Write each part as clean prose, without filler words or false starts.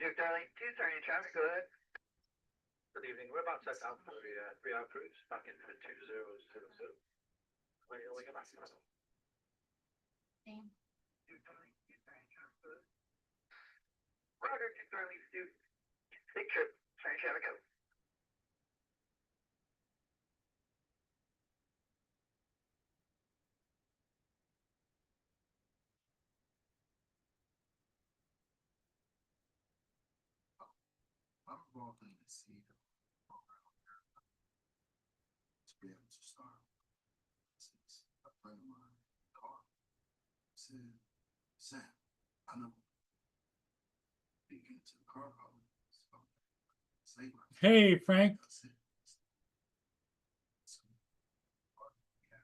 Duke Darling, 230 traffic, go ahead. Good evening. We're about set out for a 3-hour cruise back into the 2022. Where are we going back to? Duke Darling, 230 traffic, go ahead. Roger, Duke Darling, Duke. Big trip, sorry, traffic, go. I'm walking to see the program to be able to start. Since a friend of mine called, said, Sam, I know. Speaking to the car calling. So, say my Hey, Frank. I said, so, yeah,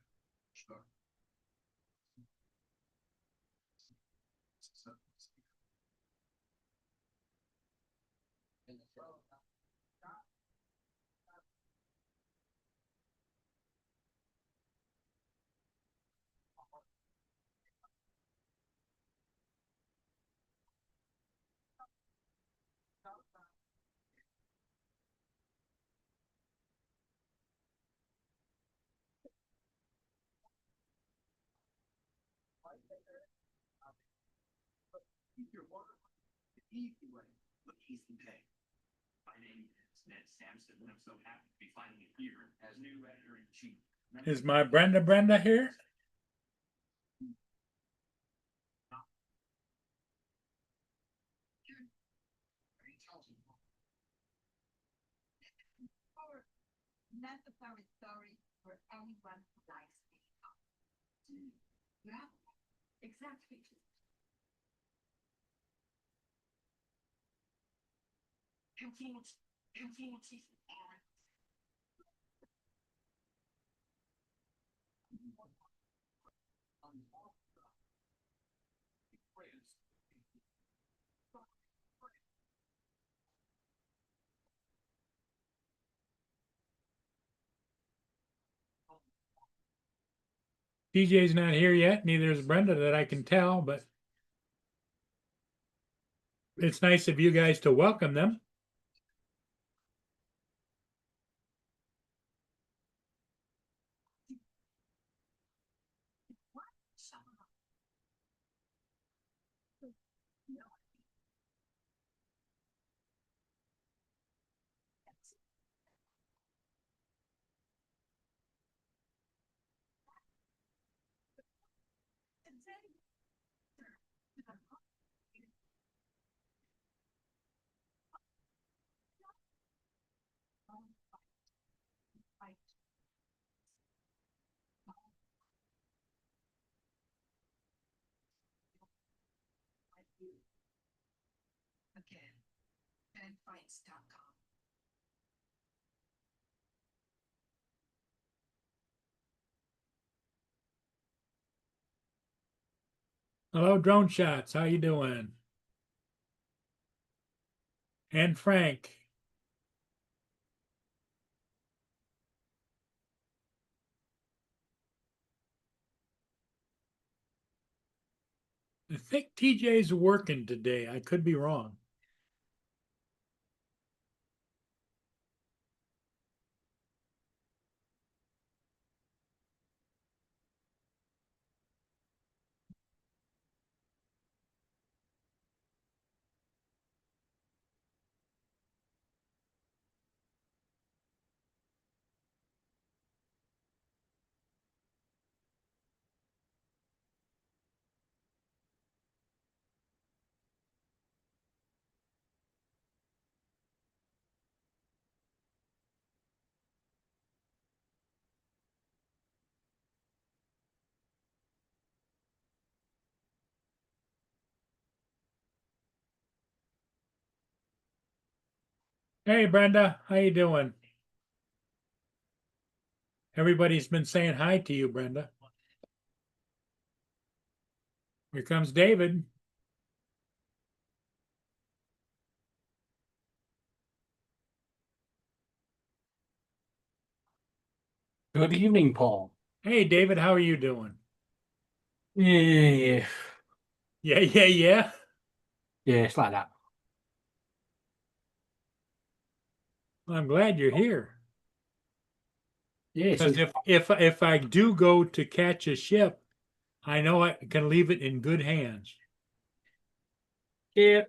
start. So, Your water, the easy way, look easy pay. My name is Ned Sampson, and I'm so happy to be finally here as new editor-in-chief. Is my Brenda here? Not a very story for anyone who likes makeup. Yeah, exactly. Continuity and DJ's not here yet. Neither is Brenda that I can tell, but it's nice of you guys to welcome them. again, fanfights.com. Hello, Drone Shots. How you doing? And Frank. I think TJ's working today. I could be wrong. Hey, Brenda. How you doing? Everybody's been saying hi to you, Brenda. Here comes David. Good evening, Paul. Hey, David. How are you doing? Yeah, Yeah. yeah, it's like that. I'm glad you're here. Yeah, so Because if I do go to catch a ship, I know I can leave it in good hands. yeah.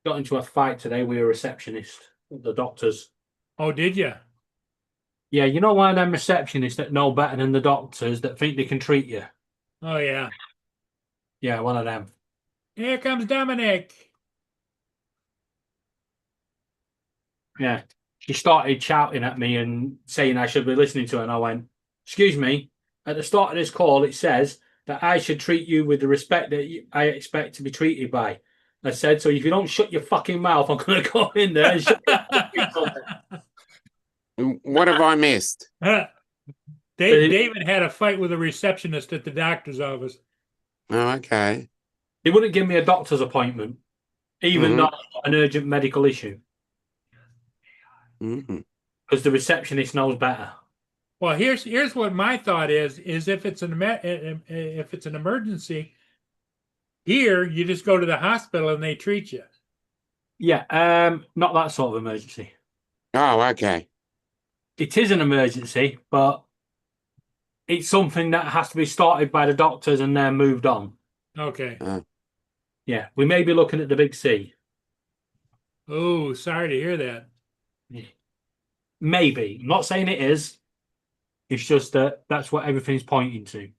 Got into a fight today with a receptionist at the doctor's. Oh, did you? Yeah, you know one of them receptionists that know better than the doctors that think they can treat you? Oh, yeah. Yeah, one of them. Here comes Dominic. Yeah. She started shouting at me and saying I should be listening to her, and I went, "Excuse me, at the start of this call, it says that I should treat you with the respect that I expect to be treated by." I said, "So if you don't shut your fucking mouth, I'm going to go in there and shut your fucking mouth." What have I missed? David had a fight with a receptionist at the doctor's office. Oh, okay. He wouldn't give me a doctor's appointment, even Mhm. though it's not an urgent medical issue, Mhm. because the receptionist knows better. Well, here's what my thought is if it's if it's an emergency, here you just go to the hospital and they treat you. Yeah, not that sort of emergency. Oh, okay. It is an emergency, but it's something that has to be started by the doctors and then moved on. Okay. Yeah, we may be looking at the big C. Oh, sorry to hear that. Maybe. I'm not saying it is. It's just that that's what everything's pointing to.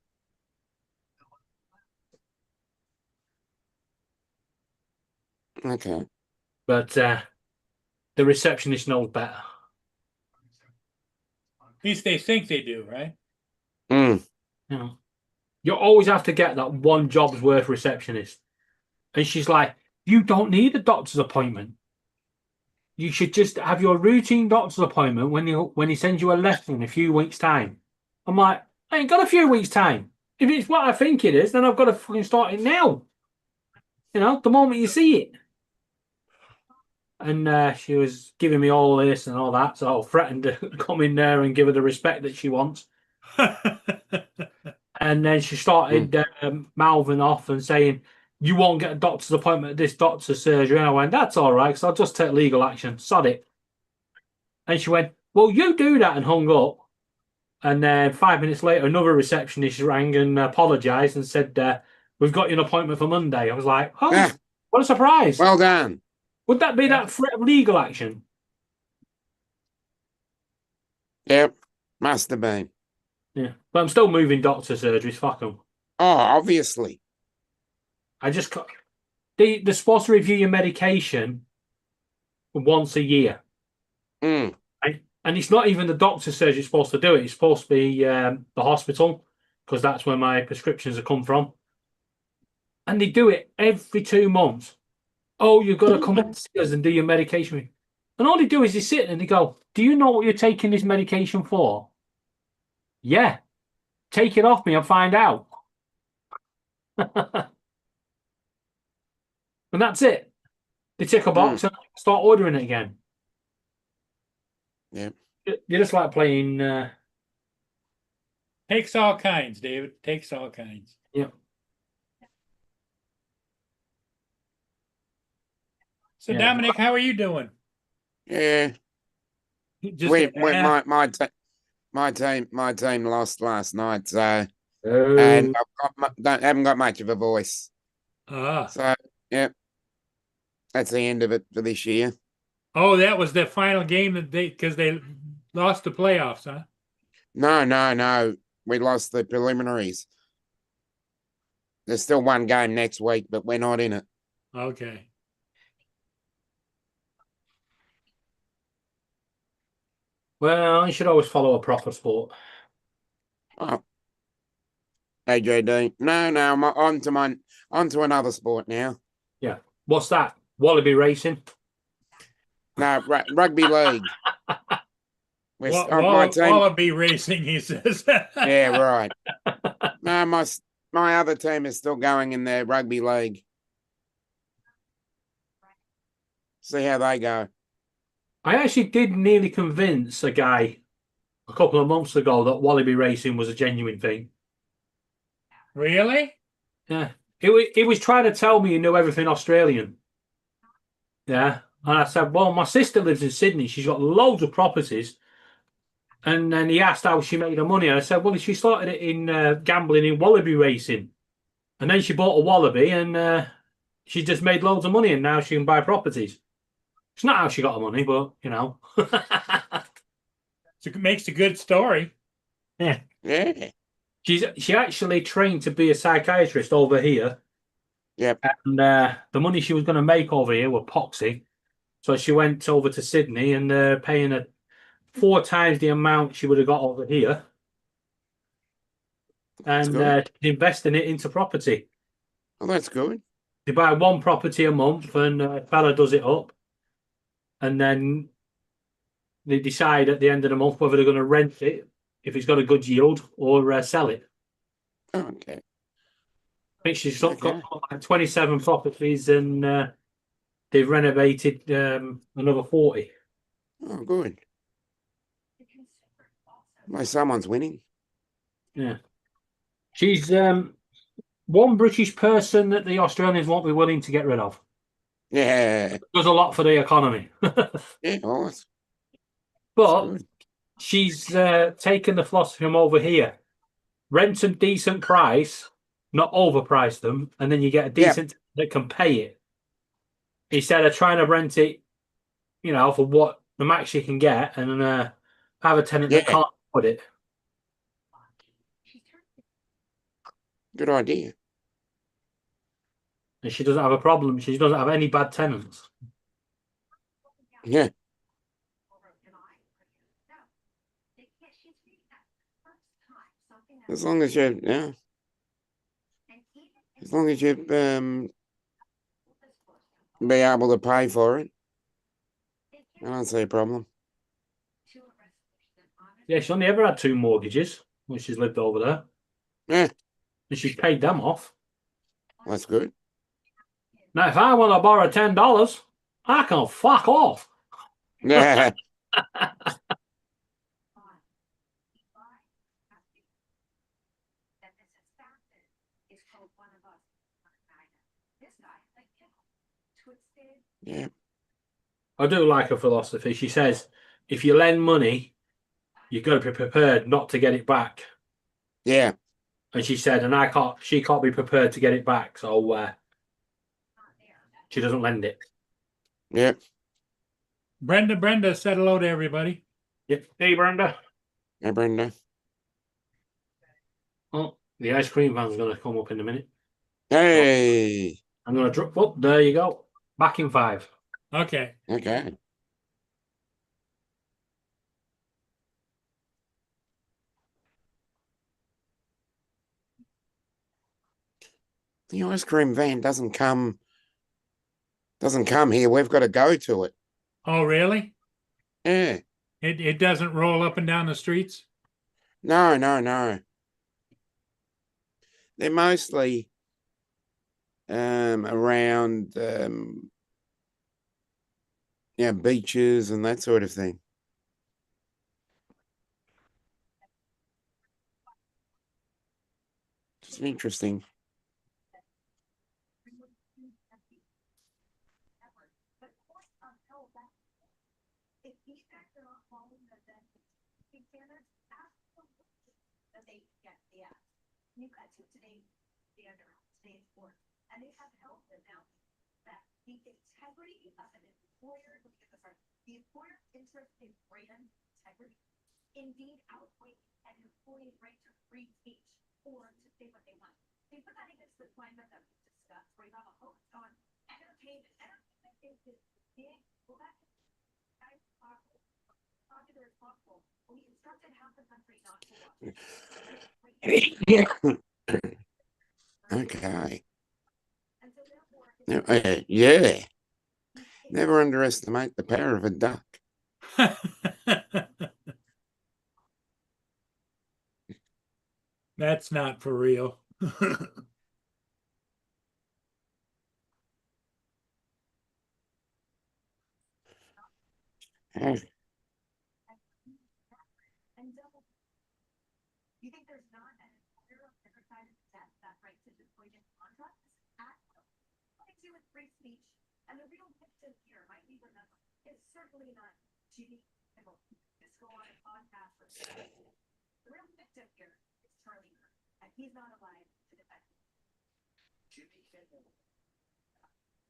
Okay. But the receptionist knows better. At least they think they do, right? Mm. You know, you always have to get that one job's worth receptionist. And she's like, "You don't need a doctor's appointment. You should just have your routine doctor's appointment when he sends you a letter in a few weeks' time." I'm like, "I ain't got a few weeks' time. If it's what I think it is, then I've got to fucking start it now. You know, the moment you see it." And she was giving me all this and all that, so I threatened to come in there and give her the respect that she wants. And then she started mouthing off and saying, "You won't get a doctor's appointment at this doctor's surgery." And I went, "That's all right, because I'll just take legal action. Sod it." And she went, "Well, you do that," and hung up. And then 5 minutes later, another receptionist rang and apologized and said, "We've got you an appointment for Monday." I was like, "Oh, Yeah. what a surprise." Well done. Would that be that threat of legal action? Yep. Must have been. Yeah. But I'm still moving doctor surgeries. Fuck them. Oh, obviously. I just got... They're supposed to review your medication once a year. Mm. Right? And it's not even the doctor's surgery supposed to do it. It's supposed to be the hospital, because that's where my prescriptions have come from. And they do it every 2 months. "Oh, you've got to come and see us and do your medication." And all they do is they sit and they go, "Do you know what you're taking this medication for?" "Yeah." "Take it off me and find out." And that's it. They tick a box and start ordering it again. Yep. You're just like playing. Takes all kinds, David. Takes all kinds. Yeah. So, Yeah. Dominic, how are you doing? Yeah. Just My team lost last night, so Oh. and haven't got much of a voice. Ah. So yeah, that's the end of it for this year. Oh, that was the final game that because they lost the playoffs, huh? No. We lost the preliminaries. There's still one game next week, but we're not in it. Okay. Well, you should always follow a proper sport. Oh. Hey, JD. No, I'm on to another sport now. Yeah. What's that? Wallaby racing? No, rugby league. My team. Wallaby racing, he says. Yeah, right. No, my other team is still going in their rugby league. See how they go. I actually did nearly convince a guy a couple of months ago that wallaby racing was a genuine thing. Really? Yeah. He was trying to tell me he knew everything Australian. Yeah. And I said, well, my sister lives in Sydney. She's got loads of properties. And then he asked how she made her money. And I said, well, she started it in gambling in wallaby racing. And then she bought a wallaby and she just made loads of money and now she can buy properties. It's not how she got her money, but, you know. So it makes a good story. Yeah. She actually trained to be a psychiatrist over here. Yep. And the money she was going to make over here were poxy. So she went over to Sydney and paying her 4 times the amount she would have got over here. That's And good. investing it into property. Well, that's good. They buy one property a month and fella does it up. And then they decide at the end of the month whether they're going to rent it if it's got a good yield or sell it. Okay. I think she's got like 27 properties and they've renovated another 40. Oh, good. Well, someone's winning. Yeah. She's one British person that the Australians won't be willing to get rid of. Yeah. Does a lot for the economy. Yeah, well, that's But good. she's taken the philosophy from over here. Rent them decent price, not overprice them, and then you get a decent that can pay it. Instead of trying to rent it, you know, for what the max you can get and have a tenant that Yeah. can't afford it. Good idea. And she doesn't have a problem. She doesn't have any bad tenants. Yeah. As long as you, yeah. As long as you be able to pay for it, I don't see a problem. Yeah, she's only ever had 2 mortgages when she's lived over there. Yeah, And she's paid them off. that's good. Now, if I want to borrow $10, I can fuck off. Yeah. Yeah. I do like her philosophy. She says, if you lend money, you've got to be prepared not to get it back. Yeah. And she said, she can't be prepared to get it back. So she doesn't lend it. Yeah. Brenda, said hello to everybody. Yep. Hey, Brenda. Hey, Brenda. Oh, the ice cream van's going to come up in a minute. Hey. I'm going to drop. Oh, there you go. Back in 5. Okay. Okay. The ice cream van doesn't come here. We've got to go to it. Oh, really? Yeah. It doesn't roll up and down the streets? No. They're mostly around beaches and that sort of thing. It's interesting. You got to today's standard, today's sport, and they have helped them now that the integrity of an employer, the employer's interest in brand integrity indeed outweighs an employee's right to free speech or to say what they want. They put that against the climate that we discussed, where you have a host on entertainment. Entertainment is this big, well, that's responsible. We instructed half the country not to watch. Okay. Yeah. Never underestimate the power of a duck. That's not for real. Oh, You think there's not an employer on the other side of the desk that writes a disclosure contract? At will. Nothing to do with free speech. And the real victim here might be remembered. It's certainly not Jimmy Kimmel. Just go on a podcast with the real victim here is Charlie Kirk, and he's not alive to defend him. Jimmy Kimmel.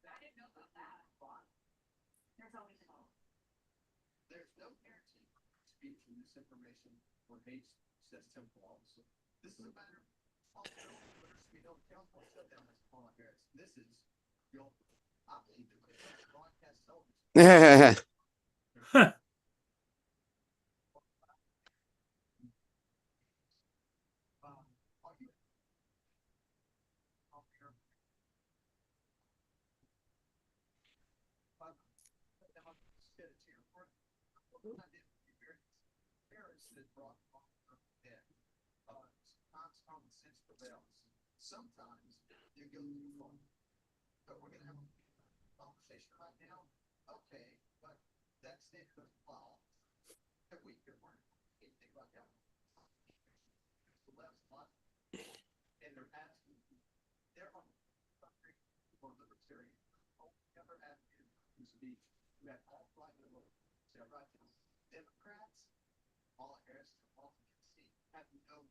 I didn't know about that. There's always an all. There's no guarantee speech and misinformation or hate, says Temple Officer. This is a matter of we don't count on shutdown as Paul Harris. This is your, I believe the broadcast television. Are you? Parents that brought dead. Sometimes common sense prevails. Sometimes you go too far. But we're gonna have a conversation right now. Okay, but that's the end of the law. That we could work anything like that. The left one, and they're asking, they're on the country for libertarian. The other advocate who's to be, who have all flight in the world. So right now, Democrats, all Harris, all have no.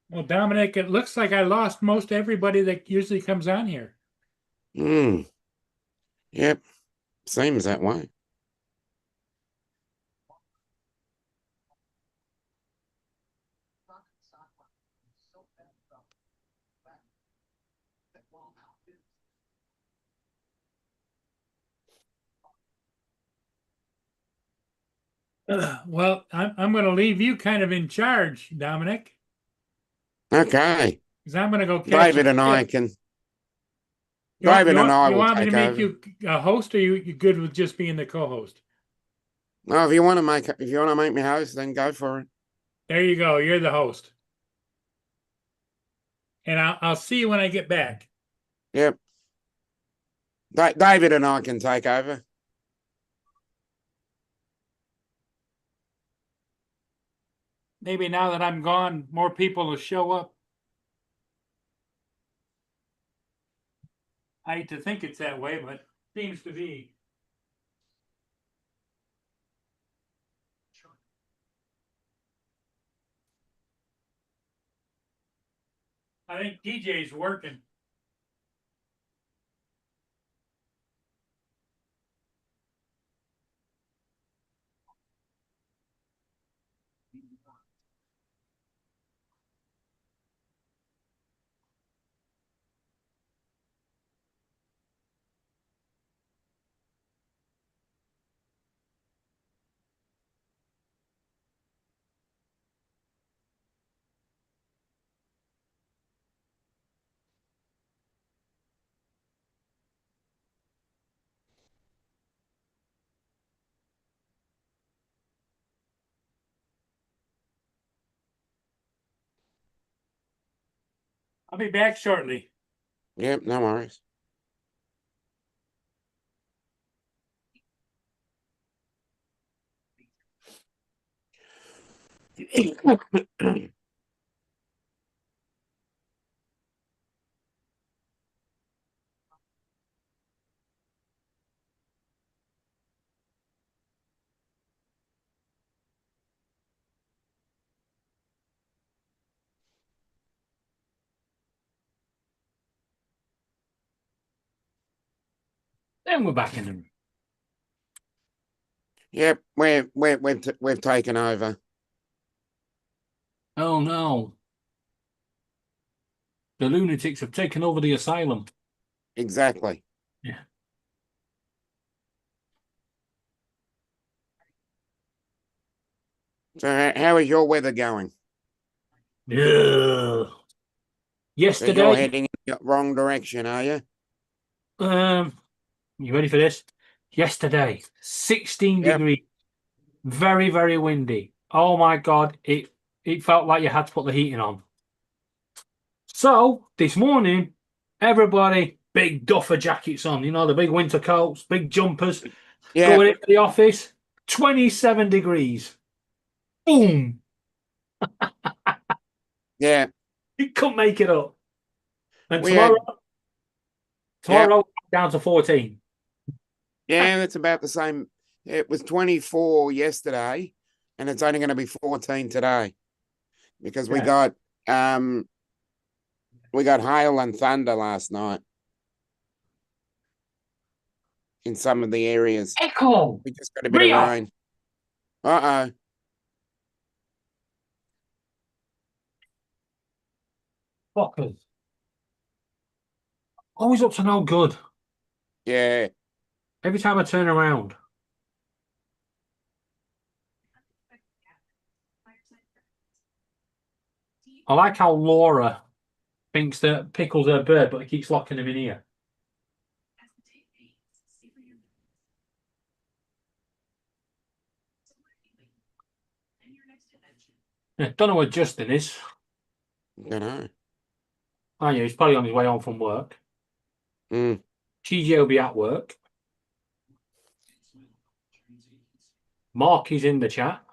Well, Dominic, it looks like I lost most everybody that usually comes on here. Yep. Seems that way. Well, I'm going to leave you kind of in charge, Dominic, Okay. because I'm going to go catch David and I can. You want- David you and want- I you will want me take to make over. you a host, or you good with just being the co-host? Well, if you want to make me host, then go for it. There you go. You're the host, and I'll see you when I get back. Yep. David and I can take over. Maybe now that I'm gone, more people will show up. I hate to think it's that way, but seems to be. I think DJ's working. I'll be back shortly. Yep, no worries. Then we're back in the room. Yep, we've taken over. Oh no. The lunatics have taken over the asylum. Exactly. Yeah. So how is your weather going? Yeah. So Yesterday, you're heading in the wrong direction, are you? you ready for this? Yesterday, 16 Yep. degrees. Very, very windy. Oh my God. It felt like you had to put the heating on. So this morning, everybody, big duffer jackets on, you know, the big winter coats, big jumpers, Yeah. going into the office, 27 degrees. Boom. Yeah. You couldn't make it up. And We had- tomorrow down to 14. Yeah, that's about the same. It was 24 yesterday, and it's only going to be 14 today because we got hail and thunder last night in some of the areas. Echo. We just got a bit of Rio. rain. Uh-oh. Fuckers. Always up to no good. Yeah. Every time I turn around. I like how Laura thinks that Pickle's her bird, but he keeps locking him in here. Yeah, don't know where Justin is. Don't know. Oh, yeah, he's probably on his way home from work. Mm. TJ will be at work. Mark is in the chat.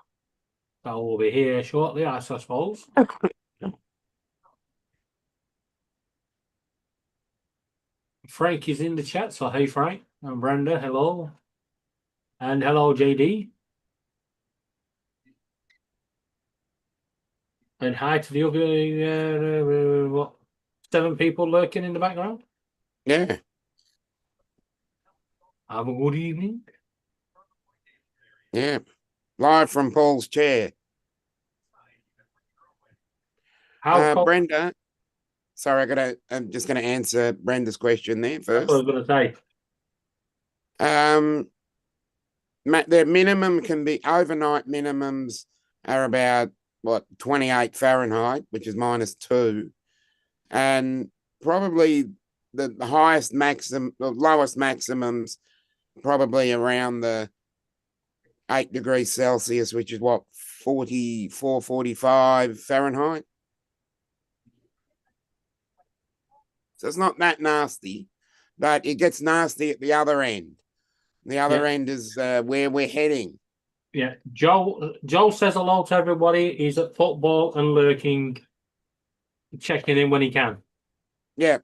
That will be here shortly, I suppose. Frank is in the chat, so hey Frank. And Brenda, hello. And hello, JD. And hi to the other, what, 7 people lurking in the background. Yeah. Have a good evening. Yeah. Live from Paul's chair. How cold? Brenda. Sorry, I'm just gonna answer Brenda's question there That's what I first. was going to say. The minimum can be overnight minimums are about 28 Fahrenheit, which is -2, and probably the highest maximum, the lowest maximums, probably around the 8 degrees Celsius, which is 44, 45 Fahrenheit. So it's not that nasty, but it gets nasty at the other end. The other end is where we're heading. Yeah, Joe says hello to everybody. He's at football and lurking, checking in when he can. Yeah.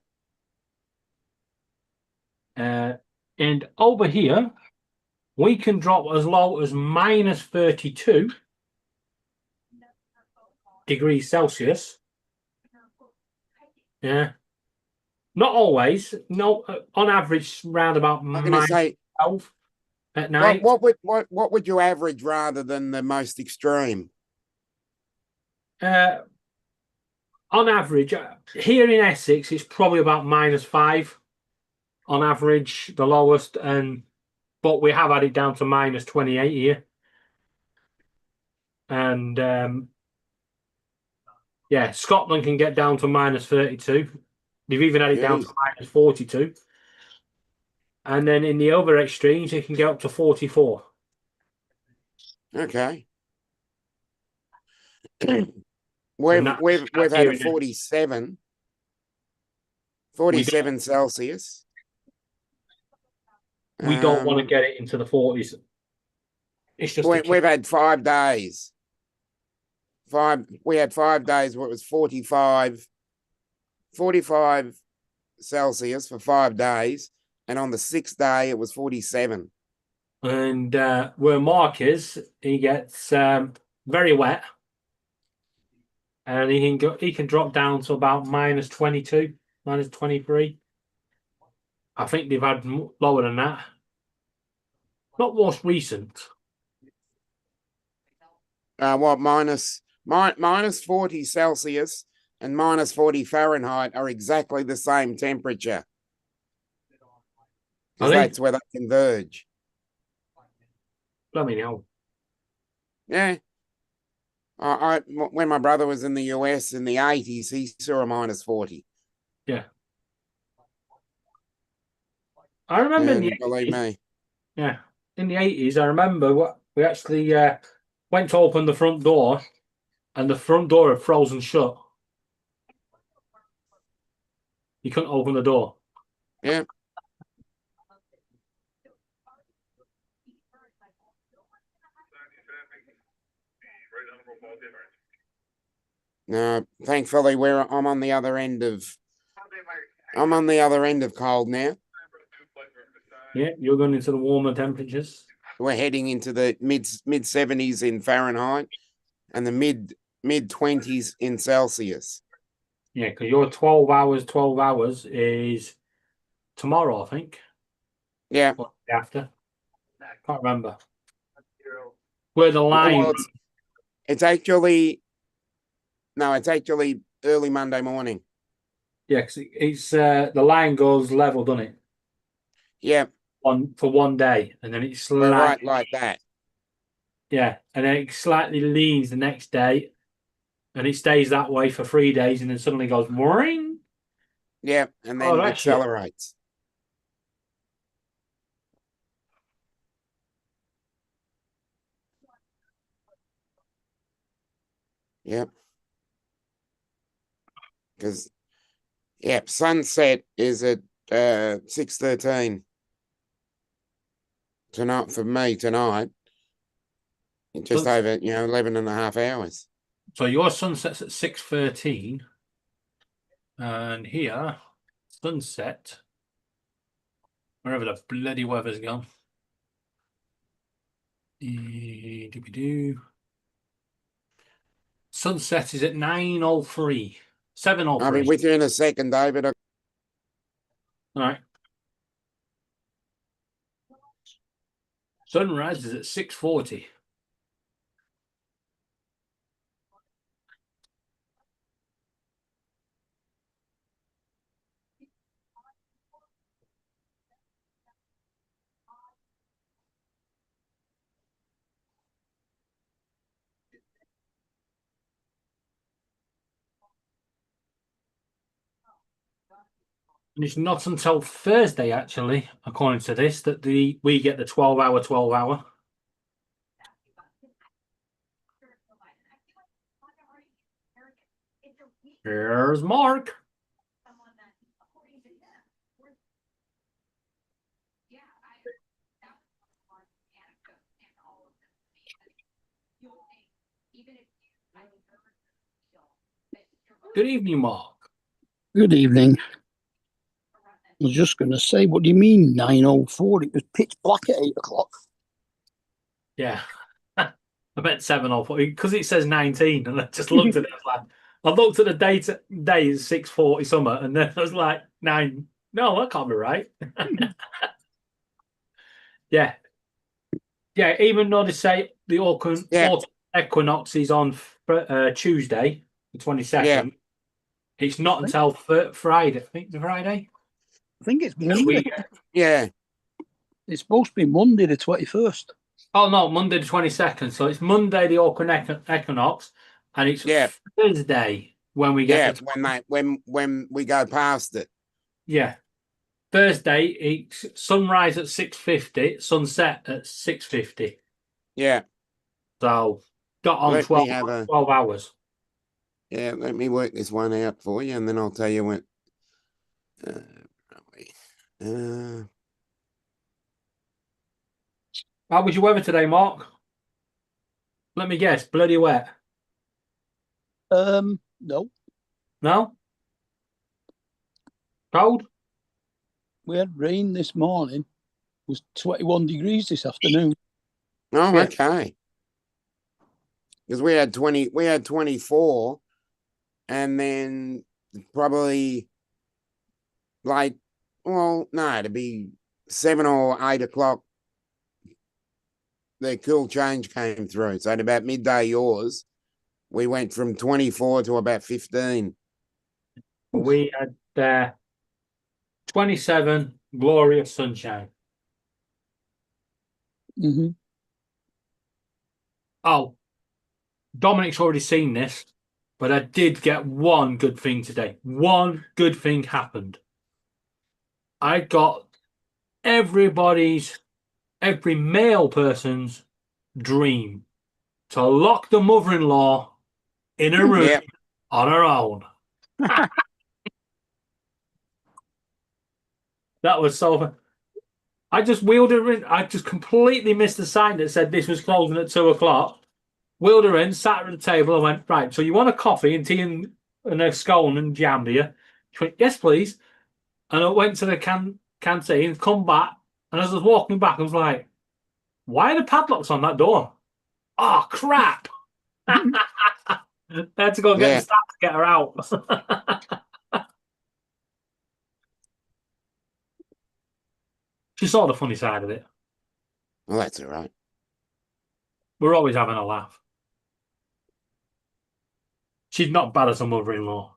And over here, we can drop as low as -32 degrees Celsius. Yeah. Not always. No, on average, round about I'm going to say, -12 at night. what would you average rather than the most extreme? On average, here in Essex, it's probably about -5 on average, the lowest, but we have had it down to -28 here. And yeah, Scotland can get down to -32. They've even had it down to -42. And then in the other extremes, it can get up to 44. Okay. We've had a 47 Celsius. We don't want to get it into the 40s. It's just we've had 5 days. We had 5 days where it was 45 Celsius for 5 days, and on the 6th day it was 47. And where Mark is, he gets very wet, and he can drop down to about -22, -23. I think they've had lower than that. Not most recent. -40 Celsius and -40 Fahrenheit are exactly the same temperature. Because that's where they converge. Let me know. Yeah. When my brother was in the US in the 80s, he saw a -40. Yeah. I remember in the 80s, believe me. Yeah. In the 80s, I remember we actually went to open the front door, and the front door had frozen shut. You couldn't open the door. Yeah. No, thankfully I'm on the other end of cold now. Yeah, you're going into the warmer temperatures. We're heading into the mid 70s in Fahrenheit and the mid 20s in Celsius. Yeah, because your 12 hours is tomorrow, I think. Yeah. Or after. Next, Can't remember. 0. Where the line. Well, it's actually early Monday morning. Yeah, 'cause it's the line goes level, doesn't it? Yeah, For one day, and then it's we're right slightly, like that. yeah, and then it slightly leans the next day, and it stays that way for 3 days, and then suddenly goes ring. Yeah, and then Oh, that's shit. accelerates. Yep. Because sunset is at 6:13 tonight for me tonight. Just over 11 and a half hours. So your sunset's at 6:13, and here sunset, wherever the bloody weather's gone. Sunset is at 9:03, 7:03. I'll be with you in a second, David. All right. Sunrise is at 6:40. And it's not until Thursday, actually, according to this, that we get the 12-hour. Here's Mark. Good evening, Mark. Good evening. I was just going to say, what do you mean 9:04? It was pitch black at 8 o'clock. Yeah. I bet 7:04 because it says 19, and I just looked at it. I looked at the day is 6:40 something, and then I was like 9. No, that can't be right. Yeah. Even though they say the autumn equinox is on Tuesday, the 22nd, it's not until Friday. I think the Friday. I think it's Monday. Yeah. It's supposed to be Monday the 21st. Oh no, Monday the 22nd. So it's Monday the autumn equinox, and it's Thursday when we get when we go past it. Yeah. Thursday, it's sunrise at 6:50, sunset at 6:50. Yeah. So got on 12 hours. Yeah, let me work this one out for you, and then I'll tell you when. How was your weather today, Mark? Let me guess, bloody wet. No. No? Cold? We had rain this morning. It was 21 degrees this afternoon. Oh, okay. Because we had 24, and then probably it'd be 7 or 8 o'clock. The cool change came through. So at about midday yours, we went from 24 to about 15. We had 27 glorious sunshine. Mm-hmm. Oh, Dominic's already seen this, but I did get one good thing today. One good thing happened. I got every male person's dream to lock the mother-in-law in a room on her own. That was so fun. I just wheeled it in. I just completely missed the sign that said this was closing at 2 o'clock. wheeled her in, sat her at the table, and went, right, so you want a coffee and tea and a scone and jam, do you? She went, yes, please. And I went to the canteen, come back, and as I was walking back, I was like, why are the padlocks on that door? Oh, crap. I had to go get Yeah. the staff to get her out. She saw the funny side of it. Well, that's all right. We're always having a laugh. She's not bad as a mother-in-law.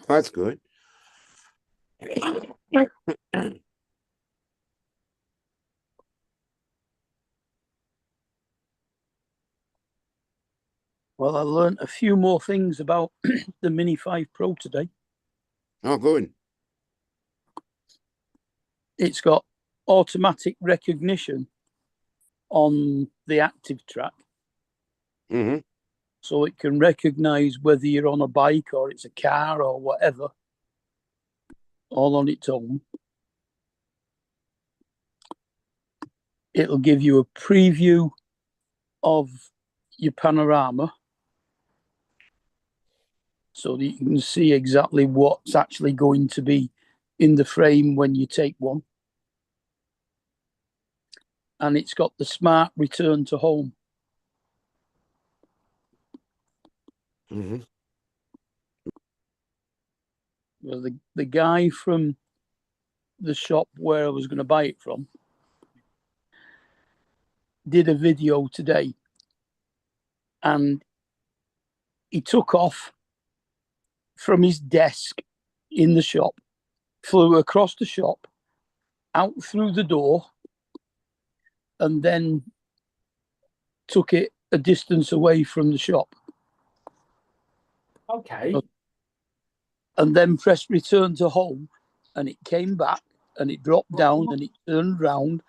That's good. Well, I learnt a few more things about the Mini 5 Pro today. Oh, good. It's got automatic recognition on the active track, Mm-hmm. so it can recognize whether you're on a bike or it's a car or whatever, all on its own. It'll give you a preview of your panorama so that you can see exactly what's actually going to be in the frame when you take one. And it's got the smart return to home. Mm-hmm. Well, the guy from the shop where I was going to buy it from did a video today, and he took off from his desk in the shop, flew across the shop, out through the door, and then took it a distance away from the shop. Okay. And then pressed return to home, and it came back, and it dropped down, and it turned round,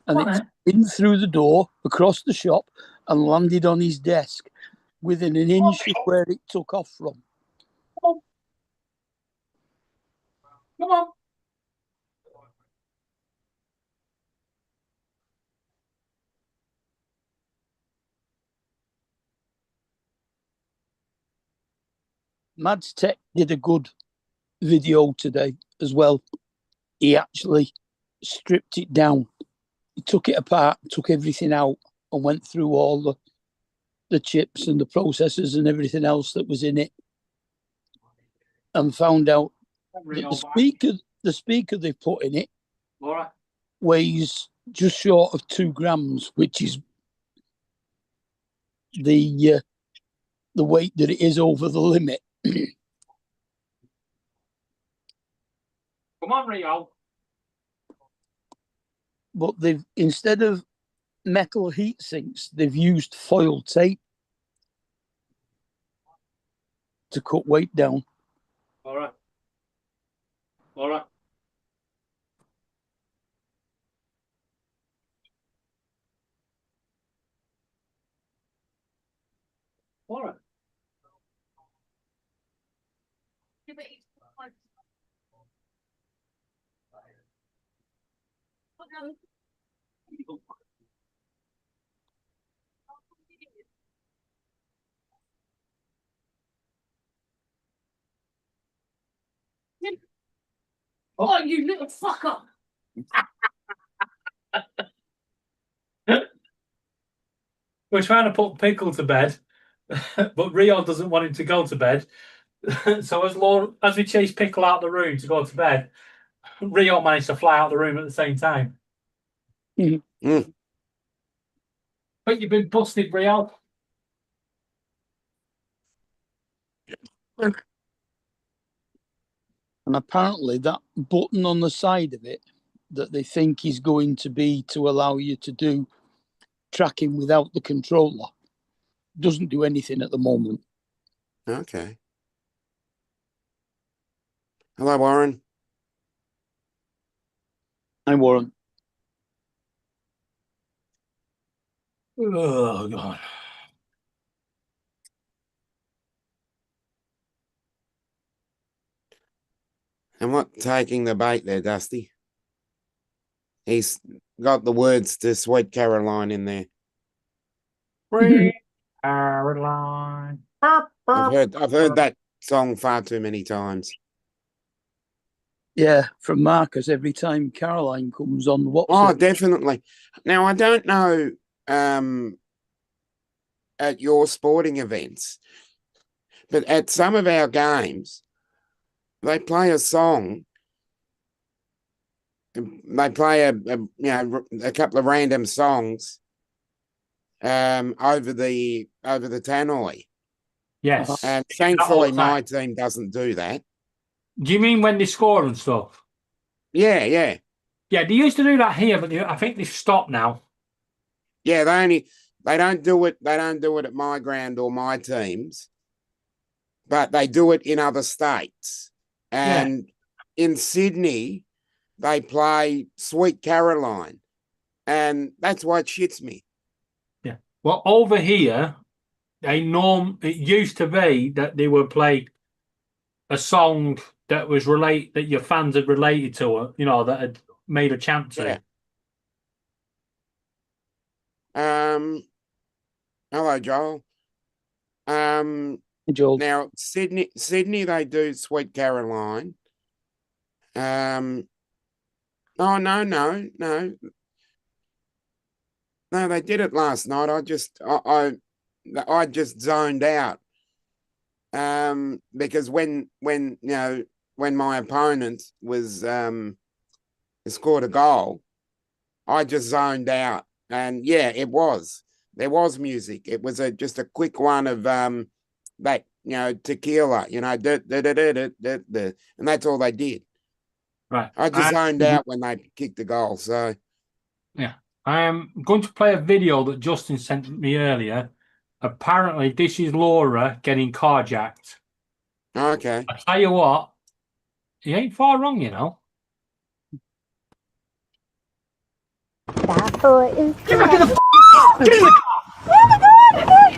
and it's in through the door, across the shop, and landed on his desk within an inch of where it took off from. Come on. Mads Tech did a good video today as well. He actually stripped it down. He took it apart, took everything out, and went through all the chips and the processors and everything else that was in it, and found out that the speaker they put in it Laura, weighs just short of 2 grams, which is the weight that it is over the limit. come on, Rio. But they've, instead of metal heat sinks, they've used foil tape to cut weight down. Laura. Laura. Laura. Oh, you little fucker! We're trying to put Pickle to bed, but Rio doesn't want him to go to bed. So as we chase Pickle out the room to go to bed, Rio managed to fly out the room at the same time. Mm. But you've been busted, Rio. And apparently that button on the side of it that they think is going to be to allow you to do tracking without the controller doesn't do anything at the moment. Okay. Hello, Warren. Hi, Warren. Oh, God. I'm not taking the bait there, Dusty. He's got the words to Sweet Caroline in there. Free Caroline. I've heard that song far too many times. Yeah, from Marcus every time Caroline comes on Oh, WhatsApp. definitely. Now I don't know at your sporting events, but at some of our games, they play a song. They play a couple of random songs over the tannoy. Yes. And All thankfully the time. my team doesn't do that. Do you mean when they score and stuff? Yeah, yeah. Yeah, they used to do that here, but I think they've stopped now. Yeah, they don't do it at my ground or my teams, but they do it in other states. And in Sydney, they play Sweet Caroline. And that's why it shits me. Yeah. Well, over here, it used to be that they would play a song that was that your fans had related to, that had made a chant to. Yeah. Hello, Joel. Joel. Now Sydney, they do Sweet Caroline. Oh no, they did it last night. I just zoned out. Because when my opponent was scored a goal, I just zoned out. And yeah, there was music. It was just a quick one of that tequila, and that's all they did. Right. I just zoned out when they kicked the goal. So yeah, I am going to play a video that Justin sent me earlier. Apparently, this is Laura getting carjacked. okay. I tell you what, he ain't far wrong, you know. That boy is. Get back in the Get in the car! Oh my god!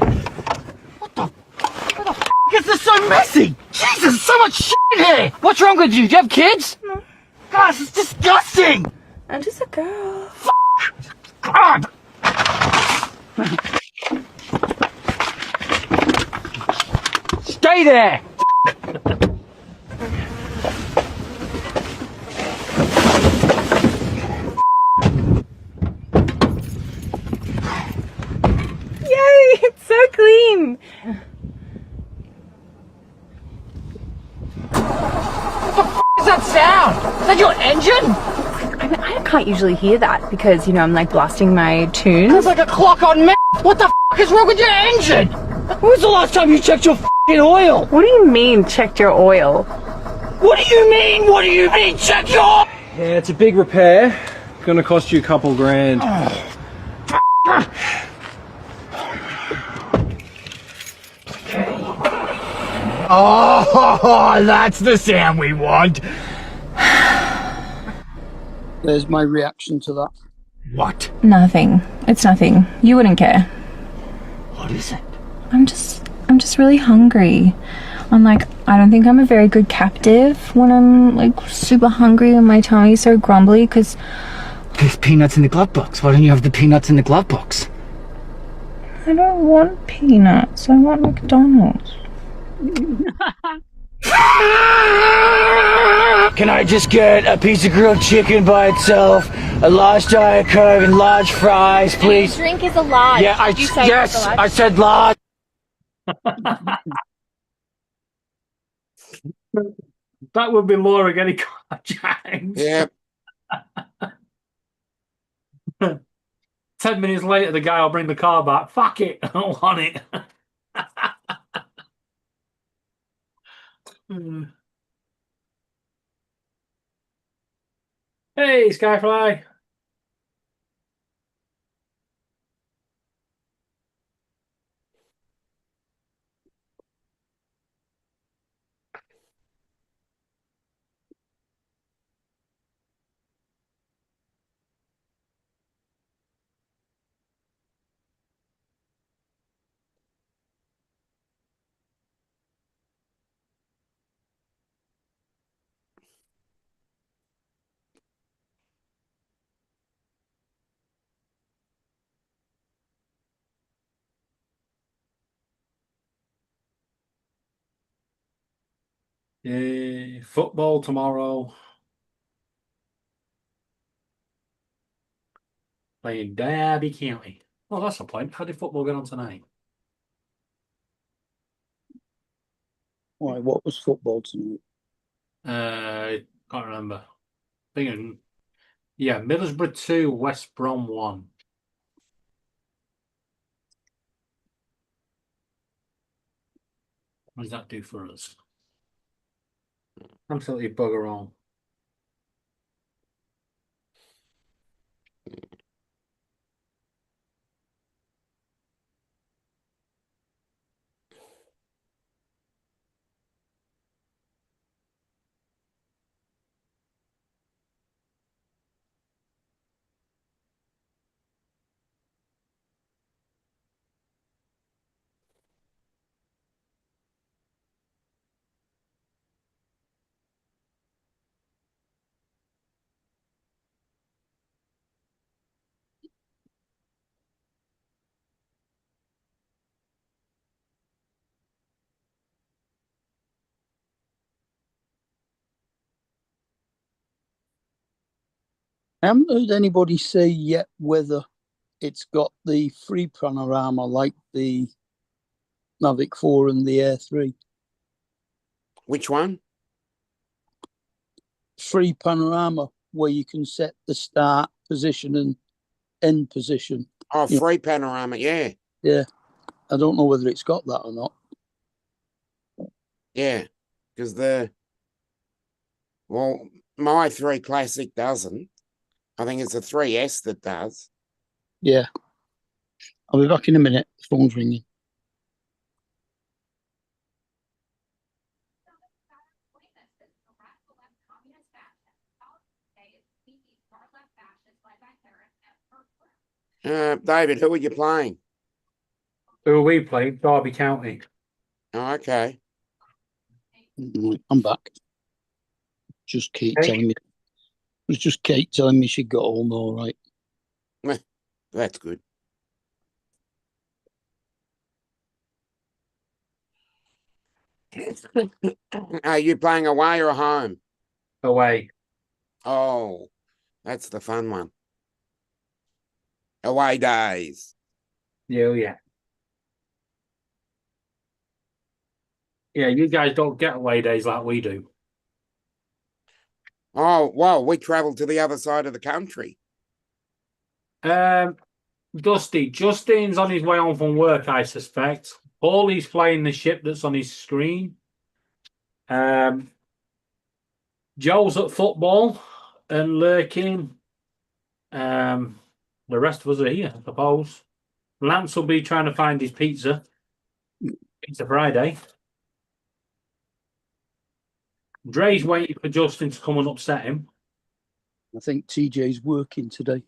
What the? Why the is this so messy? Jesus, so much shit in here! What's wrong with you? Do you have kids? No. God, this is disgusting! I'm just a girl. God! Stay there! Yay! It's so clean. What is that sound? Is that your engine? I mean, I can't usually hear that because, I'm like blasting my tunes. It's like a clock on me. What the is wrong with your engine? When was the last time you checked your oil? What do you mean, checked your oil? What do you mean? What do you mean? Check your. Yeah, it's a big repair. Gonna cost you a couple grand. Oh, that's the sound we want. There's my reaction to that. What? Nothing. It's nothing. You wouldn't care. What is it? I'm just really hungry. I don't think I'm a very good captive when I'm like super hungry and my tummy's so grumbly because There's peanuts in the glove box. Why don't you have the peanuts in the glove box? I don't want peanuts. I want McDonald's. Can I just get a piece of grilled chicken by itself, a large Diet Coke, and large fries, please? Drink is a large. Yeah, I said large. That would be Laura getting carjacked. Yeah. 10 minutes later, the guy will bring the car back. Fuck it, I don't want it. Hey, Skyfly. Football tomorrow. Playing Derby County. Oh, that's a point. How did football get on tonight? Why? What was football tonight? Can't remember. Thinking, yeah, Middlesbrough 2, West Brom 1. What does that do for us? Absolutely bugger all. I haven't heard anybody say yet whether it's got the free panorama like the Mavic 4 and the Air 3. Which one? Free panorama, where you can set the start position and end position. Oh, Yeah. free panorama. Yeah. Yeah. I don't know whether it's got that or not. Yeah. Because my 3 Classic doesn't. I think it's a 3S that does. Yeah. I'll be back in a minute. The phone's ringing. David, who are you playing? Who are we playing? Derby County. Oh, okay. I'm back. Just Kate Hey. telling me. It was just Kate telling me she got home all right. That's good. Are you playing away or home? Away. Oh, that's the fun one. Away days. Yeah, yeah. Yeah, you guys don't get away days like we do. Oh, well, we travelled to the other side of the country. Dusty. Justin's on his way home from work, I suspect. Paulie's playing the ship that's on his screen. Joe's at football and lurking. The rest of us are here, I suppose. Lance will be trying to find his pizza. Pizza Friday. Dre's waiting for Justin to come and upset him. I think TJ's working today.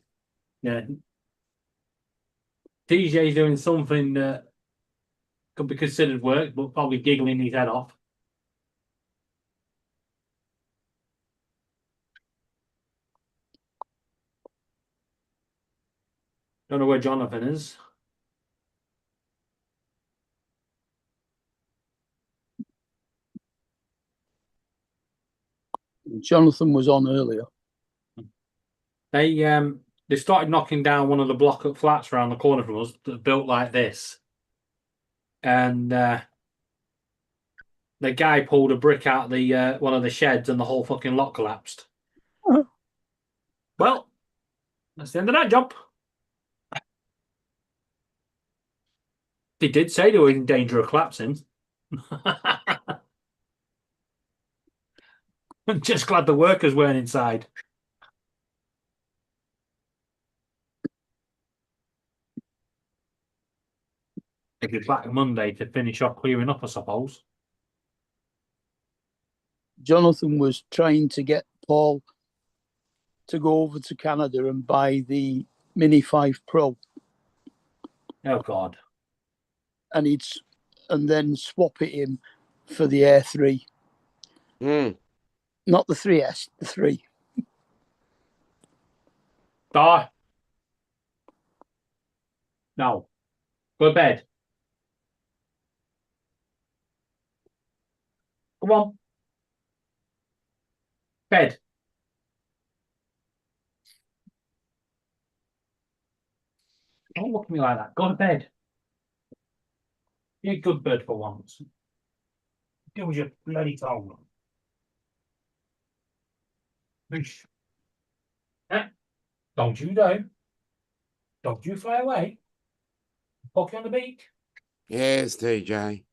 Yeah. TJ's doing something that could be considered work, but probably giggling his head off. Don't know where Jonathan is. Jonathan was on earlier. They started knocking down one of the block-up flats around the corner from us that built like this. And the guy pulled a brick out the one of the sheds and the whole fucking lot collapsed. Well, that's the end of that job. They did say they were in danger of collapsing. I'm just glad the workers weren't inside. They'll be back Monday to finish off clearing up, I suppose. Jonathan was trying to get Paul to go over to Canada and buy the Mini 5 Pro. Oh, God. And then swap it in for the Air 3. Not the 3S, the 3. Die. No. Go to bed. Come on. Bed. Don't look at me like that. Go to bed. Be a good bird for once. Deal with your bloody tongue. Boosh. Eh? Don't you do. Don't you fly away. Poke you on the beak. Yes, TJ.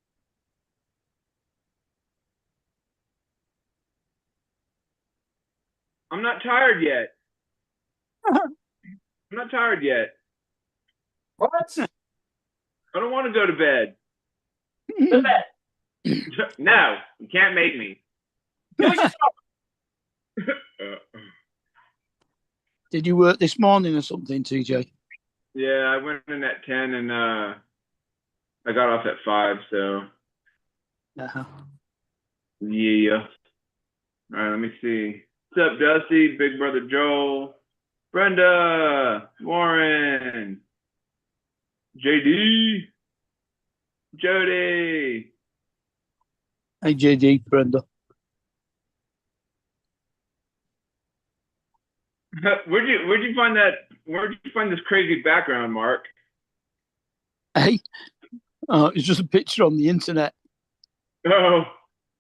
I'm not tired yet. I'm not tired yet. What? I don't want to go to bed. Go to bed. No, you can't make me. Do it yourself. Did you work this morning or something, TJ? Yeah, I went in at 10 and I got off at 5, so Uh-huh. yeah. All right, let me see. What's up, Dusty, Big Brother Joel, Brenda, Warren, JD, Jody. Hey, JD, Brenda. Where'd you find that? Where'd you find this crazy background, Mark? Hey, it's just a picture on the internet. Oh,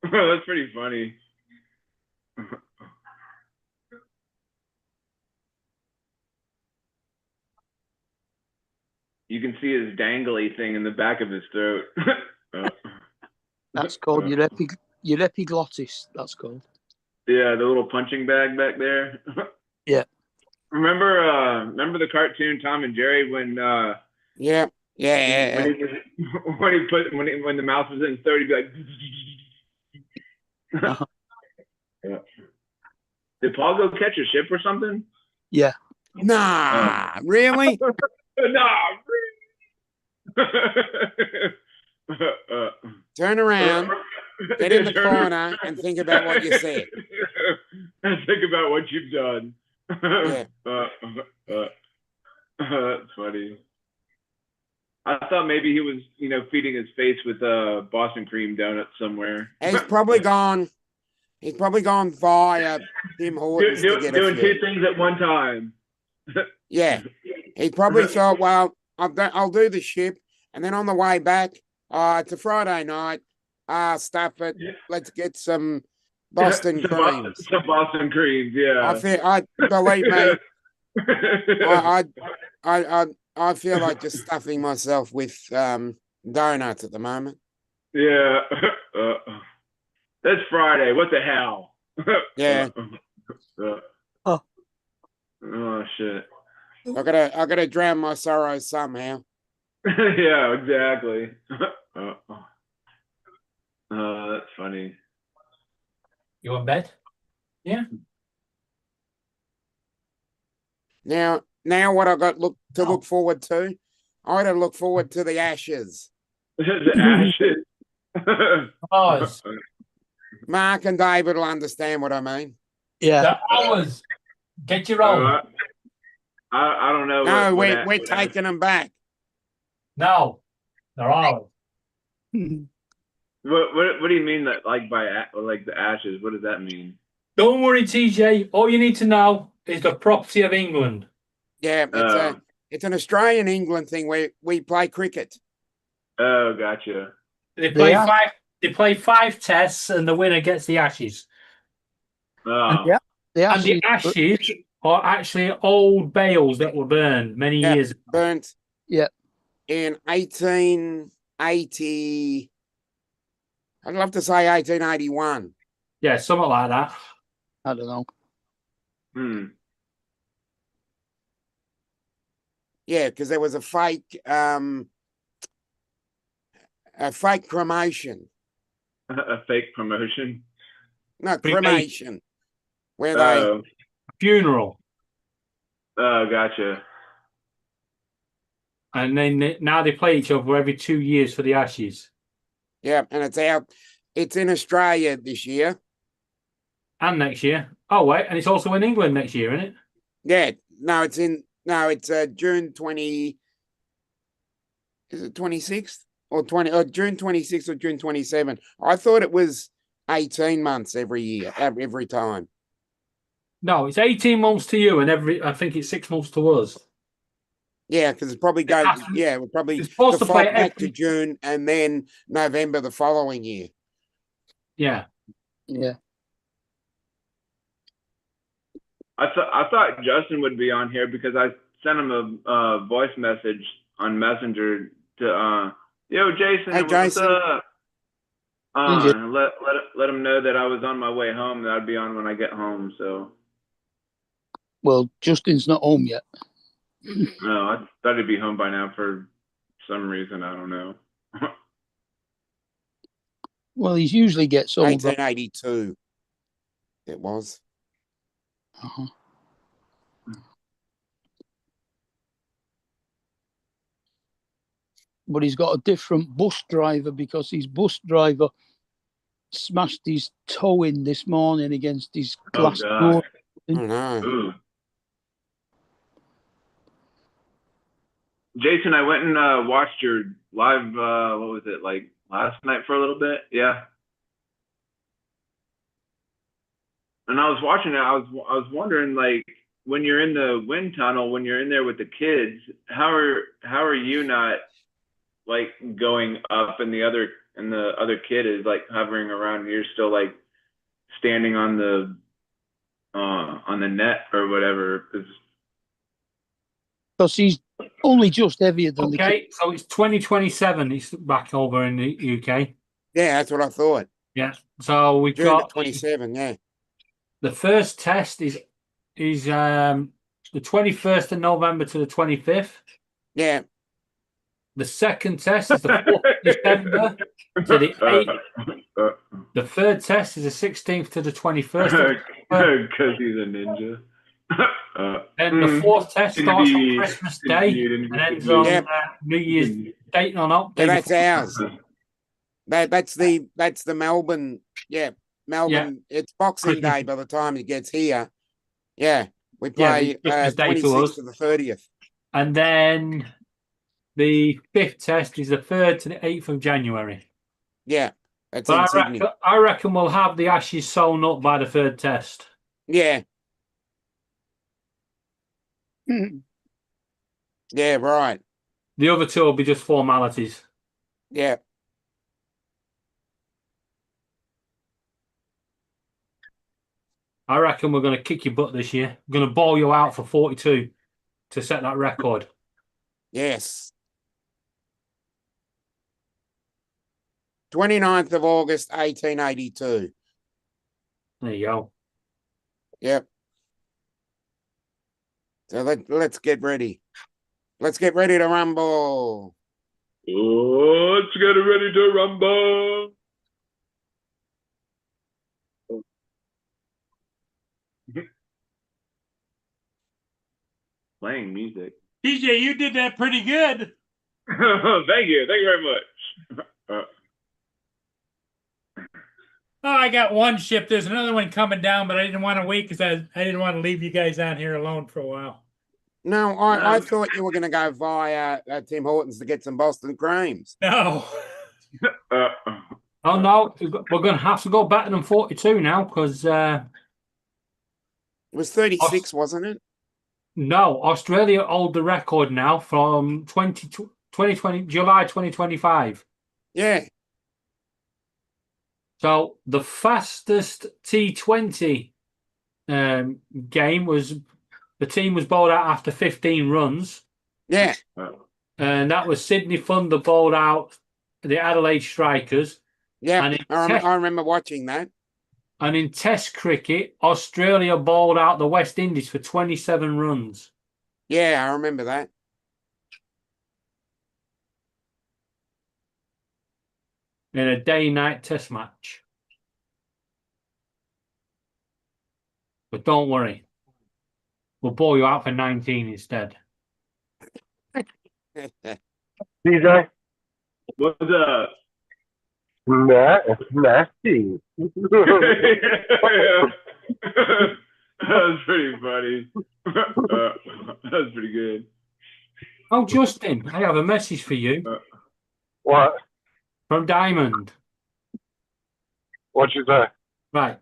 that's pretty funny. You can see his dangly thing in the back of his throat. That's called your epiglottis. That's called. Yeah, the little punching bag back there. Yeah. Remember the cartoon Tom and Jerry when Yeah. when the mouse was in his throat, he'd be like. Uh-huh. Yeah. Did Paul go catch a ship or something? Yeah. Nah, really? Nah. Turn around, get in the corner, and think about what you said. And think about what you've done. Yeah. That's funny. I thought maybe he was, feeding his face with Boston cream donuts somewhere. He's probably gone. He's probably gone via Tim Hortons to get doing a few. two things at one time. Yeah, he probably thought, well, I'll do the ship, and then on the way back, it's a Friday night. Stuff it. Let's get some Boston creams. Some Boston creams, yeah. Believe me, I feel like just stuffing myself with donuts at the moment. Yeah. That's Friday. What the hell? Yeah. Oh shit. I gotta drown my sorrows somehow. Yeah, exactly. That's funny. You in bed? Yeah. Now what I got to look forward to? I gotta look forward to the Ashes. The Ashes. Ours. Mark and David will understand what I mean. Yeah. They're ours. Get your own. I don't know. No, we're taking them back. No, they're ours. What do you mean that by the Ashes? What does that mean? Don't worry, TJ. All you need to know is the property of England. Yeah, it's an Australian England thing where we play cricket. Oh, gotcha. They play five tests, and the winner gets the Ashes. Oh. Yeah. And the Ashes are actually old bales that were burned many years ago. Burnt. Yeah. In 1880. I'd love to say 1881. Yeah, something like that. I don't know. Yeah, because there was a fake cremation. A fake promotion? No, cremation. Where they funeral. Oh, gotcha. And then now they play each other every 2 years for the Ashes. Yeah, and it's in Australia this year. And next year. Oh, wait, and it's also in England next year, isn't it? Yeah, it's June 20. Is it 26th or 20? Or June 26th or June 27th? I thought it was 18 months every year, every time. No, it's 18 months to you, and I think it's 6 months to us. Yeah, because it's probably go. That's- Yeah, we'll probably It's supposed to play default back to every. June and then November the following year. Yeah. Yeah. I thought Justin would be on here because I sent him a voice message on Messenger to yo Jason, Hey, what's Jason. up? Hey, Jason. Let him know that I was on my way home. That I'd be on when I get home. So Well, Justin's not home yet. no, I thought he'd be home by now for some reason. I don't know. Well, he usually gets home. 1882. It was. Uh-huh. But he's got a different bus driver because his bus driver smashed his toe in this morning against his glass God. door. Oh no. Ooh. Jason, I went and watched your live. What was it like last night for a little bit? Yeah. And I was watching it. I was wondering, like, when you're in the wind tunnel, when you're in there with the kids, how are you not like going up, and the other kid is like hovering around, and you're still like standing on the net or whatever? Because he's only just heavier than the kid. Okay, so it's 2027. It's back over in the UK. Yeah, that's what I thought. Yeah. So we've June got 27. Yeah. the first test is the 21st of November to the 25th. Yeah. The second test is the 4th of December to the 8th. The third test is the 16th to the 21st. Because he's a ninja. And the fourth test starts on Christmas Day and ends on Yep. New Year's date on up. Yeah, that's ours. That's the Melbourne. Yeah, Melbourne. It's Boxing Christmas. Day by the time it gets here. Yeah, we Yeah, play Christmas Day to 26th us. to the 30th. And then the fifth test is the 3rd to the 8th of January. Yeah, that's But in Sydney. I reckon we'll have the Ashes sewn up by the third test. Yeah. Yeah, right. The other two will be just formalities. Yeah. I reckon we're going to kick your butt this year. We're going to ball you out for 42 to set that record. Yes. 29th of August, 1882. There you go. Yep. So let's get ready. Let's get ready to rumble. Oh, let's get ready to rumble. Playing music. TJ, you did that pretty good. Thank you very much. Oh, I got one ship. There's another one coming down, but I didn't want to wait because I didn't want to leave you guys on here alone for a while. No, I thought you were going to go via Tim Hortons to get some Boston creams. No. Oh, no. We're going to have to go better than 42 now because... It was 36, wasn't it? No, Australia hold the record now from 2020, July 2025. Yeah. So the fastest T20 game was the team was bowled out after 15 runs. Yeah. And that was Sydney Thunder bowled out the Adelaide Strikers. Yeah, And I remember watching that. And in Test cricket, Australia bowled out the West Indies for 27 runs. Yeah, I remember that. In a day-night Test match. But don't worry. We'll bowl you out for 19 instead. DJ? What's up? It's nasty. That was pretty funny. That was pretty good. Oh, Justin, I have a message for you. What? From Diamond. What'd you say? Right.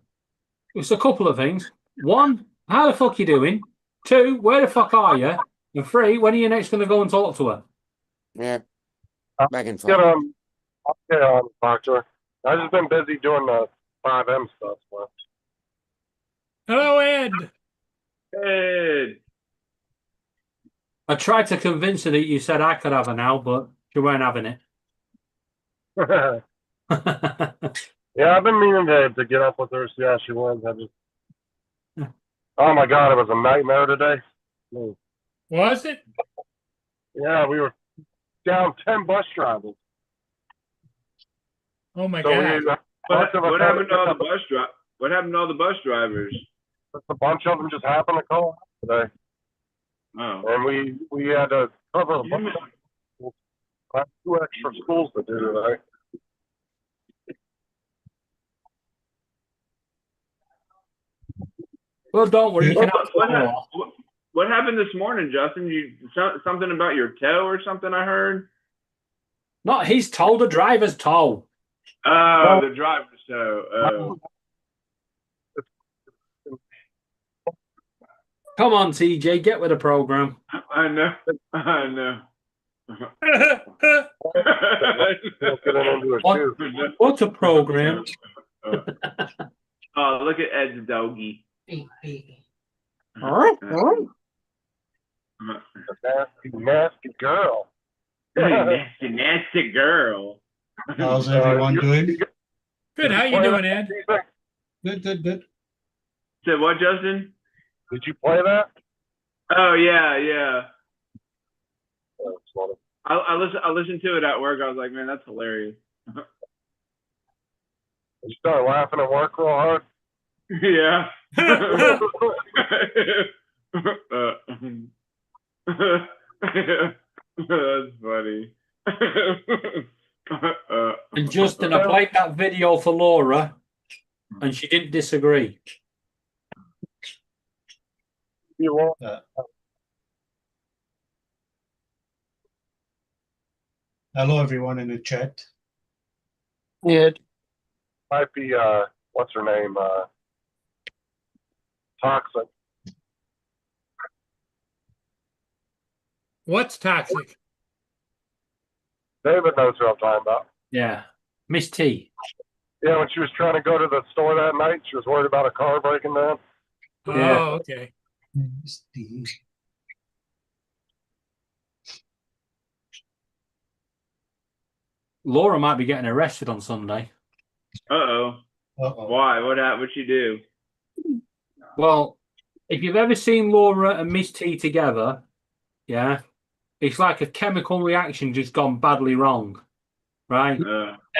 It's a couple of things. One, how the fuck you doing? 2, where the fuck are you? And 3, when are you next going to go and talk to her? Yeah. Back and Get forth. I'll get on, talk to her. I've just been busy doing the 5M stuff. So. Hello, Ed. Ed. I tried to convince her that you said I could have her now, but she weren't having it. Yeah, I've been meaning to get up with her, see how she was. Oh my God, it was a nightmare today. Was it? Yeah, we were down 10 bus drivers. Oh my So God. What happened to all the bus What happened to all the bus drivers? Just a bunch of them just happened to call today, Oh. and we had to cover a bunch of 2 extra schools to do today. Well, don't worry. You can have What happened this morning, Justin? Something about your toe or something? I heard. Not his toe, the driver's toe. Oh, the driver's toe. Come on, TJ, get with the program. I know. I know. What's a program? Oh, look at Ed's doggy. Nasty girl. Nasty girl. How's everyone doing? Good. How you doing, Ed? Good. Said what, Justin? Did you play that? Oh yeah. I listened to it at work. I was like, man, that's hilarious. You started laughing at work real hard. Yeah. That's funny. And Justin, I played that video for Laura, and she didn't disagree. You won't. Hello, everyone in the chat. Yeah. Might be what's her name? Toxic. What's toxic? David knows who I'm talking about. Yeah. Miss T. Yeah, when she was trying to go to the store that night, she was worried about a car breaking down. Yeah. Oh, okay. Laura might be getting arrested on Sunday. Uh-oh. Why? What'd she do? Well, if you've ever seen Laura and Miss T together, yeah, it's like a chemical reaction just gone badly wrong, right?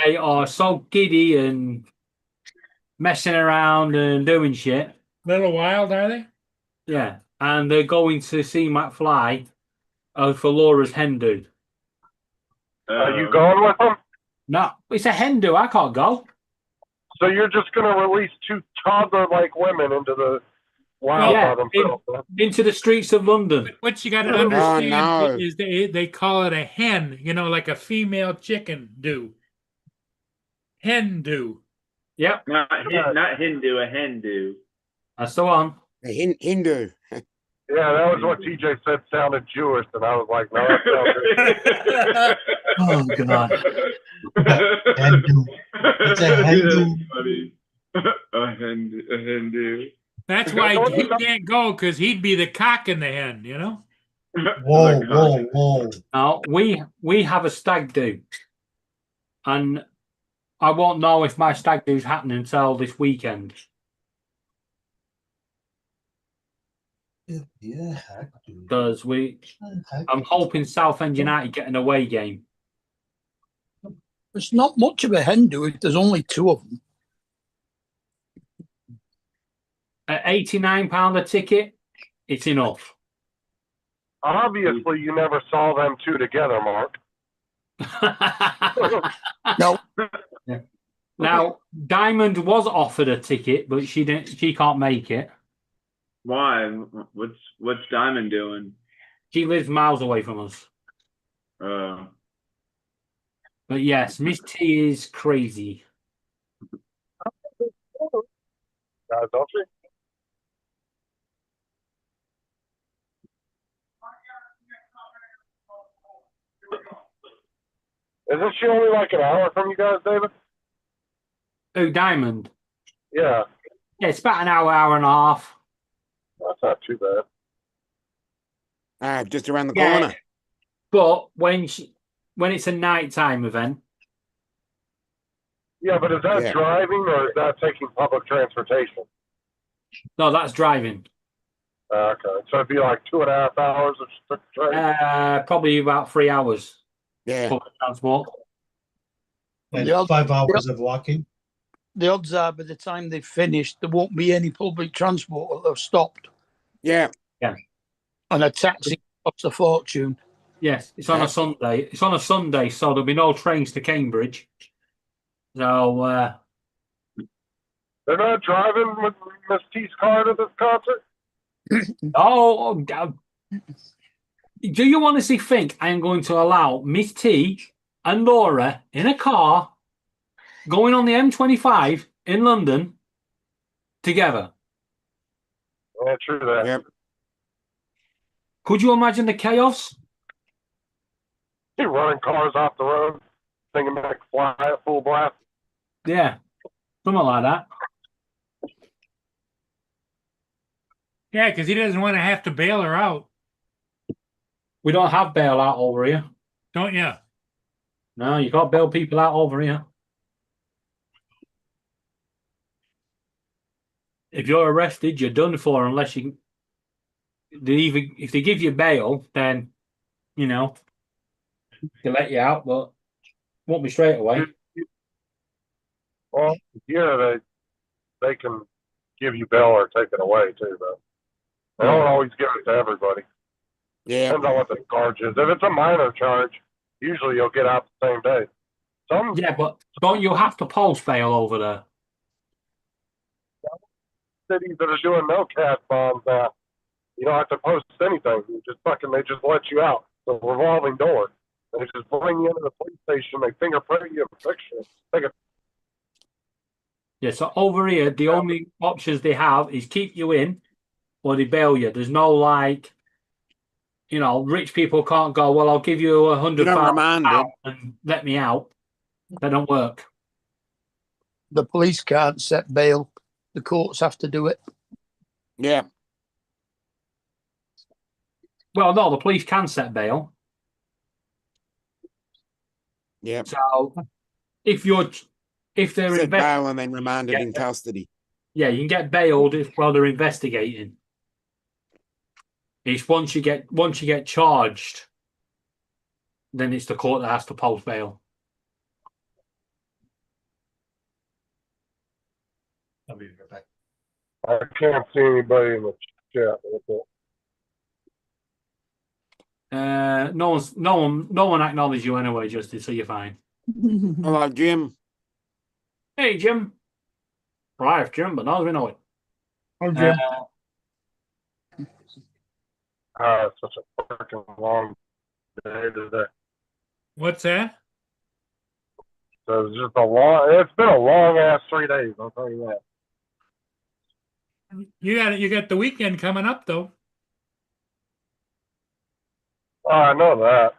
They are so giddy and messing around and doing shit. Little wild, are they? Yeah, and they're going to see McFly for Laura's hen do. Are you going with them? No, it's a hen do. I can't go. So you're just going to release 2 toddler-like women into the wild by themselves? Huh? Into the streets of London. What you got to understand is they call it a hen, like a female chicken do. Hen do. Yep. Not Hindu, a hen do. That's the one. A Hindu. Yeah, that was what TJ said sounded Jewish, and I was like, no, that Oh, God. Hindu. It's a Hindu. A Hindu. That's why he can't go, because he'd be the cock in the hen, Whoa. Now, we have a stag do. And I won't know if my stag do is happening until this weekend. Yeah. Because I'm hoping Southend United get an away game. It's not much of a hen do if there's only 2 of them. At £89 a ticket, it's enough. Obviously, you never saw them 2 together, Mark. No. Yeah. Now, Diamond was offered a ticket, but she didn't. She can't make it. Why? What's Diamond doing? She lives miles away from us. But yes, Miss T is crazy. Guys, don't you? Isn't she only like an hour from you guys, David? Oh, Diamond. Yeah, Yeah, it's about an hour and a half. that's not too bad. Just around the Yeah. corner. But when it's a nighttime event, Yeah, but is that Yeah. driving or is that taking public transportation? no, that's driving. Okay, so it'd be like 2.5 hours of train. Probably about 3 hours Yeah. public transport. And the odds- 5 hours of walking. The odds are by the time they've finished, there won't be any public transport that have stopped. Yeah. And a taxi costs a fortune. Yes, it's on a Sunday. It's on a Sunday, so there'll be no trains to Cambridge. So They're not driving with Miss T's car to this concert? do you honestly think I am going to allow Miss T and Laura in a car going on the M25 in London together? Yeah, true that. Yep. Could you imagine the chaos? You're running cars off the road, thinking back fly at full blast. Yeah, something like that. Yeah, because he doesn't want to have to bail her out, We don't have bailout over here. don't you? No, you can't bail people out over here. If you're arrested, you're done for unless you. If they give you bail, then you know they let you out, but won't be straight away. Well, yeah, they can give you bail or take it away too, though. They don't always give it to everybody. Yeah. Depends on what the charge is. If it's a minor charge, usually you'll get out the same day. Yeah, but don't you have to post bail over there? Cities that are doing no cat bombs now, you don't have to post anything. They just let you out. It's a revolving door. They just bring you into the police station. They fingerprint you and fix you. Yeah, so over here, the only options they have is keep you in or they bail you. There's no like, rich people can't go, well, I'll give you £100 and let me out. They don't work. The police can't set bail. The courts have to do it. Yeah. Well, no, the police can set bail. Yeah. So if they're Set bail and then remanded in custody. Yeah, you can get bailed while they're investigating. It's once you get charged, then it's the court that has to post bail. I'll be right back. I can't see anybody in the chat with it. No one acknowledged you anyway, Justin, so you're fine. Hello, Jim. Hey, Jim. Right, Jim, but now we know it. Oh, Jim. It's such a freaking long day today. What's that? So it's been a long ass 3 days, I'll tell you that. You got the weekend coming up though. Oh, I know that.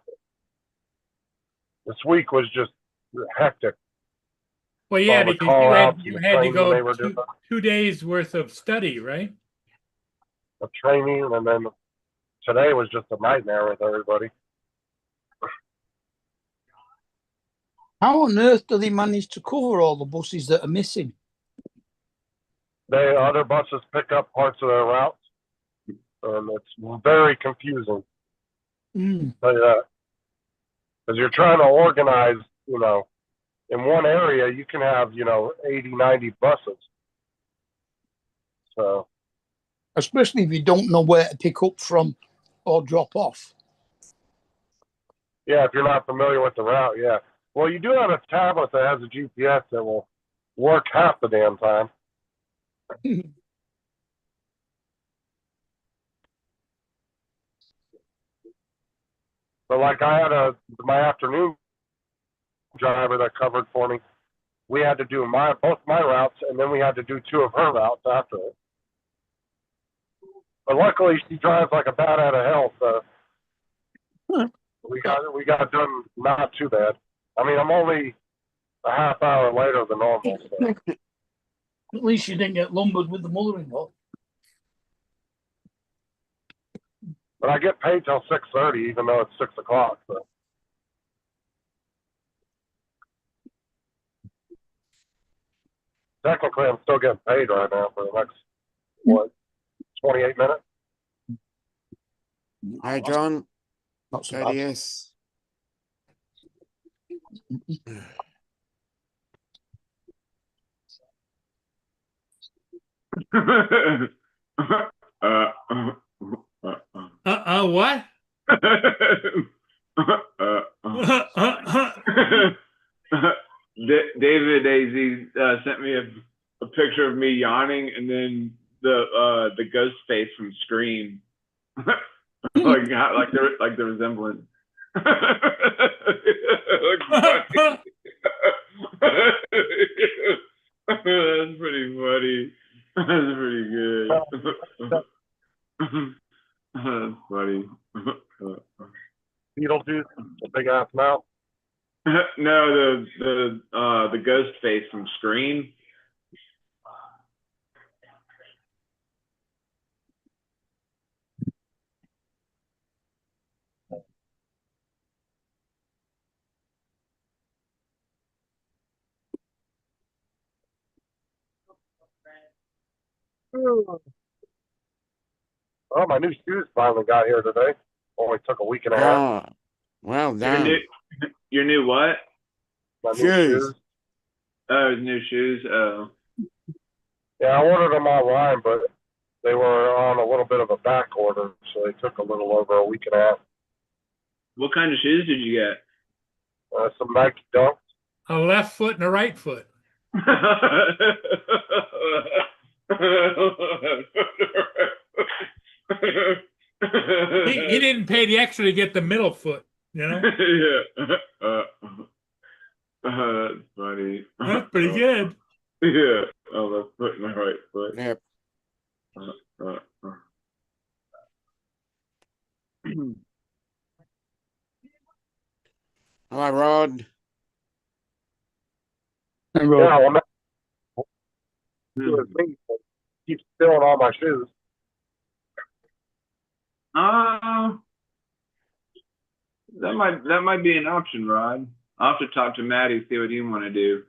This week was just hectic. Well, yeah, All the because call-outs you and had to training they were go doing. 2 days worth of study, right? The training, and then today was just a nightmare with everybody. How on earth do they manage to cover all the buses that are missing? Other buses pick up parts of their routes, and it's very confusing. Tell you that, because you're trying to organize, in one area you can have 80, 90 buses. So Especially if you don't know where to pick up from or drop off. yeah, if you're not familiar with the route, yeah. Well, you do have a tablet that has a GPS that will work half the damn time. But like I had my afternoon driver that covered for me. We had to do both my routes, and then we had to do 2 of her routes after it. But luckily, she drives like a bat out of hell, so we got done not too bad. I mean, I'm only a half hour later than normal. So. At least you didn't get lumbered with the mother-in-law. But I get paid till 6:30, even though it's 6 o'clock. So. Technically, I'm still getting paid right now for the next, 28 minutes? Hey, John. Not so bad. JDS. What? David AZ sent me a picture of me yawning, and then the ghost face from Scream, like the resemblance. That's pretty funny. That's pretty good. That's funny. Beetlejuice, a big ass mouth. No, the ghost face from Scream. Oh, my new shoes finally got here today. Only took a week and a half. Oh, well done. Your new what? My new Shoes. Oh, his new shoes. Oh. Yeah, I ordered them online, but they were on a little bit of a back order, so they took a little over a week and a half. What kind of shoes did you get? Some Nike Dunks. A left foot and a right foot. He didn't pay the extra to get the middle foot, you know? Yeah. That's funny. That's pretty good. Yeah. Oh, left foot and my right foot. Yep. Hi, Rod. Hey, Yeah, Rod. well, me. Keeps stealing all my shoes. That might be an option, Rod. I'll have to talk to Maddie, see what you want to do.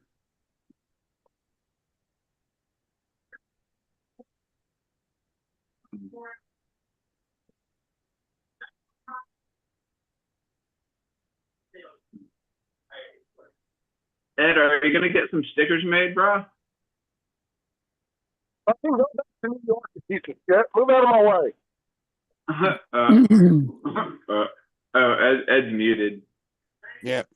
Ed, are you gonna get some stickers made, bro? Fucking go back to New York, you piece of shit. Move out of my way. Ed's muted. Yep.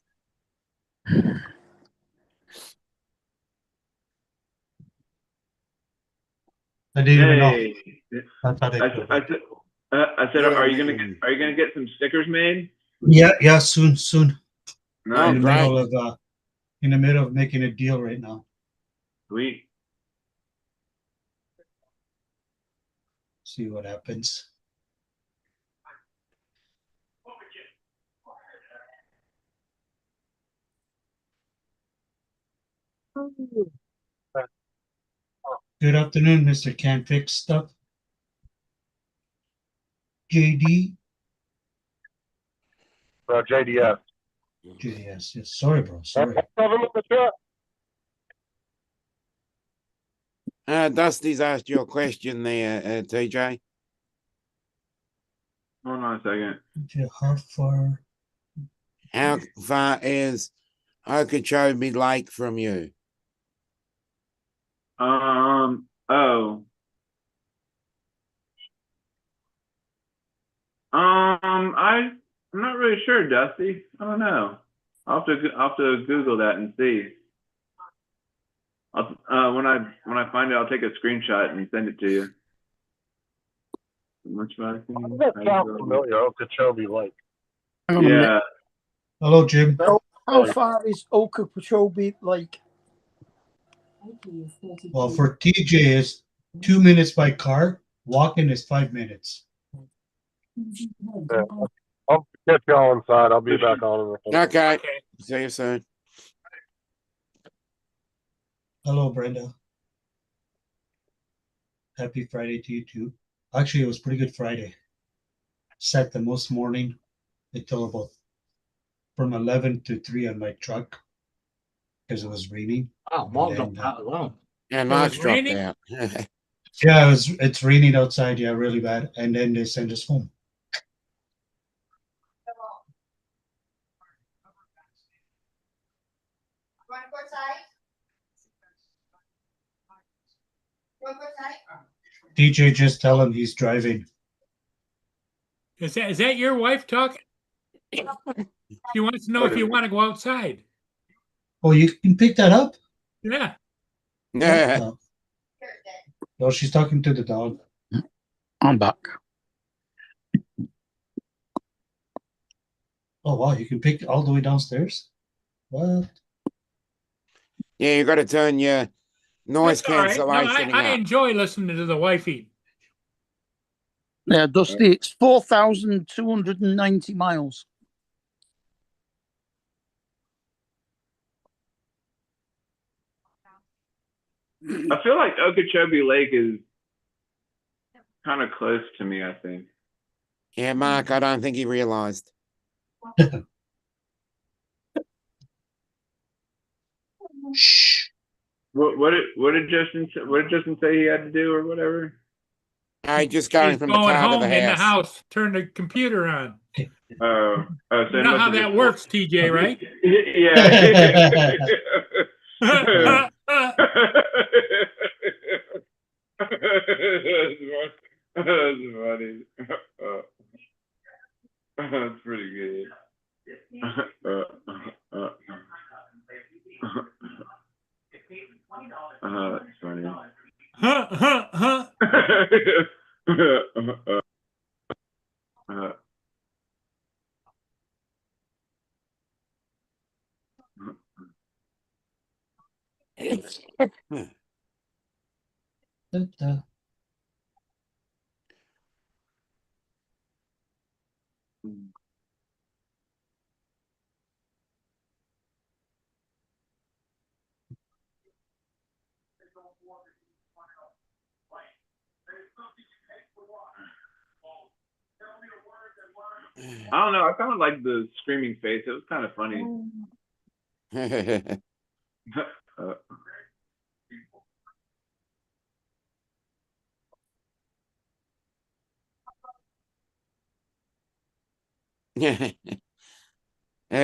I didn't even know. Hey, I thought it I said, are you gonna get some stickers made? Yeah, soon. Nice. In the middle of making a deal right now. Sweet. See what happens. Good afternoon, Mr. Can't Fix Stuff. JD. JDS. JDS. Yes. Sorry, bro. Sorry. Dusty's asked you a question there, TJ. Hold on a second. How far? How far is Okeechobee Lake from you? Oh. I'm not really sure, Dusty. I don't know. I'll have to Google that and see. When I find it, I'll take a screenshot and send it to you. That sounds familiar. Okeechobee Lake. Yeah. Hello, Jim. How far is Okeechobee Lake? Well, for TJ is 2 minutes by car. Walking is 5 minutes. I'm catch y'all inside. I'll be back on in a second. Okay. See you soon. Hello, Brenda. Happy Friday to you too. Actually, it was pretty good Friday. Sat the most morning until about from 11 to 3 on my truck because it was raining. Oh, Mark And then, dropped out as well. And So Mark's it's dropped raining? out. Yeah, it's raining outside. Yeah, really bad. And then they sent us home. DJ, just tell him he's driving. Is that your wife talking? She wants to know if you want to go outside. Oh, you can pick that up? Yeah. No, she's talking to the dog. I'm back. Oh, wow. You can pick all the way downstairs? What? Yeah, you got to turn your noise That's all right. No, cancellation I up. enjoy listening to the wifey. Yeah, Dusty, it's 4,290 miles. I feel like Okeechobee Lake is kind of close to me, I think. Yeah, Mark, I don't think he realised. Shh. What did Justin say he had to do or whatever? Just going He's from going the car home to the in the house. house. Turn the computer on. Oh, so You know how that works, TJ, right? Yeah. That's funny. That's pretty good. That's funny. I don't know. I kind of like the screaming face. It was kind of funny.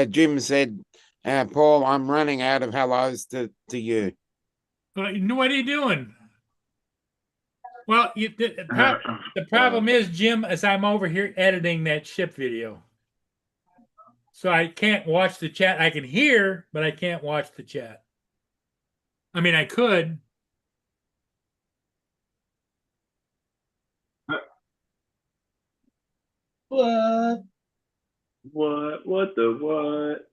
Jim said, Paul, I'm running out of hellos to you. What are you doing? Well, the problem is, Jim, as I'm over here editing that ship video. So I can't watch the chat. I can hear, but I can't watch the chat. I mean, I could. What? What the what?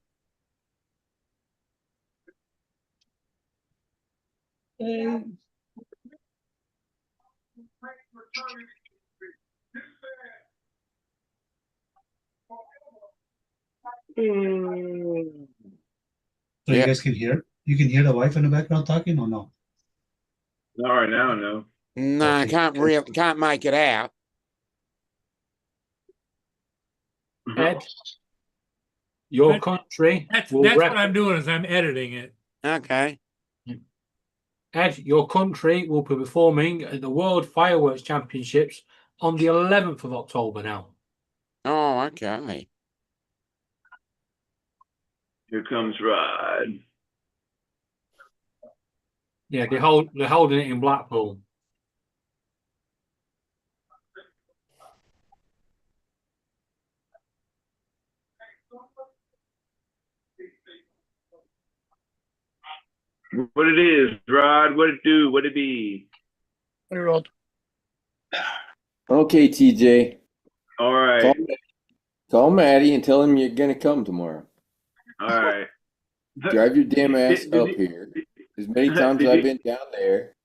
Hey. So you guys can hear? You can hear the wife in the background talking or no? Not right now, no. No, I can't make it out. Ed, your country That's will what I'm doing is I'm editing it. Okay. Ed, your country will be performing at the World Fireworks Championships on the 11th of October now. Oh, okay. Here comes Rod. Yeah, they're holding it in Blackpool. What it is, Rod? What it do? What it be? Hey, Rod. Okay, TJ. All right. Call Maddie and tell him you're gonna come tomorrow. All right. Drive your damn ass Did up you- here. As many times did I've you- been down there.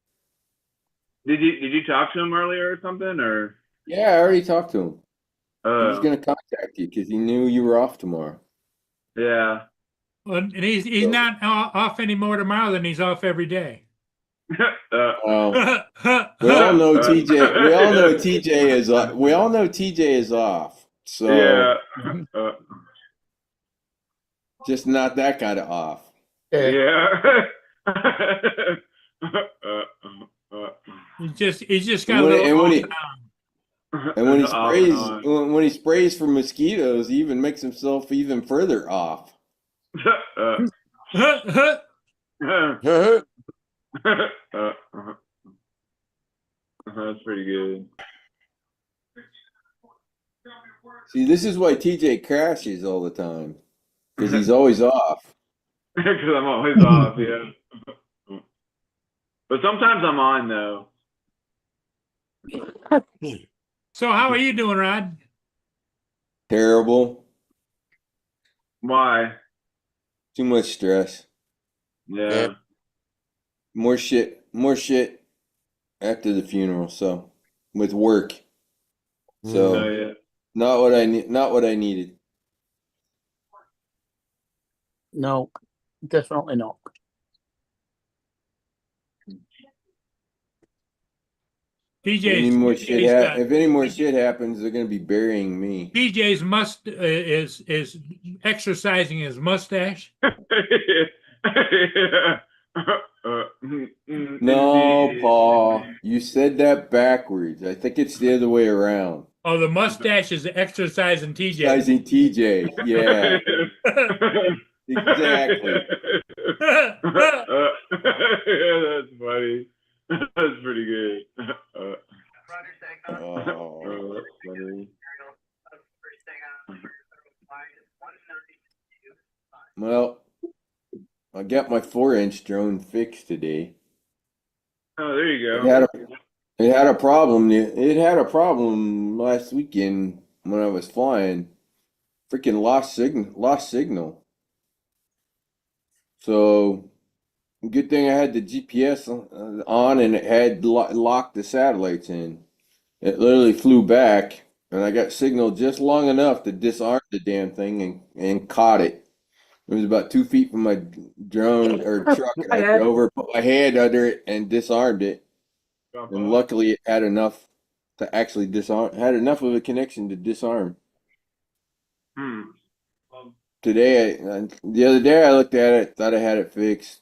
Did you talk to him earlier or something or? Yeah, I already talked to him. was gonna contact you because he knew you were off tomorrow. Yeah. Well, and he's not off anymore tomorrow. Then he's off every day. Oh, we all know TJ. We all know TJ is. We all know TJ is off. So Yeah. just not that kind of off. Yeah. He's just got a little. And when he sprays for mosquitoes, he even makes himself even further off. That's pretty good. See, this is why TJ crashes all the time, because he's always off. Because I'm always off, yeah. But sometimes I'm on though. So how are you doing, Rod? Terrible. Why? Too much stress. Yeah. More shit after the funeral. So with work. So Oh, yeah. not what I needed. No, definitely not. If any more shit happens, they're gonna be burying me. DJ's is exercising his mustache. No, Paul, you said that backwards. I think it's the other way around. Oh, the mustache is exercising TJ. Exercising TJ, yeah. Exactly. That's funny. That's pretty good. Oh, that's funny. Well, I got my 4-inch drone fixed today. Oh, there you go. It had a problem. It had a problem last weekend when I was flying. Freaking lost signal. So, good thing I had the GPS on and it had locked the satellites in. It literally flew back, and I got signal just long enough to disarm the damn thing and caught it. It was about 2 feet from my drone or truck, and I drove put my hand under it and disarmed it. And luckily, it had enough to actually disarm. Had enough of a connection to disarm. Today, the other day, I looked at it, thought I had it fixed.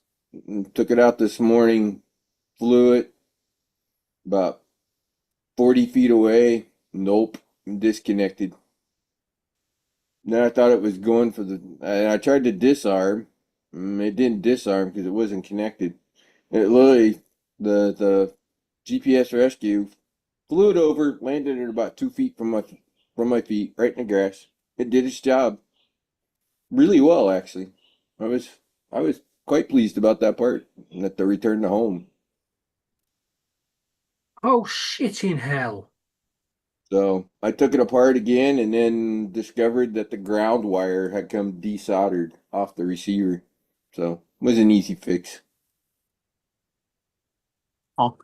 Took it out this morning, flew it about 40 feet away. Nope, disconnected. Then I thought it was going for and I tried to disarm. It didn't disarm because it wasn't connected. It literally, the GPS rescue flew it over, landed at about 2 feet from my feet, right in the grass. It did its job really well, actually. I was quite pleased about that part, and that the return to home. Oh, shit in hell. So I took it apart again and then discovered that the ground wire had come desoldered off the receiver. So it was an easy fix. Oh.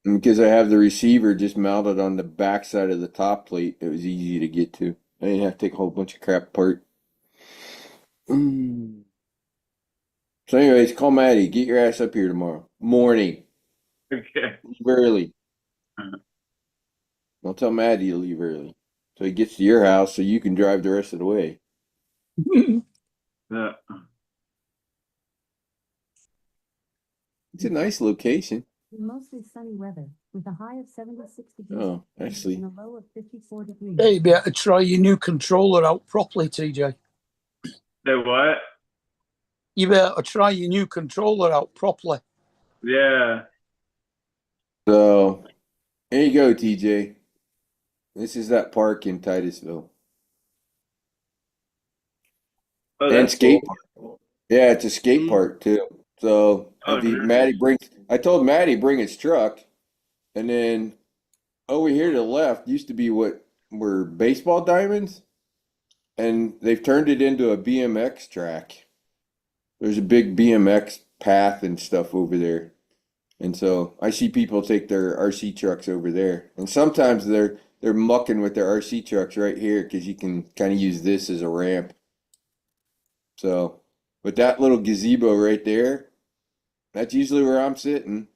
And because I have the receiver just mounted on the back side of the top plate, it was easy to get to. I didn't have to take a whole bunch of crap apart. So anyways, call Maddie. Get your ass up here tomorrow morning. Okay. Leave early. I'll tell Maddie to leave early so he gets to your house so you can drive the rest of the way. It's a nice location. Mostly sunny weather with a high of 76 degrees Oh, actually. and a low of 54 degrees. Hey, you better try your new controller out properly, TJ. Say what? You better try your new controller out properly. Yeah. So, there you go, TJ. This is that park in Titusville. Oh, And that's skate cool. park. Yeah, it's a skate park too. So Oh, if nice. I told Maddie bring his truck, and then over here to the left used to be what were baseball diamonds, and they've turned it into a BMX track. There's a big BMX path and stuff over there. And so I see people take their RC trucks over there. And sometimes they're mucking with their RC trucks right here because you can kind of use this as a ramp. So, with that little gazebo right there, that's usually where I'm sitting.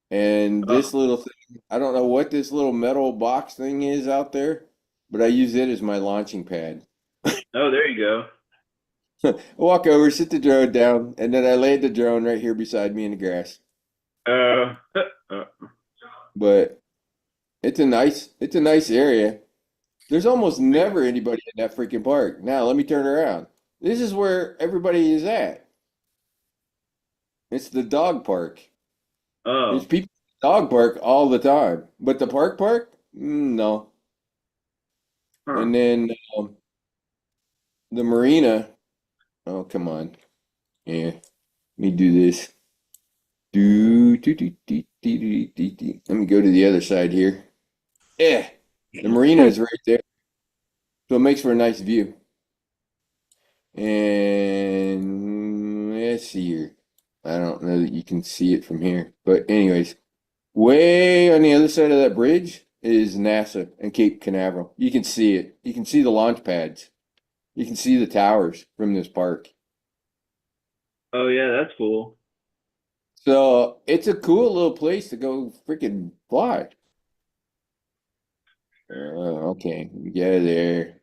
And this little thing, I don't know what this little metal box thing is out there, but I use it as my launching pad. Oh, there you go. I walk over, sit the drone down, and then I laid the drone right here beside me in the grass. But it's a nice area. There's almost never anybody in that freaking park. Now let me turn around. This is where everybody is at. It's the dog park. Oh. There's people at the dog park all the time, but the park, no. Huh. And then the marina. Oh, come on. Yeah, let me do this. Let me go to the other side here. Yeah, the marina is right there. So it makes for a nice view. And let's see here. I don't know that you can see it from here. But anyways, way on the other side of that bridge is NASA and Cape Canaveral. You can see it. You can see the launch pads. You can see the towers from this park. Oh yeah, that's cool. So it's a cool little place to go freaking fly. Okay, get out of there.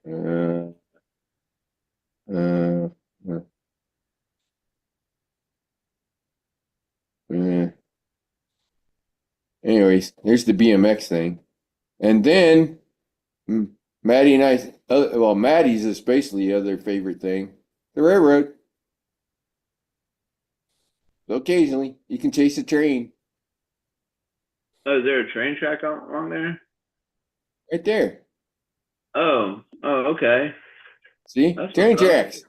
Anyways, here's the BMX thing. And then Maddie and I, well, Maddie's is basically the other favorite thing, the railroad. So occasionally, you can chase a train. Oh, is there a train track along there? Right there. Oh, okay. See? That's Train what's up. tracks.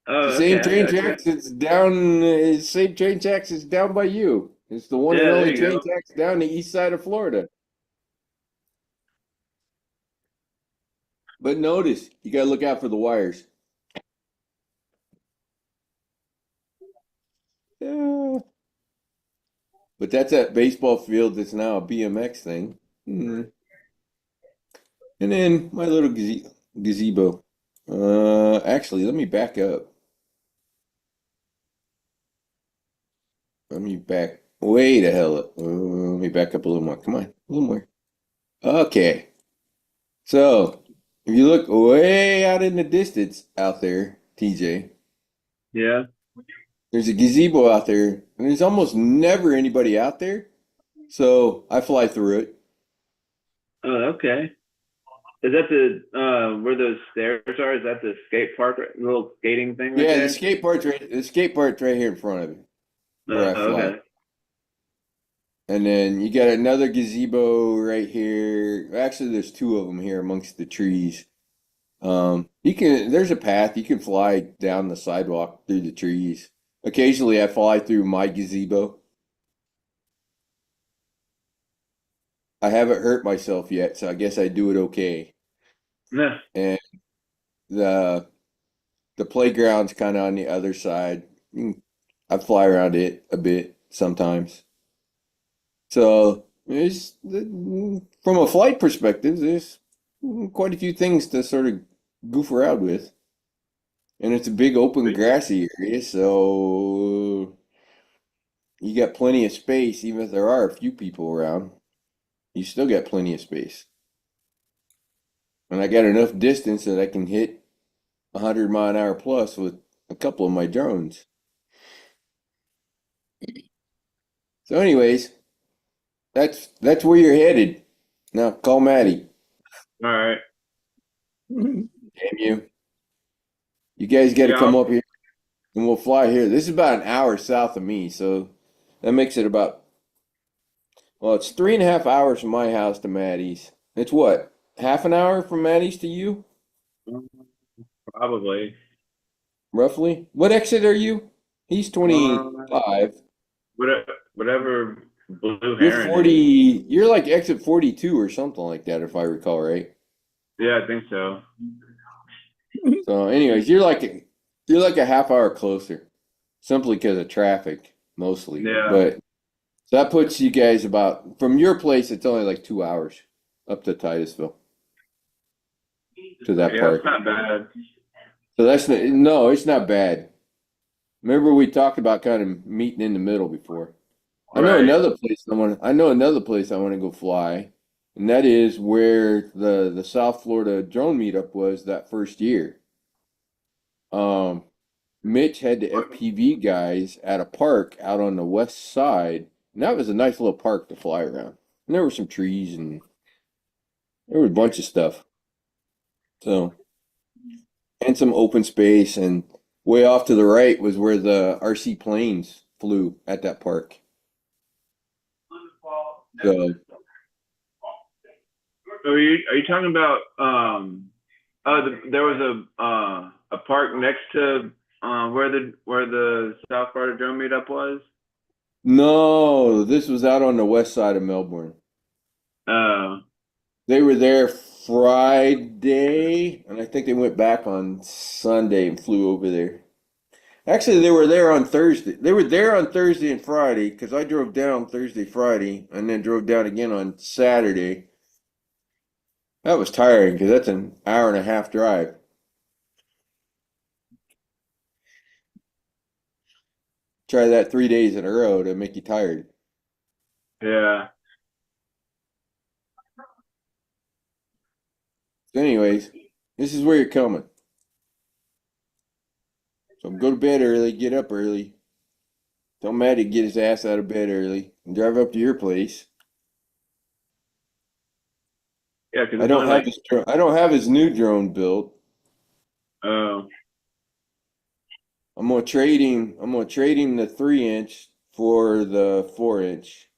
Oh, The same okay, I train gotcha. tracks that's down, same train tracks is down by you. It's the one and Yeah, there only you train go. tracks down the east side of Florida. But notice, you gotta look out for the wires. Yeah. But that's that baseball field that's now a BMX thing. And then my little gazebo. Actually, let me back up. Let me back way the hell up. Let me back up a little more. Come on, a little more. Okay. So, if you look way out in the distance out there, TJ, Yeah. there's a gazebo out there, and there's almost never anybody out there. So I fly through it. Oh, okay. Is that the where those stairs are? Is that the skate park, little skating thing right Yeah, there? the skate park's right here in front of it, where I fly. Okay. And then you got another gazebo right here. Actually, there's two of them here amongst the trees. There's a path you can fly down the sidewalk through the trees. Occasionally, I fly through my gazebo. I haven't hurt myself yet, so I guess I do it okay. Yeah. And the playground's kind of on the other side. I fly around it a bit sometimes. So from a flight perspective, there's quite a few things to sort of goof around with. And it's a big open grassy area, so you got plenty of space, even if there are a few people around. You still got plenty of space. And I got enough distance that I can hit 100-mile-an-hour plus with a couple of my drones. So anyways, that's where you're headed. Now call Maddie. All right. Damn you. You guys got to come up here and we'll fly here. This is about an hour south of me, so that makes it about, well, it's 3.5 hours from my house to Maddie's. It's what, half an hour from Maddie's to you? Probably. Roughly? What exit are you? He's 25. Whatever Blue You're Heron 40. is. You're like exit 42 or something like that, if I recall right. Yeah, I think so. So, anyways, you're like a half hour closer, simply because of traffic, mostly. Yeah. But so that puts you guys about, from your place, it's only like 2 hours up to Titusville. to that Yeah, park. it's not bad. So that's no, it's not bad. Remember we talked about kind of meeting in the middle before. I know Right. another place I know another place I want to go fly, and that is where the South Florida drone meetup was that first year. Mitch had the FPV guys at a park out on the west side, and that was a nice little park to fly around. And there were some trees and there was a bunch of stuff. So, and some open space, and way off to the right was where the RC planes flew at that park. So, Are you talking about there was a park next to where the South Florida drone meetup was? no, this was out on the west side of Melbourne. Oh. They were there Friday, and I think they went back on Sunday and flew over there. Actually, they were there on Thursday. They were there on Thursday and Friday because I drove down Thursday, Friday, and then drove down again on Saturday. That was tiring because that's an hour and a half drive. Try that 3 days in a row to make you tired. Yeah. So anyways, this is where you're coming. So go to bed early, get up early. Tell Maddie to get his ass out of bed early and drive up to your place. Yeah, because I don't have his I don't have his new drone built. Oh. I'm gonna trade him the 3-inch for the 4-inch.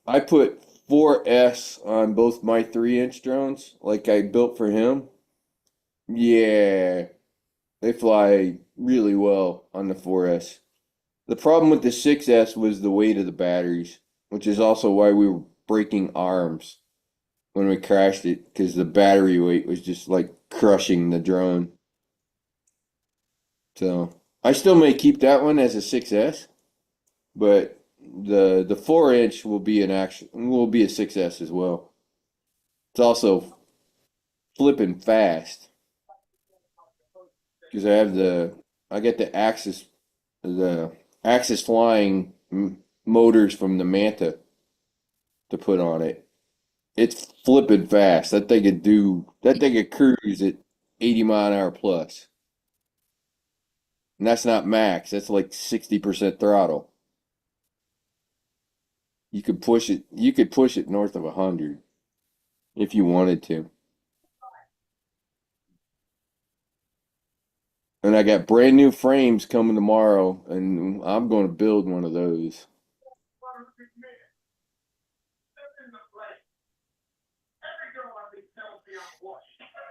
I put 4S on both my 3-inch drones, like I built for him. Yeah, they fly really well on the 4S. The problem with the 6S was the weight of the batteries, which is also why we were breaking arms when we crashed it, because the battery weight was just like crushing the drone. So I still may keep that one as a 6S, but the 4-inch will be a 6S as well. It's also flipping fast because I get the Axis flying motors from the Manta to put on it. It's flipping fast. That thing could cruise at 80-mile-an-hour plus. And that's not max. That's like 60% throttle. You could push it north of 100 if you wanted to. And I got brand new frames coming tomorrow, and I'm going to build one of those.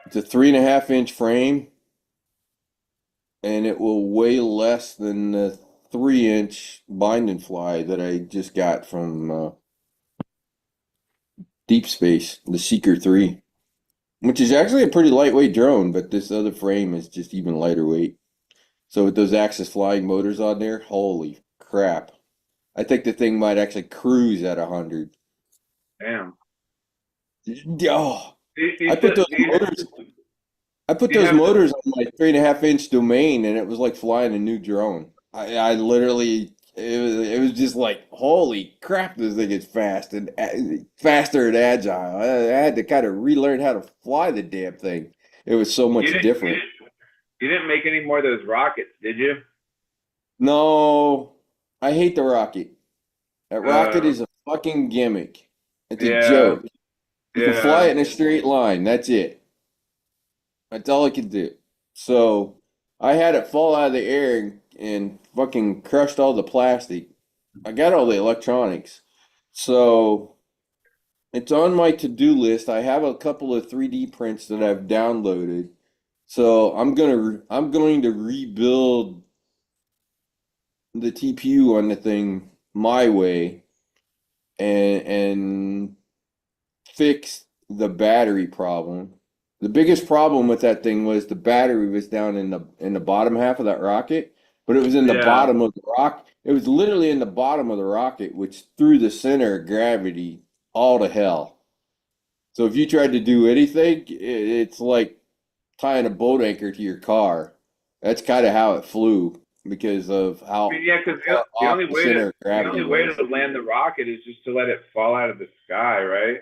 It's a 3.5-inch frame, and it will weigh less than the 3-inch bind and fly that I just got from Deep Space, the Seeker 3, which is actually a pretty lightweight drone, but this other frame is just even lighter weight. So with those Axis flying motors on there, holy crap. I think the thing might actually cruise at 100. Damn. Oh, I put those motors on my 3.5-inch Domain, and it was like flying a new drone. I literally, it was just like, holy crap, this thing is fast and faster and agile. I had to kind of relearn how to fly the damn thing. It was so much different. You didn't make any more of those rockets, did you? No, I hate the rocket. That rocket is a fucking gimmick. It's a joke. You can fly it in a straight line. That's it. That's all I could do. So I had it fall out of the air and fucking crushed all the plastic. I got all the electronics. So it's on my to-do list. I have a couple of 3D prints that I've downloaded. So I'm going to rebuild the TPU on the thing my way and fix the battery problem. The biggest problem with that thing was the battery was down in the bottom half of that rocket, but it was in the bottom of the rock. It was literally in the bottom of the rocket, which threw the center of gravity all to hell. So if you tried to do anything, it's like tying a boat anchor to your car. That's kind of how it flew because of how Yeah, because the off only the way center to of gravity was. land the rocket is just to let it fall out of the sky, right?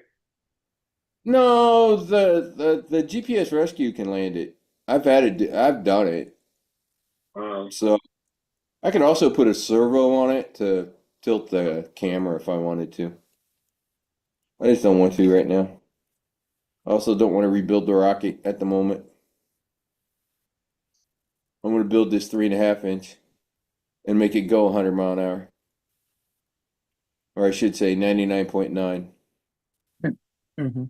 No, the GPS rescue can land it. I've done it. So I could also put a servo on it to tilt the camera if I wanted to. I just don't want to right now. I also don't want to rebuild the rocket at the moment. I'm going to build this 3.5 inch and make it go 100 mile an hour. Or I should say 99.9. Mm-hmm.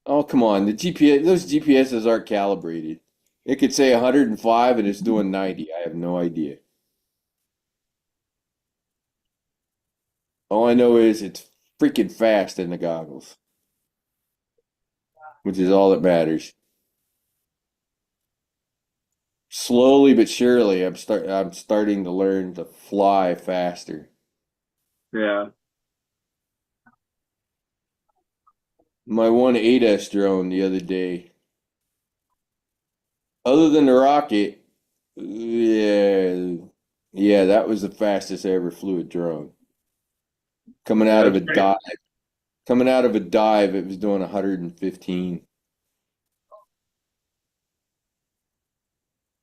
Oh, come on. The GPS, those GPSs aren't calibrated. It could say 105 and it's doing 90. I have no idea. All I know is it's freaking fast in the goggles, which is all that matters. Slowly but surely, I'm starting to learn to fly faster. Yeah. My one 8S drone the other day, other than the rocket, yeah, that was the fastest I ever flew a drone. Coming out of a dive, it was doing 115.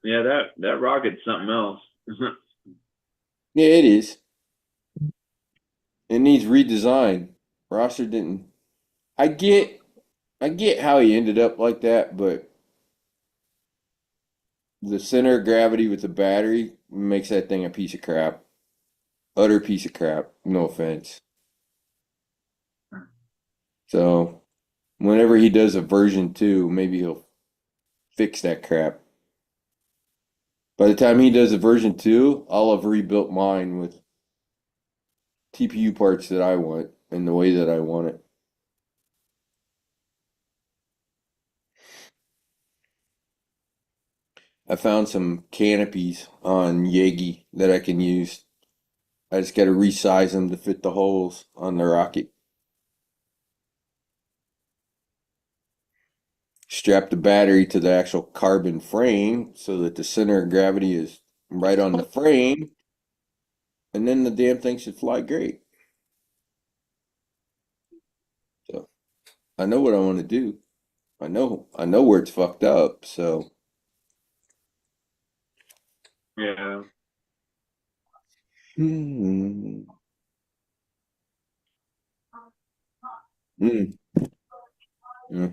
Yeah, that rocket's something else. Yeah, it is. It needs redesign. Rosser didn't. I get how he ended up like that, but the center of gravity with the battery makes that thing a piece of crap. Utter piece of crap. No offense. So, whenever he does a version 2, maybe he'll fix that crap. By the time he does a version 2, I'll have rebuilt mine with TPU parts that I want and the way that I want it. I found some canopies on Yagi that I can use. I just got to resize them to fit the holes on the rocket. Strap the battery to the actual carbon frame so that the center of gravity is right on the frame. And then the damn thing should fly great. So I know what I want to do. I know where it's fucked up, so Yeah. Mm. Yeah.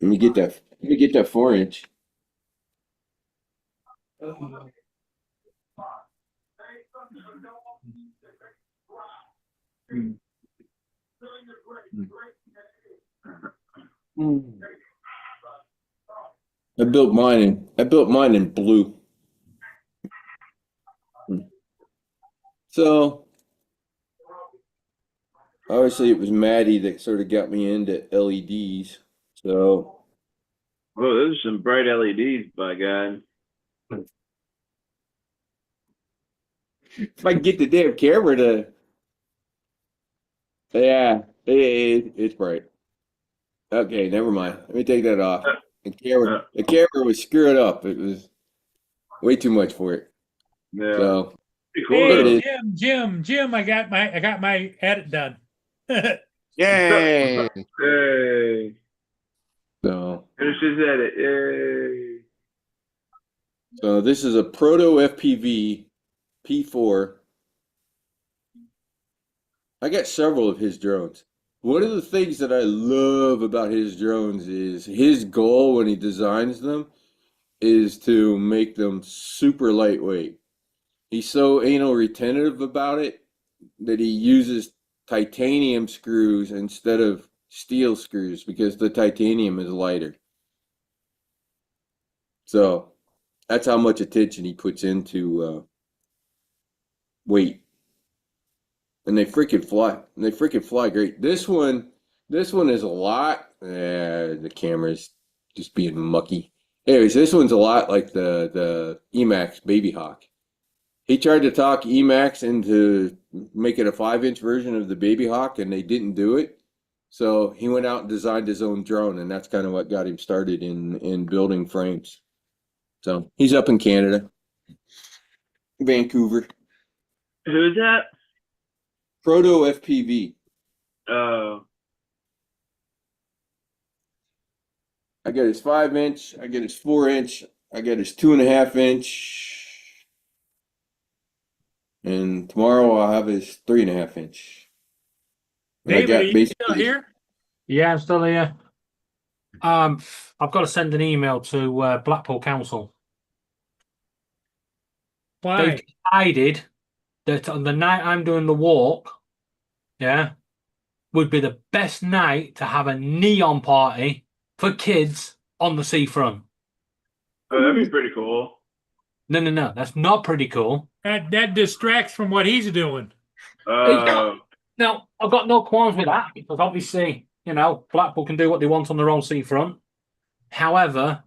Let me get that 4-inch. I built mine in blue. So obviously it was Maddie that sort of got me into LEDs. So Oh, those are some bright LEDs, by God. if I can get the damn camera to, yeah, it's bright. Okay, never mind. Let me take that off. The camera was screwed up. It was way too much for it. Yeah. So Hey, Jim, I got my edit done. Yay! Hey. So Finish his edit. Yay. So this is a Proto FPV P4. I got several of his drones. One of the things that I love about his drones is his goal when he designs them is to make them super lightweight. He's so anal retentive about it that he uses titanium screws instead of steel screws because the titanium is lighter. So that's how much attention he puts into weight. And they freaking fly. And they freaking fly great. This one is a lot. The camera's just being mucky. Anyways, this one's a lot like the Emax Baby Hawk. He tried to talk Emax into making a 5-inch version of the Baby Hawk, and they didn't do it. So he went out and designed his own drone, and that's kind of what got him started in building frames. So he's up in Canada, Vancouver. Who's that? Proto FPV. I get his 5-inch, I get his 4-inch, I get his 2.5-inch, and tomorrow I'll have his 3.5-inch. And I David, got are you basically still here? Yeah, I'm still here. I've got to send an email to Blackpool Council. Why? They've decided that on the night I'm doing the walk, yeah, would be the best night to have a neon party for kids on the seafront. Oh, that'd be pretty cool. No, that's not pretty cool. That distracts from what he's doing. Now, I've got no qualms with that because obviously, you know, Blackpool can do what they want on their own seafront. However,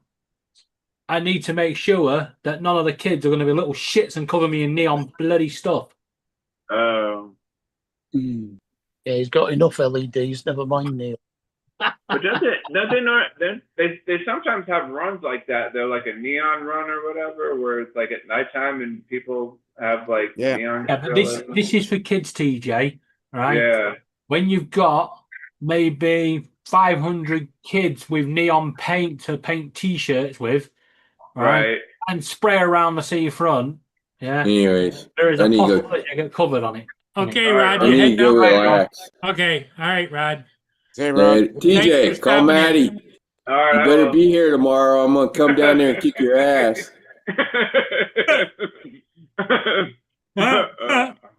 I need to make sure that none of the kids are going to be little shits and cover me in neon bloody stuff. Yeah, he's got enough LEDs. Never mind Neil. But don't they not? They sometimes have runs like that. They're like a neon run or whatever, where it's like at nighttime and people have like neon. Yeah, but this is for kids, TJ. Right? Yeah. When you've got maybe 500 kids with neon paint to paint T-shirts with, Right. and spray around the seafront. Yeah. Anyways, there is I a need to go. possibility I get covered on it. Okay, All right, Rod. I You need to head go out. relax. Okay. All right, Rod. Hey, Rod. Thanks TJ, for call stopping in. Maddie. All right. You better be here tomorrow. I'm gonna come down there and kick your ass.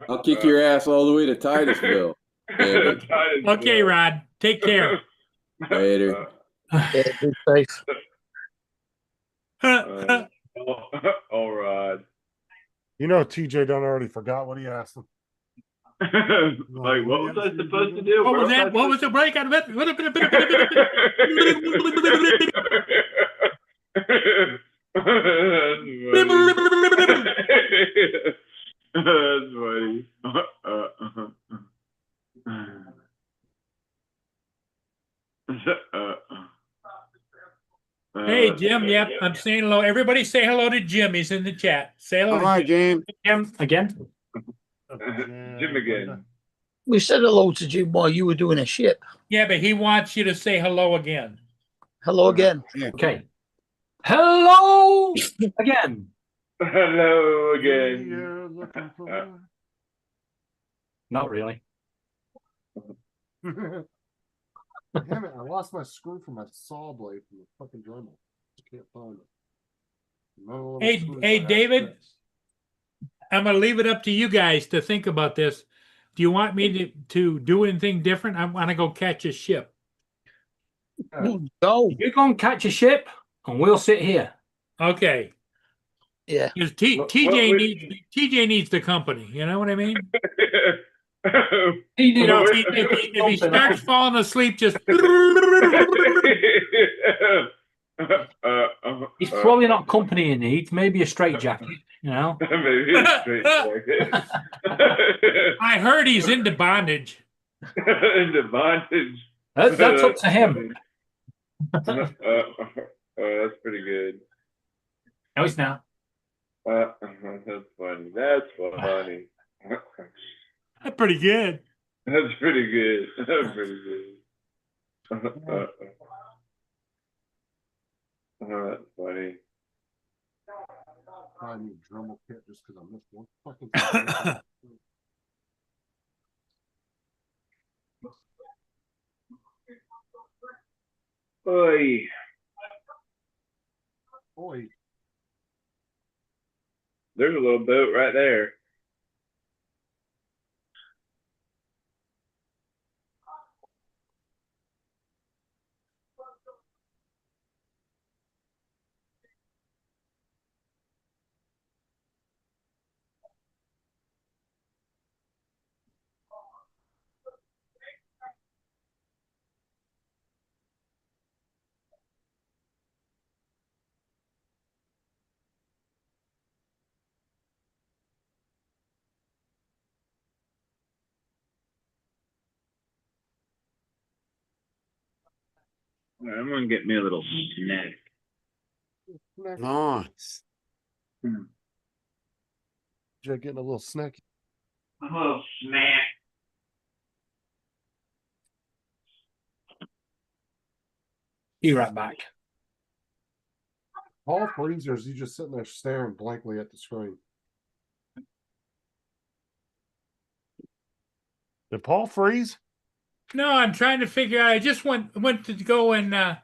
I'll kick your ass all the way to Titusville. Damn it. Okay, Rod. Take care. Later. Yeah, be safe. All right. You know, TJ done already forgot what he asked him. Like, what was I supposed to do? What was that? What was the break out of it? That's funny. Hey, Jim. Yep, I'm saying hello. Everybody say hello to Jim. He's in the chat. Say hello Hi, to Jim. Jim. Jim, again. Jim again. We said hello to Jim while you were doing a ship. Yeah, but he wants you to say hello again. Hello again. Okay. Hello again. Hello again. Not really. Damn it, I lost my screw from my saw blade from the fucking Dremel. Just can't find it. No little screws I Hey, have David. fixed. I'm gonna leave it up to you guys to think about this. Do you want me to do anything different? I want to go catch a ship. Go. You go and catch a ship, and we'll sit here. Okay. Yeah. Because TJ needs the company. You know what I mean? You know, if he starts falling asleep, just He's probably not company he needs. Maybe a straight jacket. You know. Maybe a straight jacket. I heard he's into bondage. Into bondage. That's up to him. That's pretty good. No, it's not. That's funny. That's funny. That's pretty good. That's pretty good. That's pretty good. That's funny. I need a Dremel kit just because I missed one fucking. Oi. Oi. There's a little boat right there. I'm gonna get me a little snack. Nice. Just getting a little snacky. A little snack. Be right back. Paul freezes, or is he just sitting there staring blankly at the screen? Did Paul freeze? No, I'm trying to figure out. I just went to go and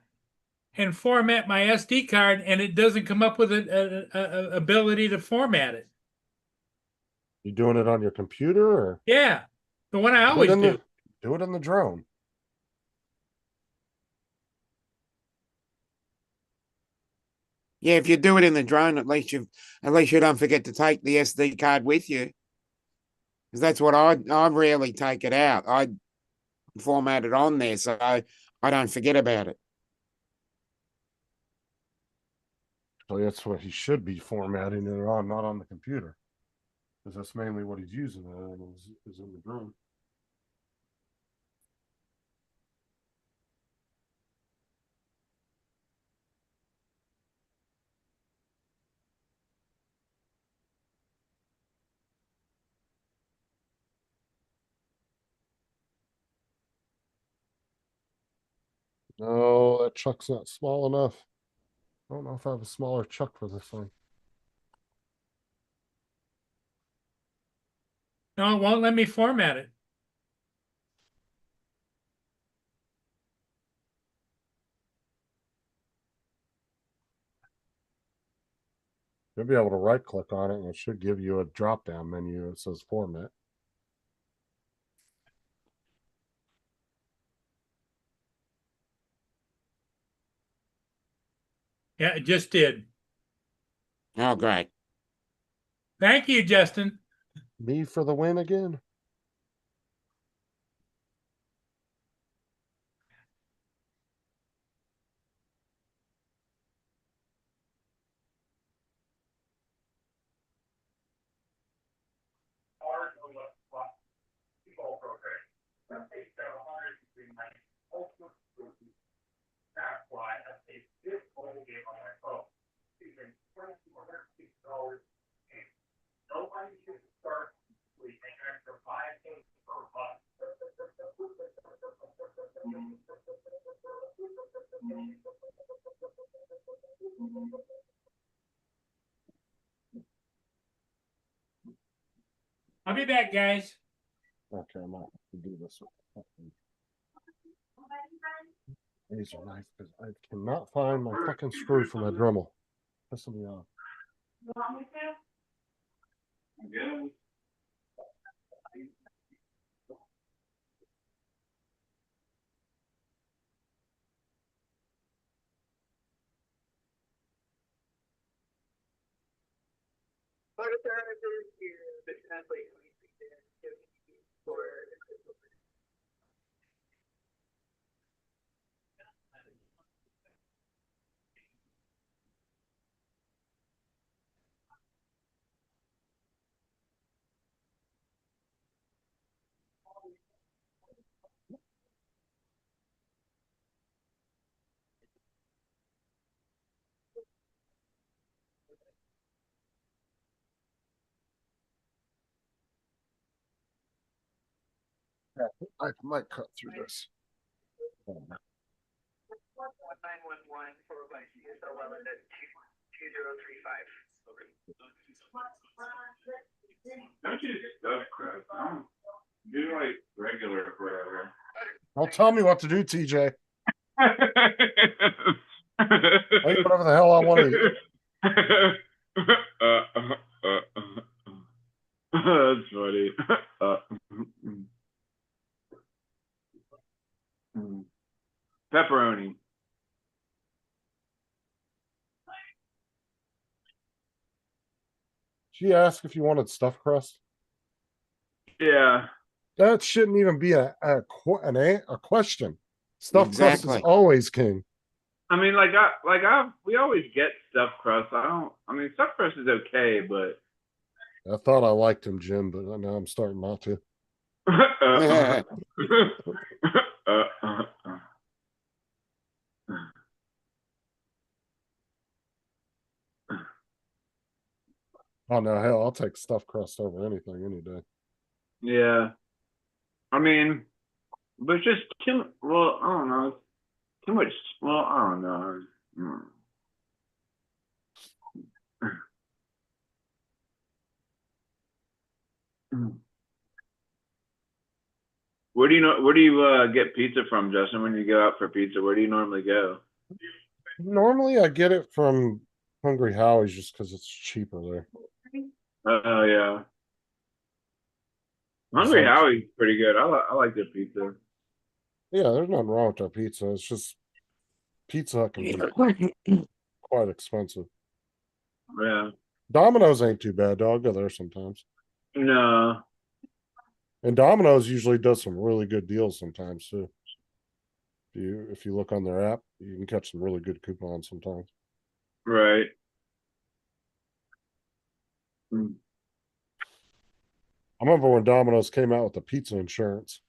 format my SD card, and it doesn't come up with a ability to format it. You doing it on your computer, or Yeah, the one I always do. Do it on the drone. Yeah, if you do it in the drone, at least you don't forget to take the SD card with you. Because that's what I rarely take it out. I format it on there so I don't forget about it. So that's what he should be formatting it on, not on the computer. Because that's mainly what he's using it on, is in the drone. No, that chuck's not small enough. I don't know if I have a smaller chuck for this thing. No, it won't let me format it. You'll be able to right click on it and it should give you a drop down menu that says format. Yeah, it just did. Oh, great. Thank you, Justin. Me for the win again. That's why I say this whole game on my phone. You can $2,460. Nobody should start with an extra 5 days per month. I'll be back, guys. Okay, I might have to do this one. These are nice because I cannot find my fucking screw for my Dremel. Pissing me off. You want me to? Good. What if there is here, but translate for I might cut through this. 1911 for my CSL 11 at 2035. Don't you stuff crap? Do like regular forever. Don't tell me what to do, TJ. I eat whatever the hell I want to eat. That's funny. Pepperoni. She asked if you wanted stuffed crust. Yeah. That shouldn't even be a question. Stuffed crust is Exactly. always king. I mean, we always get stuffed crust. I mean, stuffed crust is okay, but. I thought I liked him, Jim, but now I'm starting not to. Oh no, hell, I'll take stuffed crust over anything any day. Yeah. I mean, but it's just too. Well, I don't know. Too much. Well, I don't know. Where do you know? Where do you get pizza from, Justin? When you go out for pizza, where do you normally go? Normally, I get it from Hungry Howie's just because it's cheaper there. Oh yeah, It's Hungry like- Howie's pretty good. I like their pizza. Yeah, there's nothing wrong with their pizza. It's just Pizza Hut can be quite expensive. Yeah. Domino's ain't too bad, though. I'll go there sometimes. No. And Domino's usually does some really good deals sometimes too. If you look on their app, you can catch some really good coupons sometimes. Right. Mm. I remember when Domino's came out with the pizza insurance,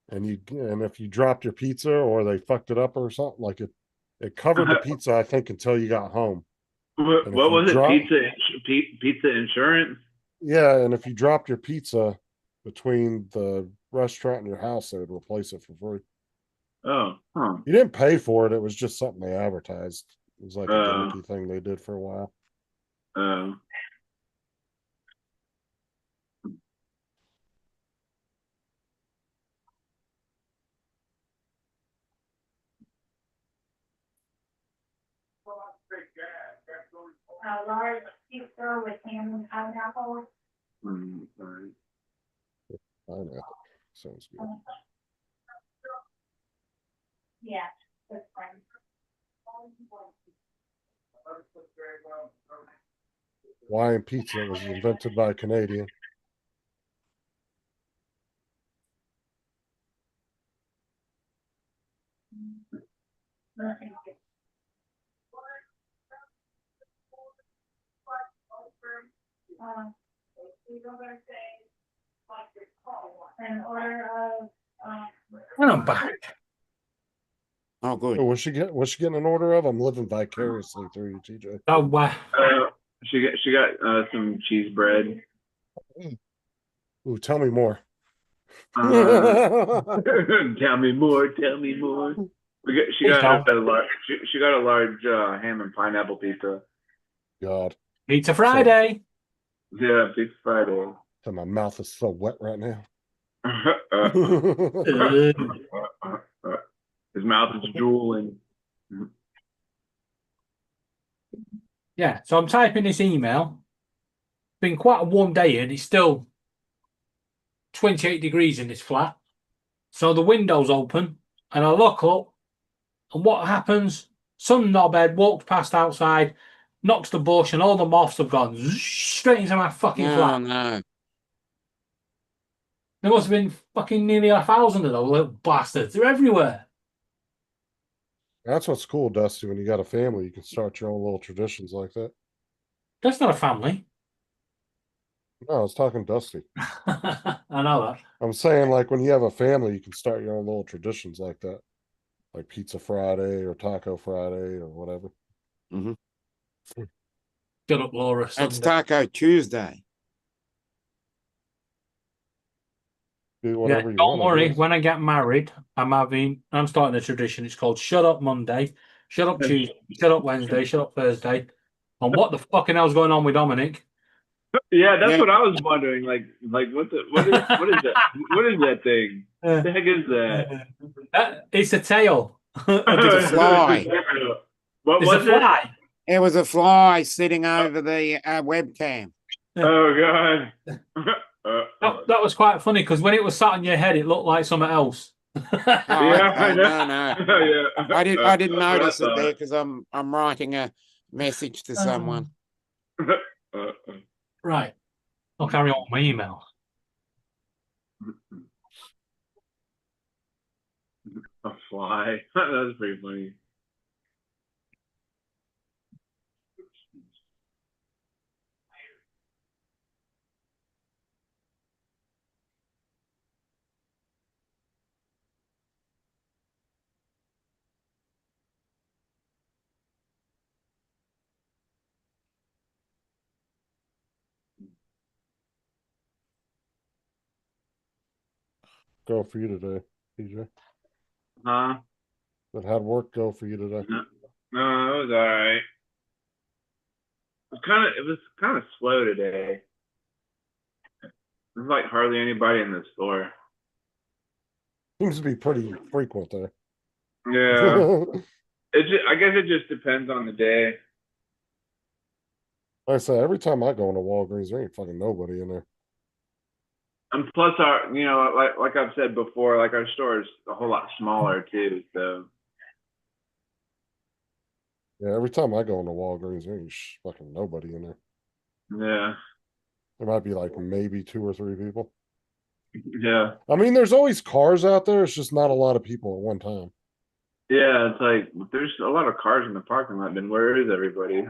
and if you dropped your pizza or they fucked it up or something, like it covered the pizza, I think, until you got home. What And if you was it? drop- Pizza insurance? Yeah, and if you dropped your pizza between the restaurant and your house, they would replace it for free. Oh, huh. You didn't pay for it. It was just something they advertised. It was like a Oh. gimmicky thing they did for a while. Oh. Large pizza with ham and pineapple. Sorry. Pineapple sounds good. Yeah, that's fine. Hawaiian pizza was invented by a Canadian. An order of, And I'm back. Oh, good. Oh, what's she getting an order of? I'm living vicariously through you, TJ. Oh wow. She got some cheese bread. Ooh, tell me more. Tell me more. Tell me more. She got a large ham and pineapple pizza. God. Pizza Friday. Yeah, Pizza Friday. So my mouth is so wet right now. His mouth is drooling. Yeah, so I'm typing this email. Been quite a warm day and it's still 28 degrees in this flat. So the window's open and I look up and what happens? Some knobhead walks past outside, knocks the bush and all the moths have gone straight into my fucking Oh, flat. no. There must have been fucking nearly 1,000 of those little bastards. They're everywhere. That's what's cool, Dusty. When you got a family, you can start your own little traditions like that. That's not a family. No, I was talking Dusty. I know that. I'm saying, like, when you have a family, you can start your own little traditions like that. Like Pizza Friday or Taco Friday or whatever. Mm-hmm. Get up, Laura. That's Sunday. Taco Tuesday. Do whatever you Don't want. worry. When I get married, I'm starting a tradition. It's called Shut Up Monday, Shut Up Tuesday, Shut Up Wednesday, Shut Up Thursday. And what the fucking hell's going on with Dominic? Yeah, that's what I was wondering. Like what is that? What is that thing? What the heck is that? It's a tail. It's a fly. What It's a was it? fly. It was a fly sitting over the webcam. Oh god. That was quite funny because when it was sat on your head, it looked like something else. Yeah, I know. No. Yeah. I didn't That's what I notice it thought. there because I'm writing a message to someone. Right. I'll carry on with my email. A fly. That was pretty funny. go for you today, PJ? Huh? But how'd work go for you today? No, it was all right. It was kind of slow today. There's like hardly anybody in the store. Seems to be pretty frequent there. Yeah. I guess it just depends on the day. Like I said, every time I go into Walgreens, there ain't fucking nobody in there. And plus like I've said before, like our store is a whole lot smaller too, so Yeah, every time I go into Walgreens, there ain't fucking nobody in there. yeah. There might be like maybe 2 or 3 people. Yeah. I mean, there's always cars out there. It's just not a lot of people at one time. Yeah, it's like there's a lot of cars in the parking lot, then where is everybody?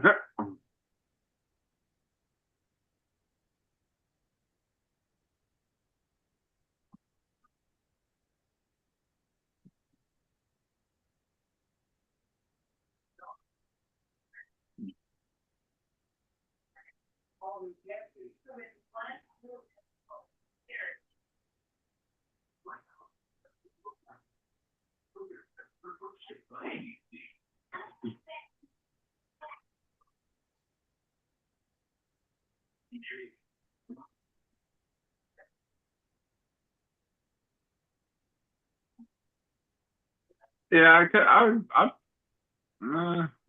Yeah,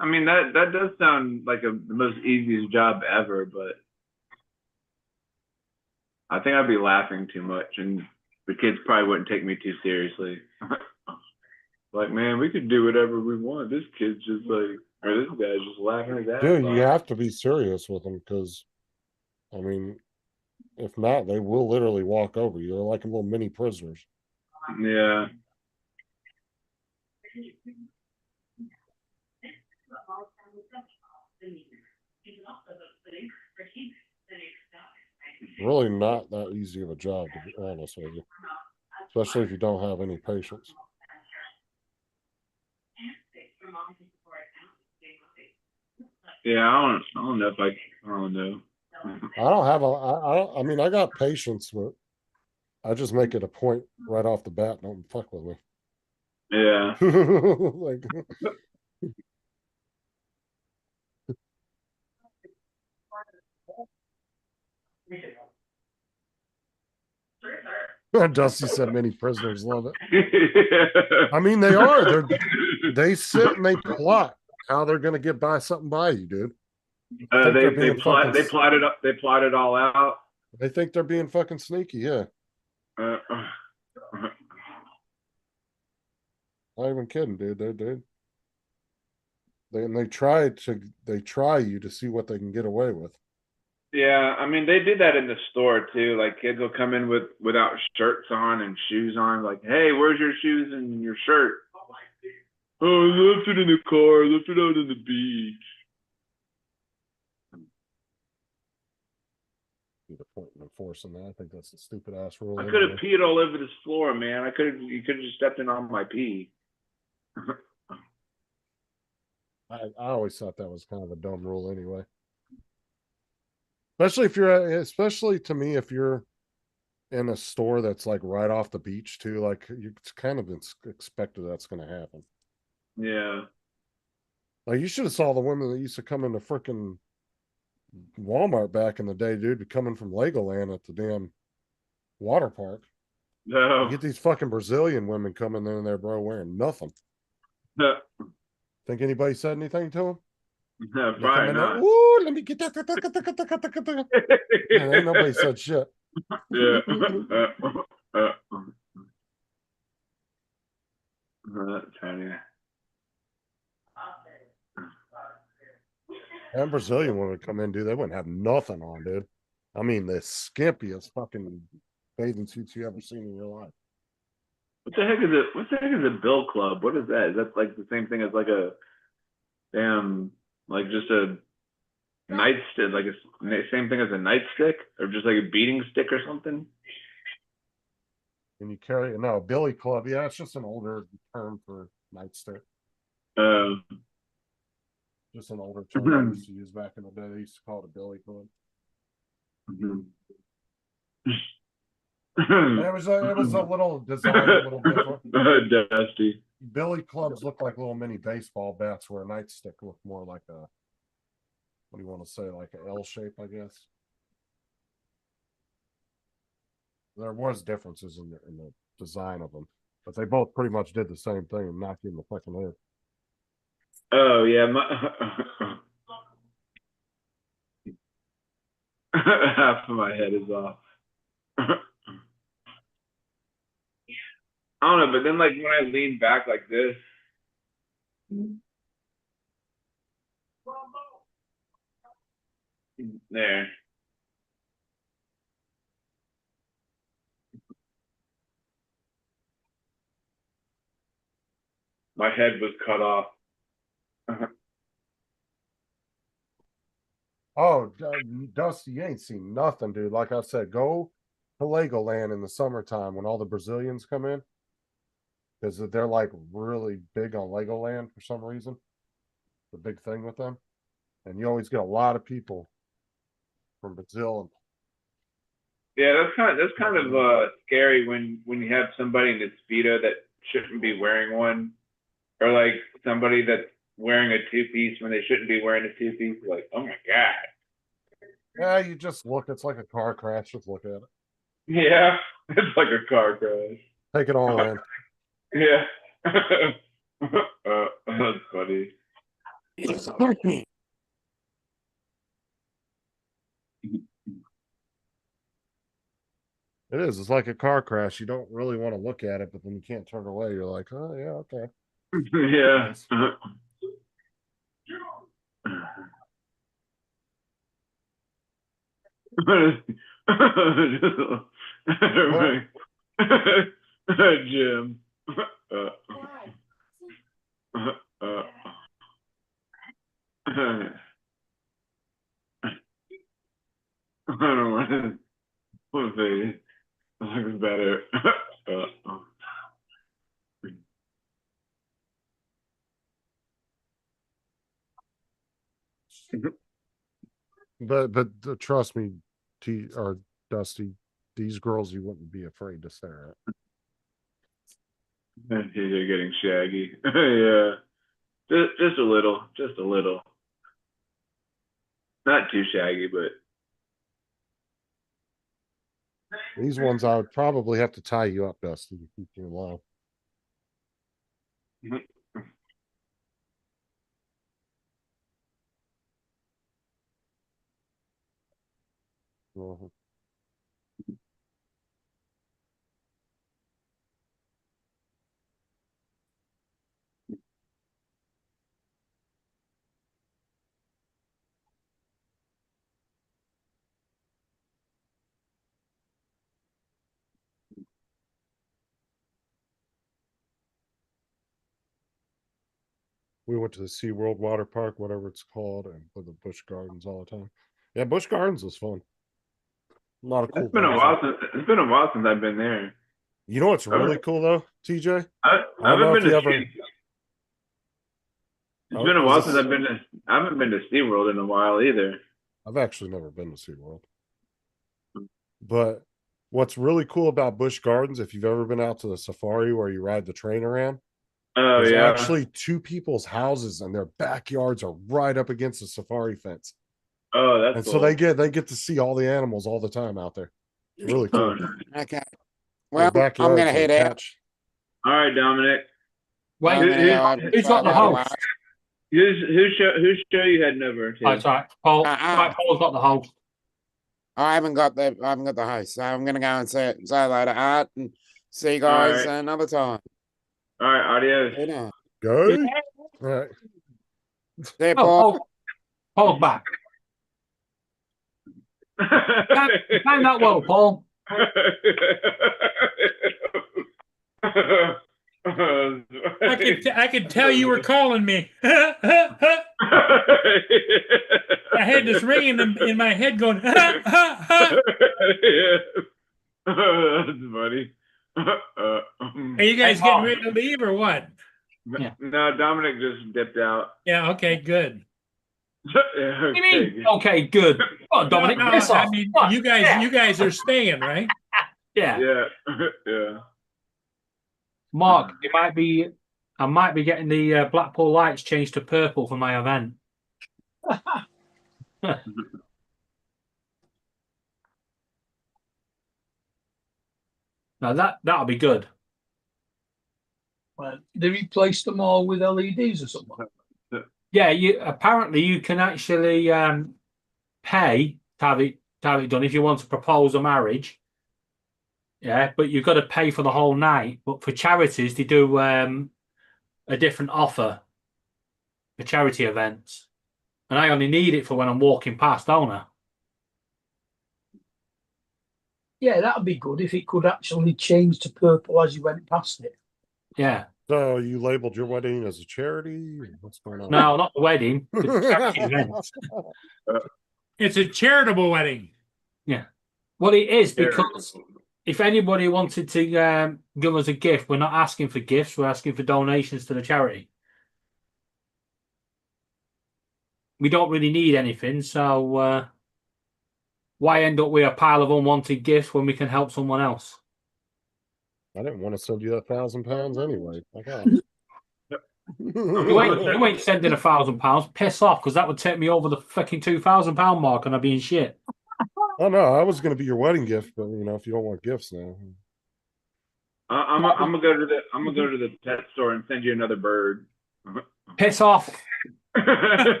I mean that does sound like the most easiest job ever, but I think I'd be laughing too much, and the kids probably wouldn't take me too seriously. Like, man, we could do whatever we want. This kid's just like, or this guy's just laughing his ass Dude, off. you have to be serious with them because, I mean, if not, they will literally walk over you. They're like little mini prisoners. Yeah. Really not that easy of a job, to be honest with you. Especially if you don't have any patience. Yeah, I don't know if I don't know. I mean, I got patience, but I just make it a point right off the bat. Don't fuck with me. Yeah. Like, Dusty said many prisoners love it. I mean, they are. They sit and they plot how they're going to get by something by you, dude. They plot it all out. They think they're being fucking sneaky, yeah. Not even kidding, dude. They try you to see what they can get away with. Yeah, I mean they did that in the store too. Like kids will come in without shirts on and shoes on. Like, hey, where's your shoes and your shirt? Oh, I left it in the car. I left it out on the beach. The point in enforcing that. I think that's a stupid ass rule. I could have peed all over this floor, man. You could have just stepped in on my pee. I always thought that was kind of a dumb rule anyway. Especially to me, if you're in a store that's like right off the beach too, like it's kind of expected that's going to happen. Yeah. Like you should have saw the women that used to come into freaking Walmart back in the day, dude, coming from Legoland at the damn water park. No. You get these fucking Brazilian women coming in there, bro, wearing nothing. No. Think anybody said anything to them? No, probably not. Ooh, let me get that. Man, ain't nobody said shit. Yeah. That's funny. And Brazilian women come in, dude, they wouldn't have nothing on, dude. I mean, the skimpiest fucking bathing suits you ever seen in your life. What the heck is a bill club? What is that? Is that like the same thing as like a damn, like just a nightstick, like a same thing as a nightstick, or just like a beating stick or something? And you carry a billy club. Yeah, it's just an older term for nightstick. Just an older term I used to use back in the day. They used to call it a billy club. It was a little design, a little different. Dusty. Billy clubs look like little mini baseball bats, where a nightstick looked more like a, what do you want to say, like an L shape, I guess. There was differences in the design of them, but they both pretty much did the same thing and knocked you in the fucking head. Oh yeah, half of my head is off. I don't know, but then like when I lean back like this, there. My head was cut off. Oh, Dusty, you ain't seen nothing, dude. Like I said, go to Legoland in the summertime when all the Brazilians come in, because they're like really big on Legoland for some reason. The big thing with them, and you always get a lot of people from Brazil. Yeah, that's kind of scary when you have somebody in a Speedo that shouldn't be wearing one, or like somebody that's wearing a two-piece when they shouldn't be wearing a two-piece. Like, oh my god. Yeah, you just look. It's like a car crash. Just look at it. Yeah, it's like a car crash. Take it all in. Yeah. That's funny. It is. It's like a car crash. You don't really want to look at it, but then you can't turn away. You're like, oh yeah, okay. Yeah. Jim. I don't want to. What say? Looks better. But trust me, or Dusty, these girls you wouldn't be afraid to stare at. You're getting shaggy. Yeah. Just a little. Just a little. Not too shaggy, but These ones I would probably have to tie you up, Dusty, to keep you alive. Mhm. We went to the SeaWorld water park, whatever it's called, and for the Busch Gardens all the time. Yeah, Busch Gardens was fun. A lot of cool. It's been a while since I've been there. You know what's really cool though, TJ? I haven't been to. It's been a while since I haven't been to SeaWorld in a while either. I've actually never been to SeaWorld. But what's really cool about Busch Gardens, if you've ever been out to the safari where you ride the train around, there's actually two people's houses and their backyards are right up against the safari fence. Oh, that's and cool. So they get to see all the animals all the time out there. Really cool. Okay. Well, I'm gonna head out. All right, Dominic. Wait, who's got the host? Whose show you heading over to? Oh, it's all right. Paul's got the host. I haven't got the host, so I'm gonna go and say later, Art, and see you guys another time. All right, adios. Go. All right. There, Paul. Paul's back. Find that well, Paul. I could tell you were calling me. I had this ringing in my head going. That's funny. Are you guys getting ready to leave or what? Yeah. No, Dominic just dipped out. Yeah. Okay. Good. What do you mean? Okay, good. Oh, Dominic, I mean, you guys are staying, right? Yeah. Yeah. Yeah. Mark, I might be getting the Blackpool lights changed to purple for my event. Now that'll be good. Well, they replaced them all with LEDs or something. Yeah, you can actually pay to have it done if you want to propose a marriage. Yeah, but you've got to pay for the whole night. But for charities, they do a different offer for charity events, and I only need it for when I'm walking past, don't I? Yeah, that'd be good if it could actually change to purple as you went past it. Yeah. So you labeled your wedding as a charity? What's going on? No, not the wedding. The charity event. It's a charitable wedding. Yeah. Well, it is because if anybody wanted to give us a gift, we're not asking for gifts. We're asking for donations to the charity. We don't really need anything, so why end up with a pile of unwanted gifts when we can help someone else? I didn't want to send you £1,000 anyway. You ain't sending £1,000. Piss off, because that would take me over the fucking £2,000 mark, and I'd be in shit. Oh no, I was going to be your wedding gift, but if you don't want gifts now, I'm gonna go to the pet store and send you another bird. Piss off.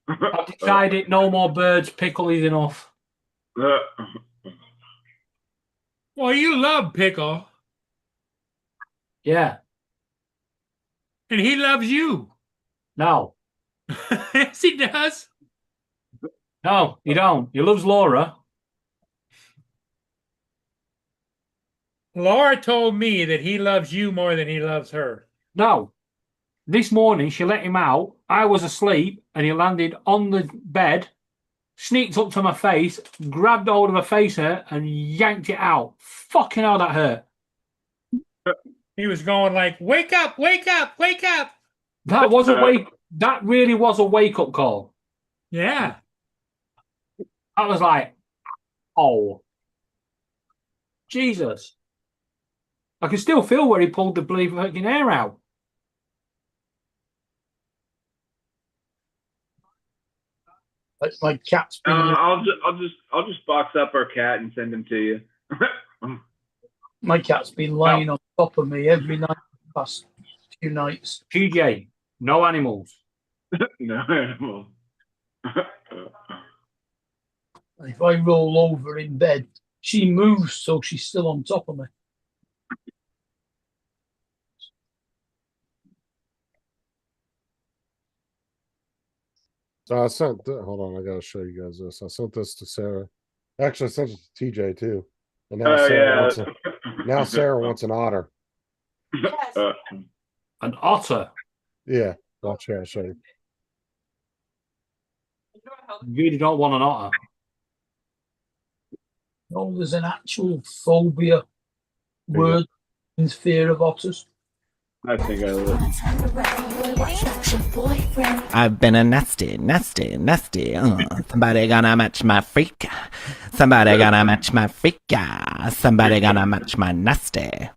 I've decided no more birds. Pickle is enough. Well, you love Pickle. Yeah. And he loves you. No. Yes, he does. No, he don't. He loves Laura. Laura told me that he loves you more than he loves her. No. This morning, she let him out. I was asleep, and he landed on the bed, sneaked up to my face, grabbed hold of my face hair, and yanked it out. Fucking hell, that hurt. He was going like, wake up, wake up, wake up. That was that really was a wake-up call. Yeah. I was like, oh. Jesus. I can still feel where he pulled the bleeding fucking hair out. My cat's been. I'll just box up our cat and send him to you. My cat's been lying on top of me every night for the past few nights. PJ, no animals. No animals. If I roll over in bed, she moves, so she's still on top of me. so I sent. Hold on, I gotta show you guys this. I sent this to Sarah. Actually, I sent it to TJ too. And now Sarah wants an otter. An otter. Yeah, I'll show you. You really don't want an otter. No, there's an actual phobia word in fear of otters. I think I would. I've been a nasty. Somebody gonna match my freak. Somebody gonna match my freak. Somebody gonna match my nasty.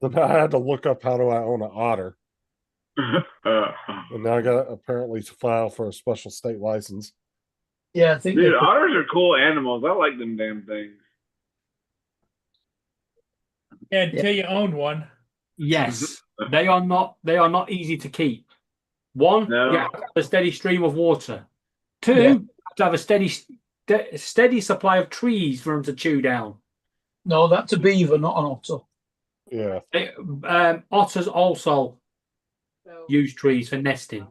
So now I had to look up how do I own an otter. And now I got to apparently file for a special state license. Yeah, I think. Dude, otters are cool animals. I like them damn things. Yeah, until you own one. Yes, they are not easy to keep. One, you have to have a steady stream of water. Two, you have to have a steady supply of trees for them to chew down. No, that's a beaver, not an otter. Yeah. Otters also use trees for nesting.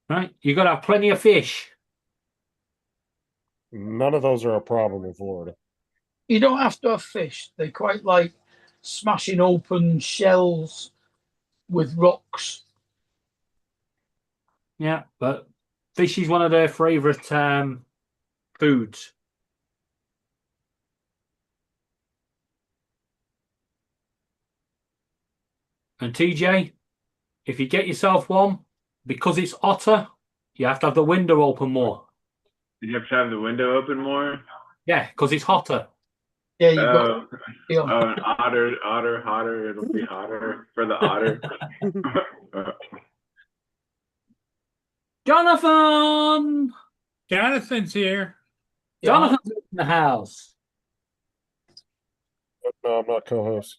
Right, you got to have plenty of fish. None of those are a problem in Florida. You don't have to have fish. They quite like smashing open shells with rocks. Yeah, but fish is one of their favourite foods. And TJ, if you get yourself one, because it's hotter, you have to have the window open more. You have to have the window open more. Yeah, because it's hotter. Yeah, Oh, an otter, hotter. It'll be hotter for the otter. Jonathan! Jonathan's here. Jonathan's in the house. No, I'm not co-host.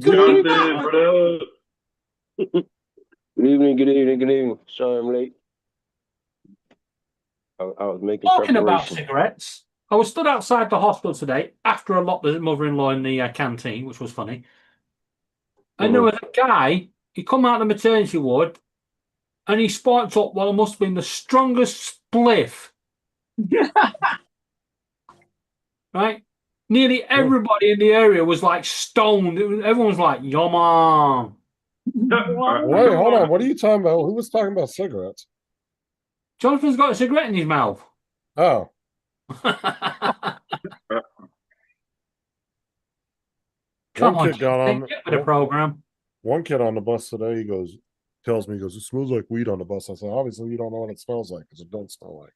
Jonathan, bro. Good evening, good evening, good evening. Sorry I'm late. I was making Talking about preparation. cigarettes, I was stood outside the hospital today after I locked the mother-in-law in the canteen, which was funny. And there was a guy, he come out of the maternity ward and he sparked up what must have been the strongest spliff. Right? Nearly everybody in the area was like stoned. Everyone was like, yo, man. Wait, hold on. What are you talking about? Who was talking about cigarettes? Jonathan's got a cigarette in his mouth. Oh. Come One on, kid got on get with the program. One kid on the bus today, tells me, it smells like weed on the bus. I said, obviously you don't know what it smells like because it don't smell like.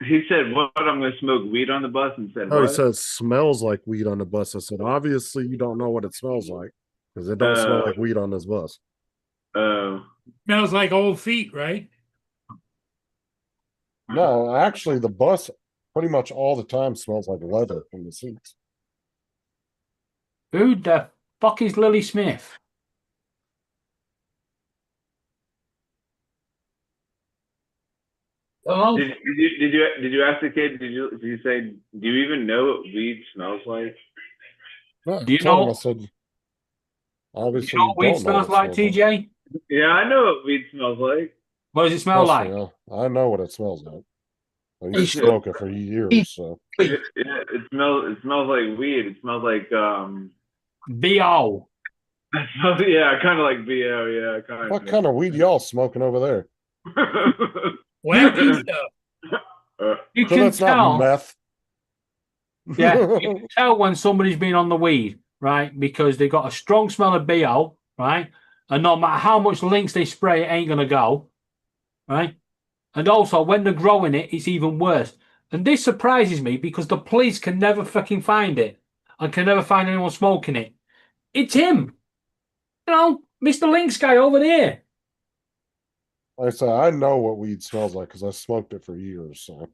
He said, "What? I'm going to smoke weed on the bus." And said, No, "What?" he says smells like weed on the bus. I said, obviously you don't know what it smells like because it don't smell like weed on this bus. Smells like old feet, right? No, actually, the bus pretty much all the time smells like leather from the seats. Who the fuck is Lily Smith? Hello? Did you ask the kid? Did you say? Do you even know what weed smells like? No, Do you I told him, know- I said, obviously You know what weed don't know smells what it like, TJ? Yeah, I know what weed smells like. What does it smell Trust like? me, I know what it smells like. I used He's- to smoke it for years, so It smells like weed. It smells like B.O. Yeah, kind of like BO. Yeah, kind what kind of weed y'all smoking over there? Wacky stuff. You So can that's not tell. meth. Yeah, you can tell when somebody's been on the weed, right? Because they got a strong smell of BO, right? And no matter how much links they spray, it ain't gonna go, right? And also, when they're growing it, it's even worse. And this surprises me because the police can never fucking find it and can never find anyone smoking it. It's him, you know, Mr. Links guy over there. Like I said, I know what weed smells like because I smoked it for years, so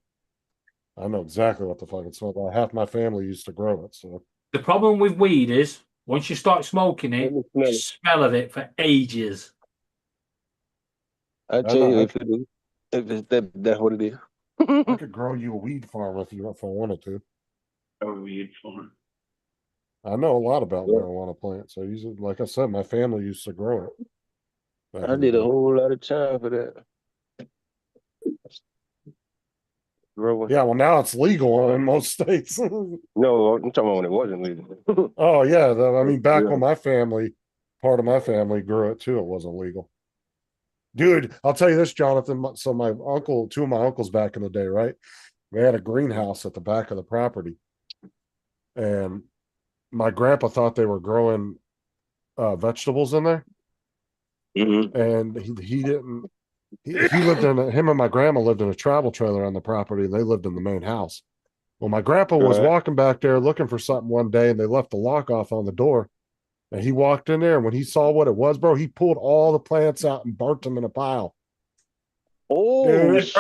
I know exactly what the fuck it smells like. Half my family used to grow it, so The problem with weed is once you start smoking it, you smell of it for ages. I tell you, if it's that's what it is. I could grow you a weed farm if I wanted to. A weed farm. I know a lot about marijuana plants. I use it, like I said, my family used to grow it. back I in the did a day. whole lot of time for that. Growing. Yeah, well, now it's legal in most states. No, I'm talking about when it wasn't legal. Oh yeah, I mean, back Yeah. when part of my family grew it too, it wasn't legal. Dude, I'll tell you this, Jonathan. So two of my uncles back in the day, right? They had a greenhouse at the back of the property, and my grandpa thought they were growing vegetables in there, and he didn't. He lived in him and my grandma lived in a travel trailer on the property, and they lived in the main house. Well, my grandpa was Right. walking back there looking for something one day, and they left the lock off on the door. And he walked in there, and when he saw what it was, bro, he pulled all the plants out and burnt them in a pile. Oh, Dude.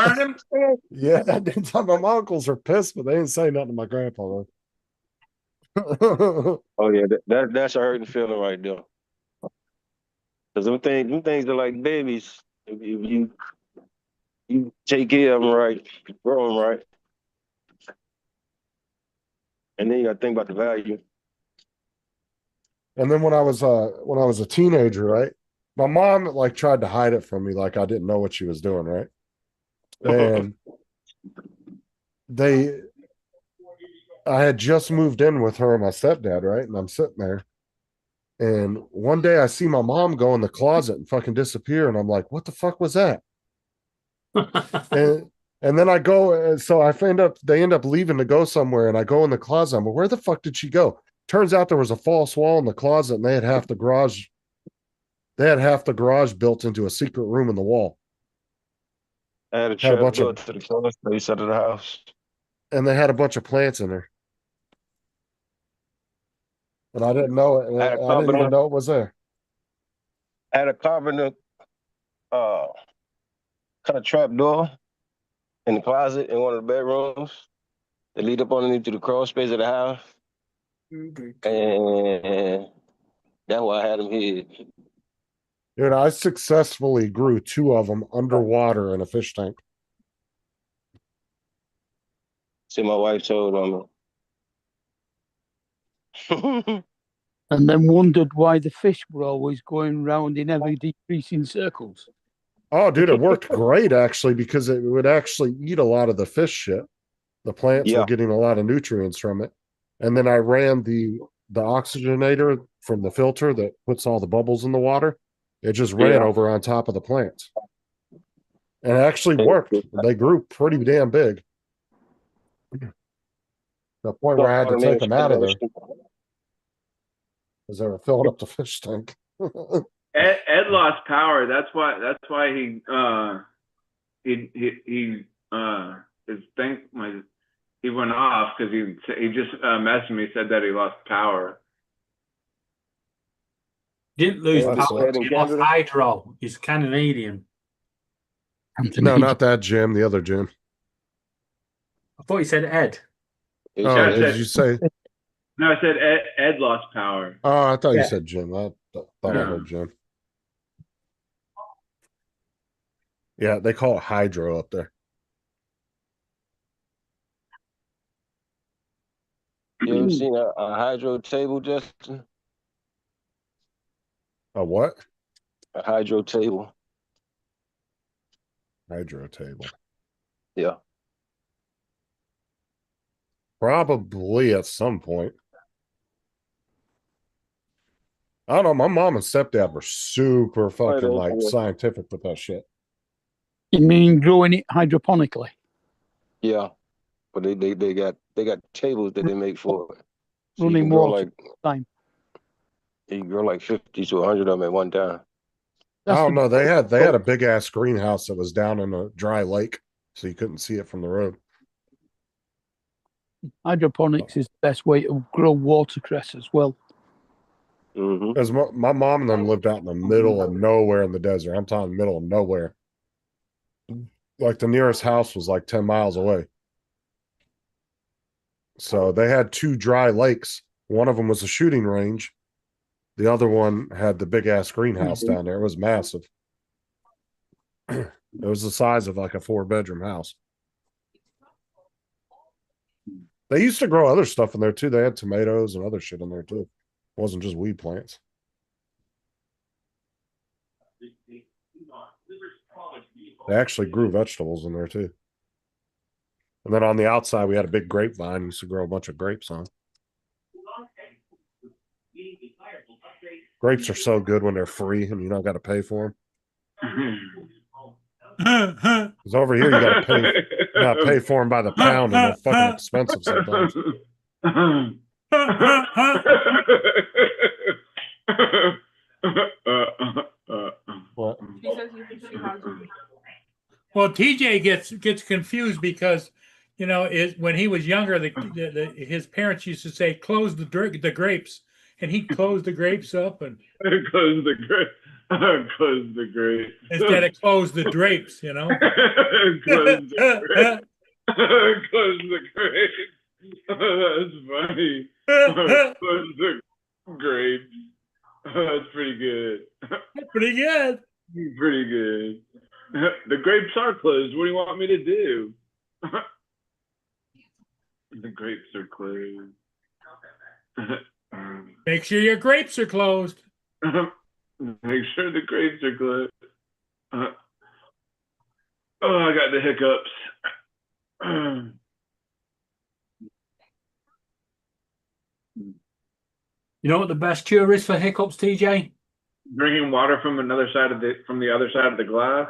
Yeah, my uncles are pissed, but they didn't say nothing to my grandpa. Though. Oh yeah, that's a hurting feeling right there. Cause them things are like babies. If you take care of them right, grow them right, and then you got to think about the value. And then when I was a teenager, right, my mom like tried to hide it from me, like I didn't know what she was doing, right? And I had just moved in with her and my stepdad, right? And I'm sitting there, and one day I see my mom go in the closet and fucking disappear, and I'm like, what the fuck was that? and then I go, and so they end up leaving to go somewhere, and I go in the closet. I'm like, where the fuck did she go? Turns out there was a false wall in the closet, and they had half the garage. They had half the garage built into a secret room in the wall. I had a Had a trap bunch door of, to the crawl space out of the house. and they had a bunch of plants in there. And I didn't know it. And I had a I didn't even carpenter. know it was there. I had a carpenter cut a trap door in the closet in one of the bedrooms that lead up underneath to the crawl space of the house. And that's why I had them hid. Dude, I successfully grew 2 of them underwater in a fish tank. See, my wife told on me. And then wondered why the fish were always going round in ever decreasing circles. Oh, dude, it worked great actually because it would actually eat a lot of the fish shit. The plants were getting a lot of nutrients from it. And then I ran the oxygenator from the filter that puts all the bubbles in the water. It just ran over on top of the plants. And it actually worked. They grew pretty damn big. The point where I had to take them out of there because they were filling up the fish tank. Ed lost power. That's why he his thing he went off because he just messaged me, said that he lost power. Didn't lose That's power. it. He lost hydro. He's Canadian. No, not that Jim. The other Jim. I thought you said Ed. Oh, did you say? No, I said Ed lost power. Oh, I thought you said Jim. I thought I heard Jim. Yeah, they call it hydro up there. You ever seen a hydro table, Justin? A what? A hydro table. Hydro table. Yeah. Probably at some point. I don't know. My mom and stepdad were super fucking like scientific with that shit. You mean growing it hydroponically? Yeah. But they got tables that they make for it. So Running water time. You can grow like 50 to 100 of them at one time. I don't know. They had a big ass greenhouse that was down in a dry lake, so you couldn't see it from the road. Hydroponics is the best way to grow watercress as well. Because my mom and them lived out in the middle of nowhere in the desert. I'm talking middle of nowhere. Like the nearest house was like 10 miles away. So they had 2 dry lakes. One of them was a shooting range. The other one had the big ass greenhouse down there. It was massive. It was the size of like a 4-bedroom house. They used to grow other stuff in there too. They had tomatoes and other shit in there too. It wasn't just weed plants. They actually grew vegetables in there too. And then on the outside, we had a big grapevine. We used to grow a bunch of grapes on. Grapes are so good when they're free and you don't got to pay for them. Because over here, you got to pay for them by the pound, and they're fucking expensive sometimes. What? Well, TJ gets confused because, you know, when he was younger, his parents used to say, "Close the grapes," and he'd close the grapes up and close the grapes. Close the grapes instead of close the drapes, you know. Close the grapes. Close the grapes. That's funny. Close the grapes. That's pretty good. Pretty good. Pretty good. The grapes are closed. What do you want me to do? The grapes are closed. Make sure your grapes are closed. Make sure the grapes are closed. Oh, I got the hiccups. You know what the best cure is for hiccups, TJ? Drinking water from the other side of the glass.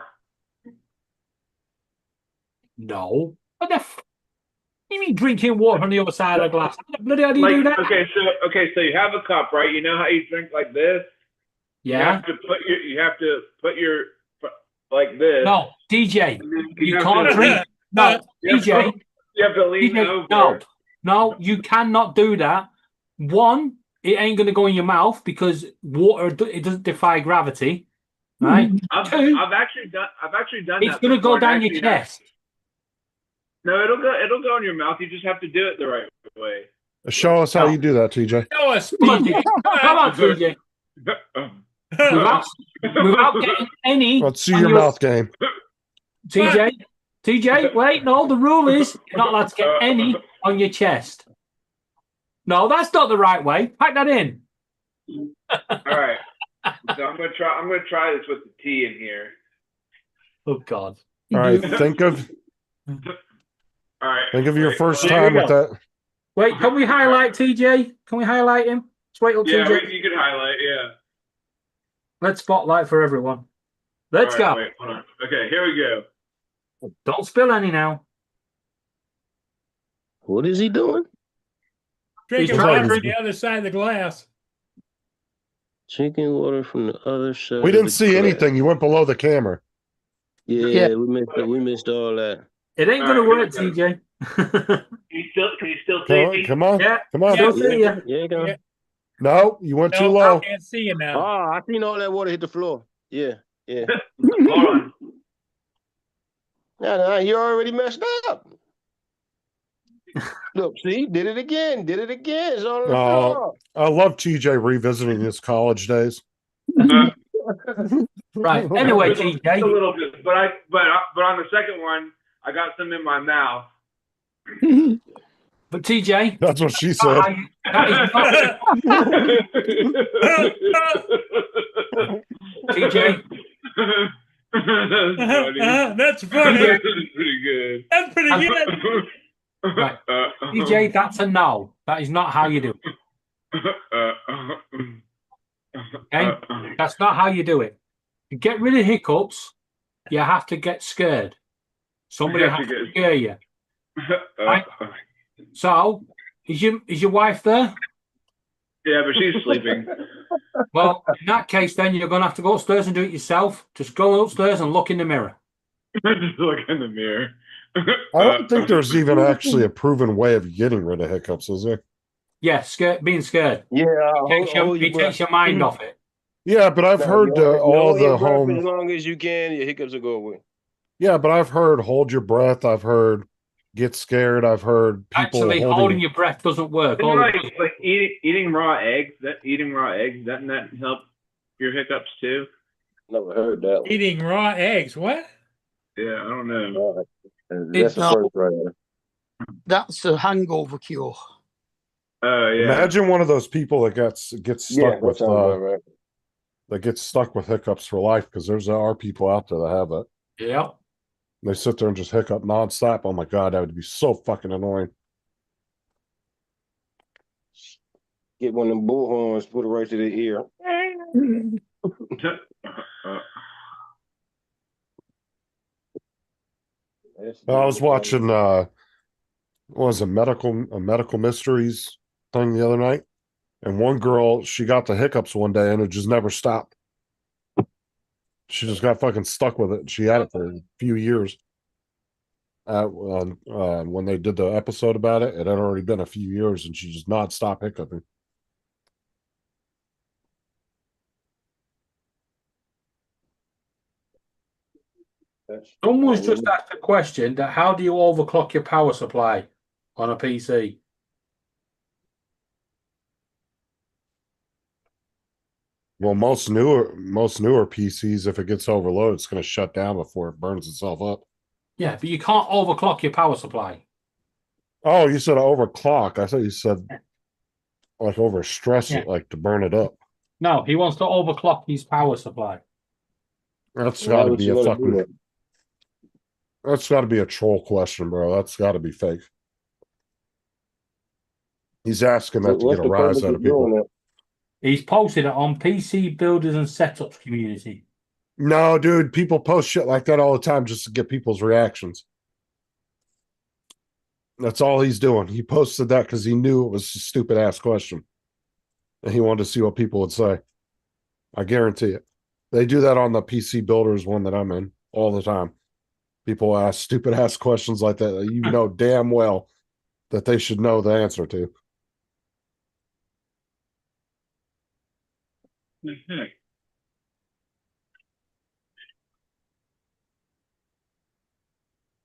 No. What the You mean drinking water from the other side of the glass? Bloody hell do you do that? Okay, so you have a cup, right? You know how you drink like this? You Yeah. have to put your like this. No, DJ, you have can't to- drink. No, DJ, You have to lean DJ, over. no, you cannot do that. One, it ain't going to go in your mouth because water it doesn't defy gravity, right? Two, I've actually done it's that. going to go before, and down your actually chest. No, it'll go in your mouth. You just have to do it the right way. Show us how you do that, TJ. Show us, TJ. Come on, TJ. Without getting any. Let's see on your mouth game. TJ, wait, no, the rule is you're not allowed to get any on your chest. No, that's not the right way. Pack that in. All right. So I'm gonna try this with the tea in here. Oh God. All right, think of your first There we time with go. that. Wait, can we highlight TJ? Can we highlight him? Let's wait till Yeah, TJ. you can highlight. Yeah. Let's spotlight for everyone. Let's All go. right, wait, hold on. Okay, here we go. Don't spill any now. What is he doing? Drinking He's water trying- from the other side of the glass. Drinking water from the other side. We of didn't the see glass. anything. You went below the camera. Yeah, we missed all that. It ain't All gonna right, work, TJ. Can you still see me? Come on. Yeah, Come on. still see ya. Yeah, go. Yeah. No, you went too No, low. I can't see you now. Oh, I seen all that water hit the floor. Yeah. Hold on. Nah, you already messed up. Look, see, did it again. It's on the floor. I love TJ revisiting his college days. Right. Anyway, Just a TJ. little bit, but on the second one, I got some in my mouth. But TJ, That's what she said. TJ, That's funny. That's pretty good. That's pretty good. right. TJ, that's a no. That is not how you do it. Okay? That's not how you do it. To get rid of hiccups, you have to get scared. Somebody You have has to to get- scare you. Right? So, is your wife there? Yeah, but she's sleeping. Well, in that case, then you're going to have to go upstairs and do it yourself. Just go upstairs and look in the mirror. Just look in the mirror. I don't think there's even actually a proven way of getting rid of hiccups, is there? Yeah, being scared. Yeah, It takes your mind off it. Yeah, but I've heard all the as home. long as you can, your hiccups will go away. Yeah, but I've heard hold your breath. I've heard get scared. I've heard people Actually, holding your breath doesn't work. Isn't All like, it- like eating raw eggs. Doesn't that help your hiccups too? Never heard that one. Eating raw eggs. What? Yeah, I don't know. That's the not- first right there. That's a hangover cure. Oh yeah. Imagine one of those people that gets Yeah, stuck that with sounds about right. that gets stuck with hiccups for life, because there are people out there that have it. Yeah. They sit there and just hiccup nonstop. Oh my god, that would be so fucking annoying. Get one of them bullhorns, put it right to the ear. I was watching what was a medical mysteries thing the other night, and one girl, she got the hiccups one day and it just never stopped. She just got fucking stuck with it. She had it for a few years. When they did the episode about it, it had already been a few years, and she just nonstop hiccuping. Someone's just asked a question that how do you overclock your power supply on a PC? Well, most newer PCs, if it gets overloaded, it's going to shut down before it burns itself up. Yeah, but you can't overclock your power supply. Oh, you said overclock. I thought you said like overstress it, like to burn it up. No, he wants to overclock his power supply. That's Why got to would be you a wanna do fucking. that? That's got to be a troll question, bro. That's got to be fake. He's asking that to What's get a the rise purpose out of of people. doing that? He's posted it on PC Builders and Setups community. No, dude, people post shit like that all the time just to get people's reactions. That's all he's doing. He posted that because he knew it was a stupid ass question. And he wanted to see what people would say. I guarantee it. They do that on the PC Builders one that I'm in all the time. People ask stupid ass questions like that you know damn well that they should know the answer to.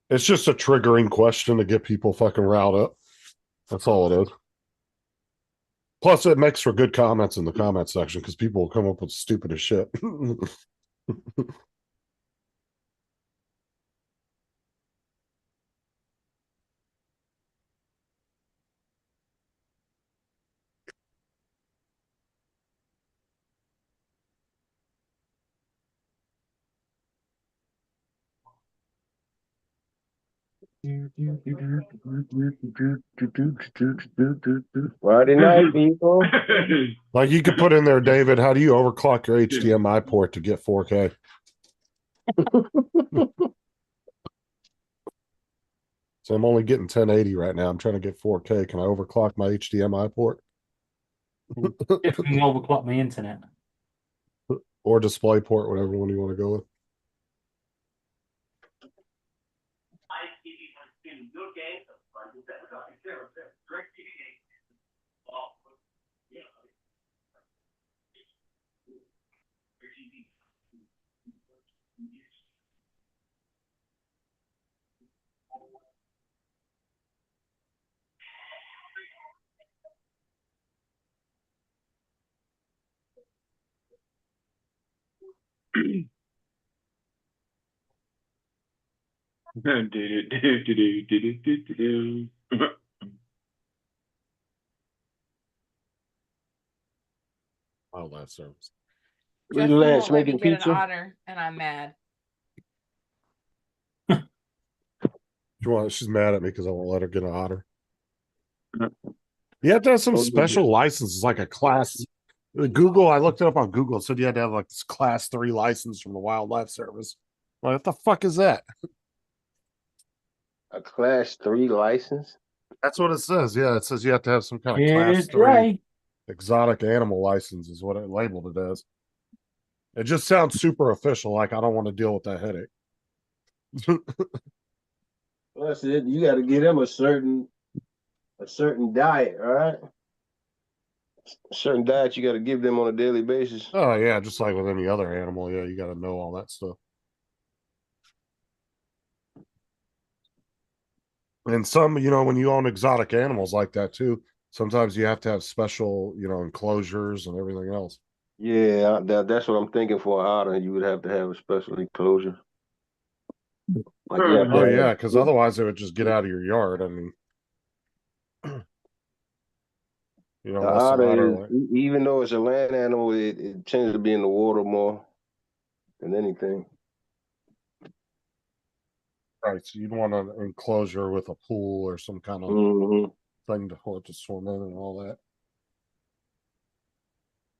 It's just a triggering question to get people fucking riled up. That's all it is. Plus, it makes for good comments in the comment section because people will come up with stupid as shit. Friday night, people. Like you could put in there, David, how do you overclock your HDMI port to get 4K? So I'm only getting 1080 right now. I'm trying to get 4K. Can I overclock my HDMI port? If you can overclock my internet. Or display port, whatever one you want to go with. Oh, that service. Justin won't let me get pizza. an otter, and I'm mad. She's mad at me because I won't let her get an otter. You have to have some special licenses, like a class. Google, I looked it up on Google. It said you had to have like this class 3 license from the Wildlife Service. Like, what the fuck is that? A class 3 license? That's what it says. Yeah, it says you have to have some kind of Yeah, class it's 3 right. exotic animal license is what it labeled it as. It just sounds super official. Like I don't want to deal with that headache. Well, that's it. You got to give them a certain diet, all right? A certain diet you got to give them on a daily basis. Oh yeah, just like with any other animal. Yeah, you got to know all that stuff. And some, when you own exotic animals like that too, sometimes you have to have special, enclosures and everything else. Yeah, that's what I'm thinking for an otter. You would have to have a special enclosure. Like you have to Oh have- yeah, because otherwise it would just get out of your yard. I mean, The what's the otter, otter is, like? even though it's a land animal, it tends to be in the water more than anything. Right, so you'd want an enclosure with a pool or some kind of thing for it to swim in and all that.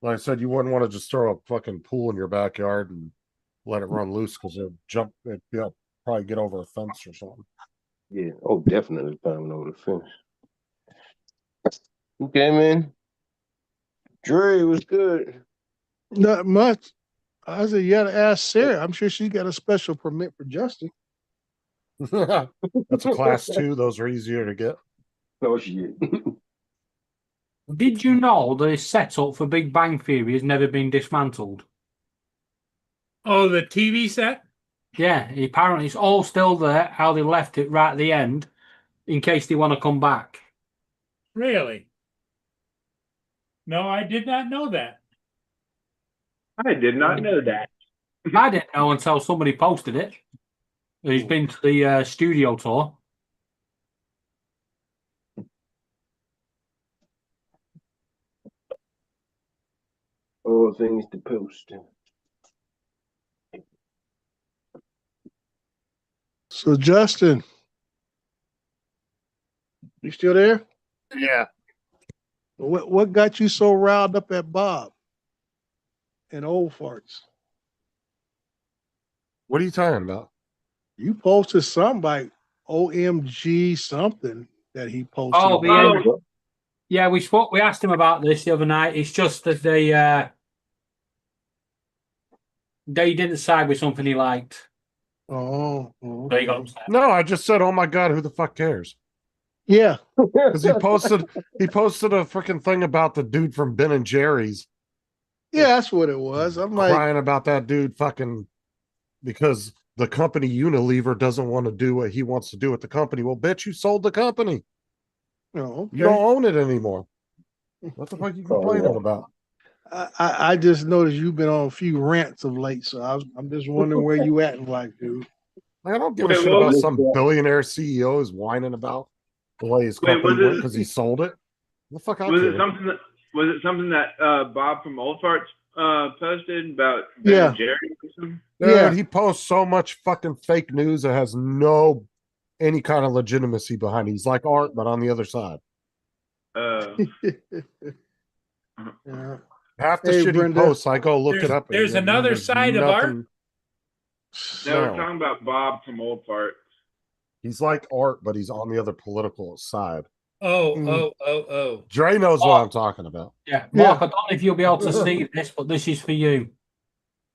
Like I said, you wouldn't want to just throw a fucking pool in your backyard and let it run loose because it'll probably get over a fence or something. Yeah, oh, definitely climbing over the fence. Okay, man. Dre was good. Not much. I said, you got to ask Sarah. I'm sure she got a special permit for Justin. That's a class 2. Those are easier to get. Oh, shit. Did you know the setup for Big Bang Theory has never been dismantled? Oh, the TV set? Yeah, apparently it's all still there, how they left it right at the end, in case they want to come back. Really? No, I did not know that. I did not know that. I didn't know until somebody posted it. He's been to the studio tour. All things to post. So, Justin, you still there? Yeah. What got you so riled up at Bob and Old Farts? What are you talking about? You posted something like OMG something that he posted. Oh, about. yeah, we spoke. We asked him about this the other night. It's just that they didn't side with something he liked. Oh, So he got upset. No, I just said, "Oh my god, who the fuck cares?" Yeah, because he posted a freaking thing about the dude from Ben and Jerry's. Yeah, that's what it was. I'm like crying about that dude fucking because the company Unilever doesn't want to do what he wants to do with the company. Well, bitch, you sold the company. Oh, okay. You don't own it anymore. What the fuck are you complaining about? I just noticed you've been on a few rants of late, so I'm just wondering where you at in life, dude. I don't give a shit about some billionaire CEO is whining about the way his company went because he sold it. The fuck I Was care. it something that Bob from Old Farts posted about Ben and Jerry or something? Dude, he posts so much fucking fake news that has no any kind of legitimacy behind it. He's like Art, but on the other side. Yeah. Half the Hey, shit Brenda. he posts, I go look it up. There's and another there's side of Art. nothing- No, we're talking about Bob from Old Farts. He's like Art, but he's on the other political side. Oh. Dre knows what I'm talking about. Yeah, Mark, I don't know if you'll be able to see this, but this is for you.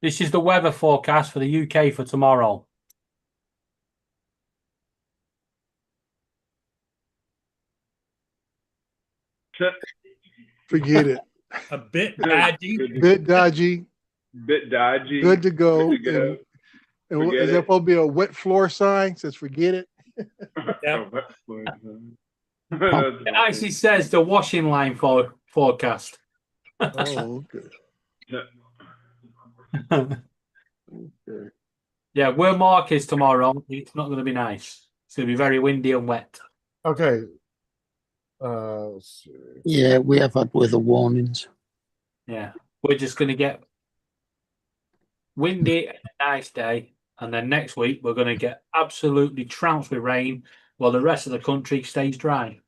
This is the weather forecast for the UK for tomorrow. Forget it. A bit dodgy. Bit dodgy. Bit dodgy. Good to go. Good to go. And Forget is there it. supposed to be a wet floor sign? Says forget it. It actually says the washing line forecast. Oh, okay. Yeah, where Mark is tomorrow, it's not going to be nice. It's going to be very windy and wet. Okay. Let's see. Yeah, we have had weather warnings. Yeah, we're just going to get windy and a nice day, and then next week we're going to get absolutely trounced with rain while the rest of the country stays dry.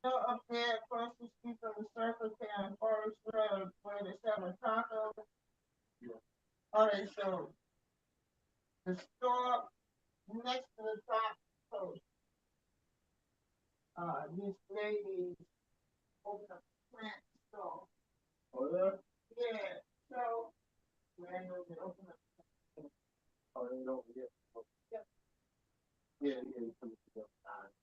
Up there across the street from the Circle Town Forest Road where they're selling tacos. Okay, so the store next to the top post. This lady opened a plant store. Oh yeah? Yeah, so they opened up. Oh, they don't get. Yeah, you come to the side.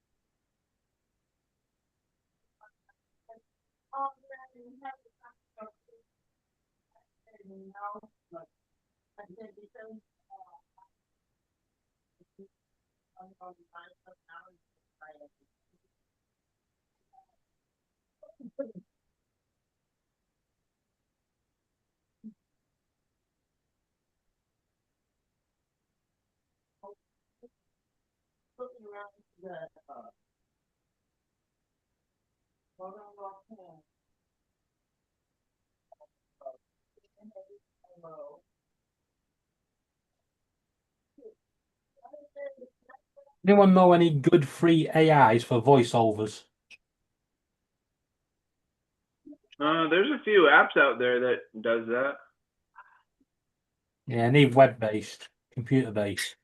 Looking around that Anyone know any good free AIs for voiceovers? There's a few apps out there that does that. Yeah, I need web-based, computer-based.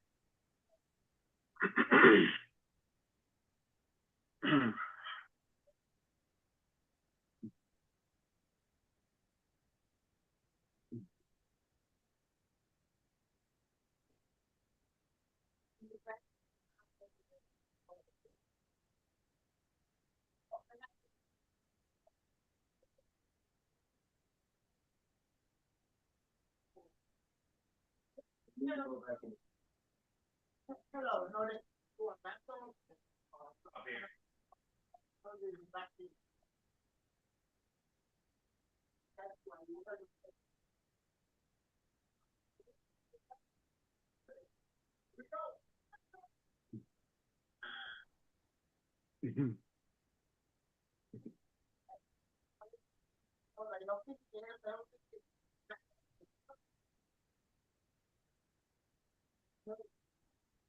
Hello, no, that's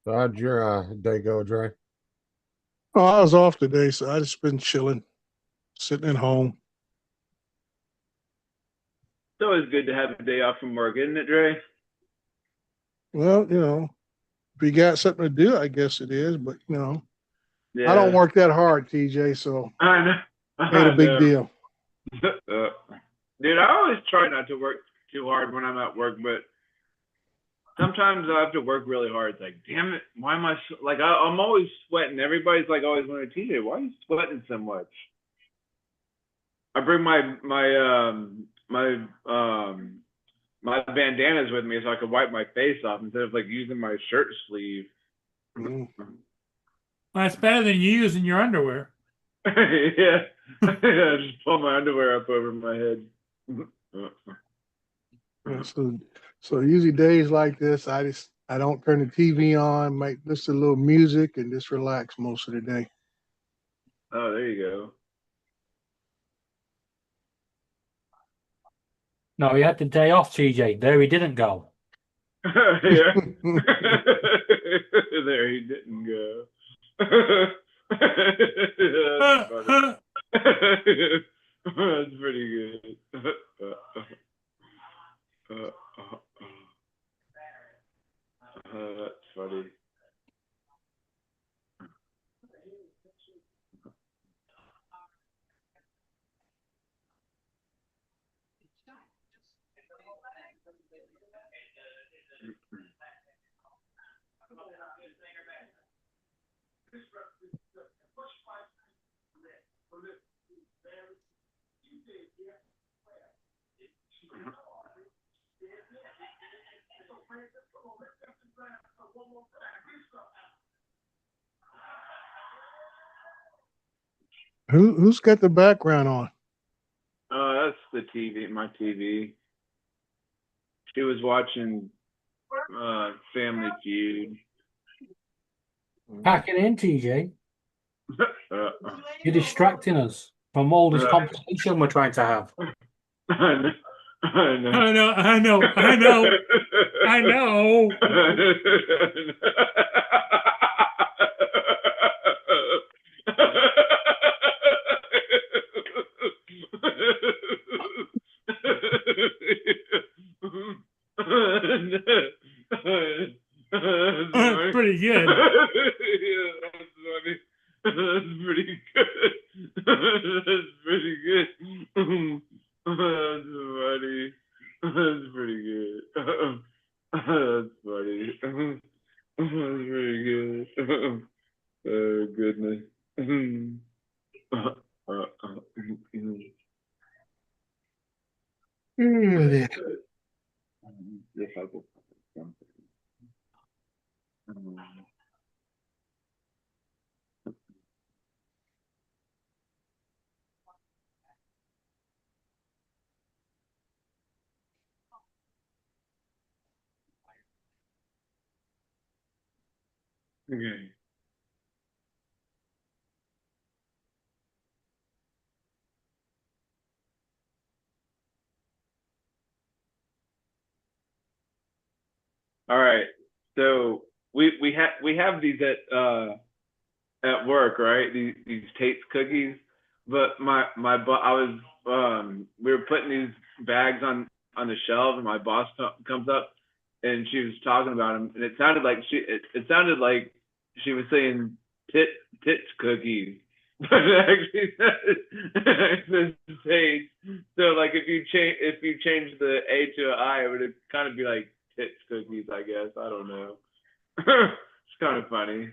So how'd your day go, Dre? Oh, I was off today, so I just been chilling, sitting at home. It's always good to have a day off from work, isn't it, Dre? Well, if you got something to do, I guess it is. But Yeah. I don't work that hard, TJ. So I know. ain't a big I know. deal. Dude, I always try not to work too hard when I'm at work, but sometimes I have to work really hard. It's like, damn it, why am I like I'm always sweating. Everybody's like always wondering, TJ, why are you sweating so much? I bring my bandanas with me so I can wipe my face off instead of like using my shirt sleeve. Mm. Well, that's better than you using your underwear. Yeah. I just pull my underwear up over my head. Yeah, so usually days like this, I don't turn the TV on, might listen to a little music, and just relax most of the day. Oh, there you go. No, he had the day off, TJ. There he didn't go. Yeah. There he didn't go. That's funny. That's pretty good. That's funny. Who's got the background on? That's the TV, my TV. She was watching Family Feud. Pack it in, TJ. You're distracting us from all this conversation we're trying to have. I know. I know. That's pretty good. Yeah, that's funny. That's pretty good. That's pretty good. That's funny. That's pretty good. That's funny. That's pretty good. Oh, goodness. Yes, I will. Okay. All right. So we have these at work, right? These Tate's cookies. But I was we were putting these bags on the shelf, and my boss comes up, and she was talking about them, and it sounded like she was saying tits cookies, but it actually says Tate's. So like if you change the A to an I, it would kind of be like tits cookies, I guess. I don't know. It's kind of funny.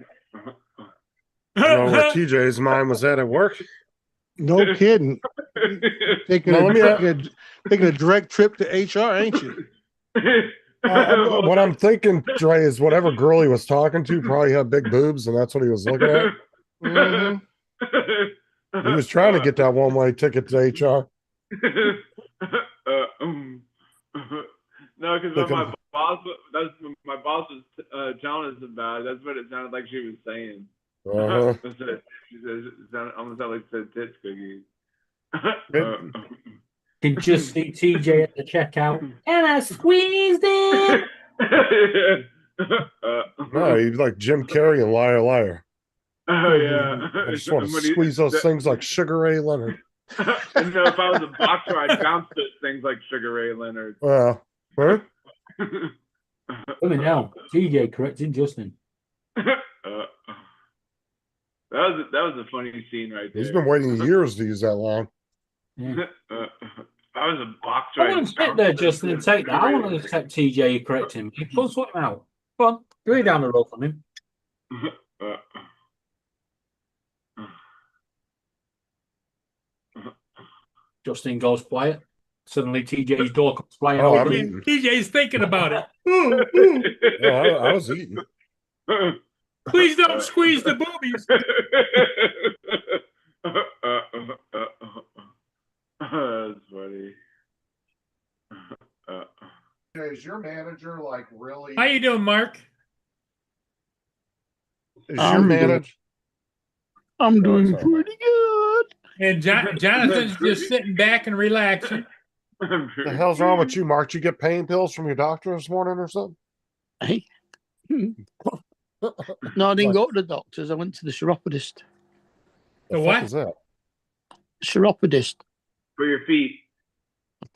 I don't know where TJ's mind was at work. No kidding. Taking a direct trip to HR, ain't you? What I'm thinking, Dre, is whatever girl he was talking to probably had big boobs, and that's what he was looking at. Mm-hmm. He was trying to get that one-way ticket to HR. No, because my boss was telling us about it. That's what it sounded like she was saying. Uh-huh. She says it almost sounded like said tits cookies. Can just see TJ at the checkout, and I squeezed it. No, he's like Jim Carrey and Liar Liar. Oh yeah. I just want to Somebody- squeeze those that- things like Sugar Ray Leonard. And if I was a boxer, I'd bounce those things like Sugar Ray Leonard. Well, huh? Coming now. TJ correcting Justin. That was a funny scene right there. He's been waiting years to use that line. Yeah. If I was a boxer, I I'd want to sit bounce there, those Justin, and take that. I want to take TJ correcting me. Go sort him out. Come on, go down the road from him. Justin goes quiet. Suddenly, TJ's door comes flying Oh, open. I'm eating. TJ's thinking about it. No, I was eating. Please don't squeeze the boobies. That's funny. Is your manager like really? How you doing, Mark? Is your I'm manager? I'm doing sorry. pretty good. And Jonathan's just sitting back and relaxing. The hell's wrong with you, Mark? Did you get pain pills from your doctor this morning or something? Hey. No, I didn't go to the doctors. I went to the chiropodist. The fuck what? is that? Chiropodist, For your feet.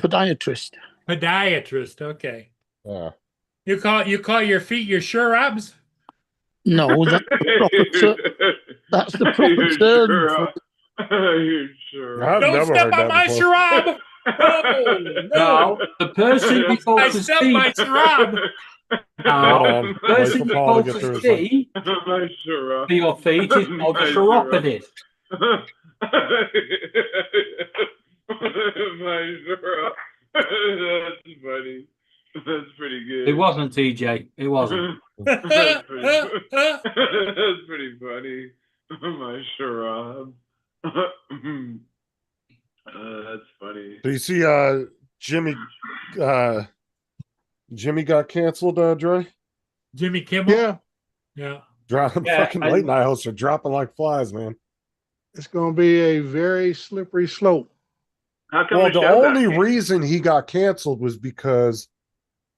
podiatrist. Podiatrist. Okay. Yeah. You call your feet your shrubs? No, that's the proper term. That's the proper term. You're sure. I've Don't never step heard on that my before. shrub. Oh, no. No, the person you I call to stepped my see. shrub. Hold on. The Wait person for you Paul call to get to through his see My sure. for your feet is called a My chiropodist. My sure. That's funny. That's pretty good. It wasn't TJ. It wasn't. That's pretty funny. My sure. That's funny. Do you see Jimmy got canceled, Dre? Jimmy Kimmel? Yeah, Yeah. Dropping Yeah, fucking late night hosts are dropping like flies, man. it's going to be a very slippery slope. How come Well, the Michelle got only canceled? reason he got canceled was because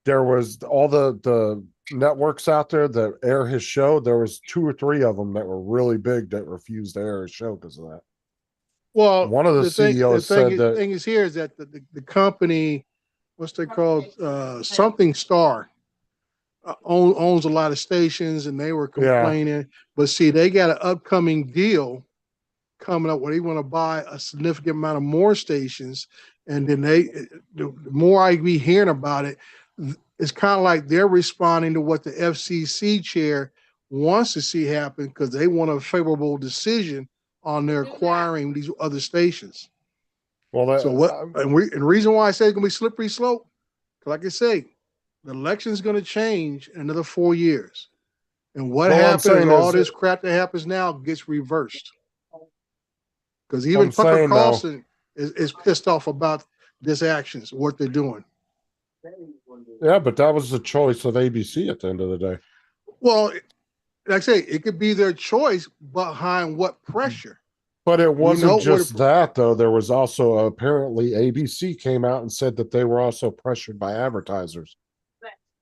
there was all the networks out there that air his show. There was 2 or 3 of them that were really big that refused to air his show because of that. Well, One of the CEOs said that- the thing is here is that the company, what's they called, something Star, owns a lot of stations, and they were Yeah. complaining. But see, they got an upcoming deal coming up where they want to buy a significant amount of more stations, and then the more I be hearing about it, it's kind of like they're responding to what the FCC chair wants to see happen because they want a favorable decision on their acquiring these other stations. Well, So what? And the reason why I say it's gonna be slippery slope, 'cause like I say, the election's gonna change in another 4 years, and what Well, I'm happens? saying All is this that- crap that happens now gets reversed. Because I'm even Tucker saying, though- Carlson is pissed off about this actions, what they're doing. Yeah, but that was the choice of ABC at the end of the day. Well, like I say, it could be their choice, behind what pressure? But it know wasn't what just that, though. There was also apparently ABC came out and said that they were also pressured by advertisers.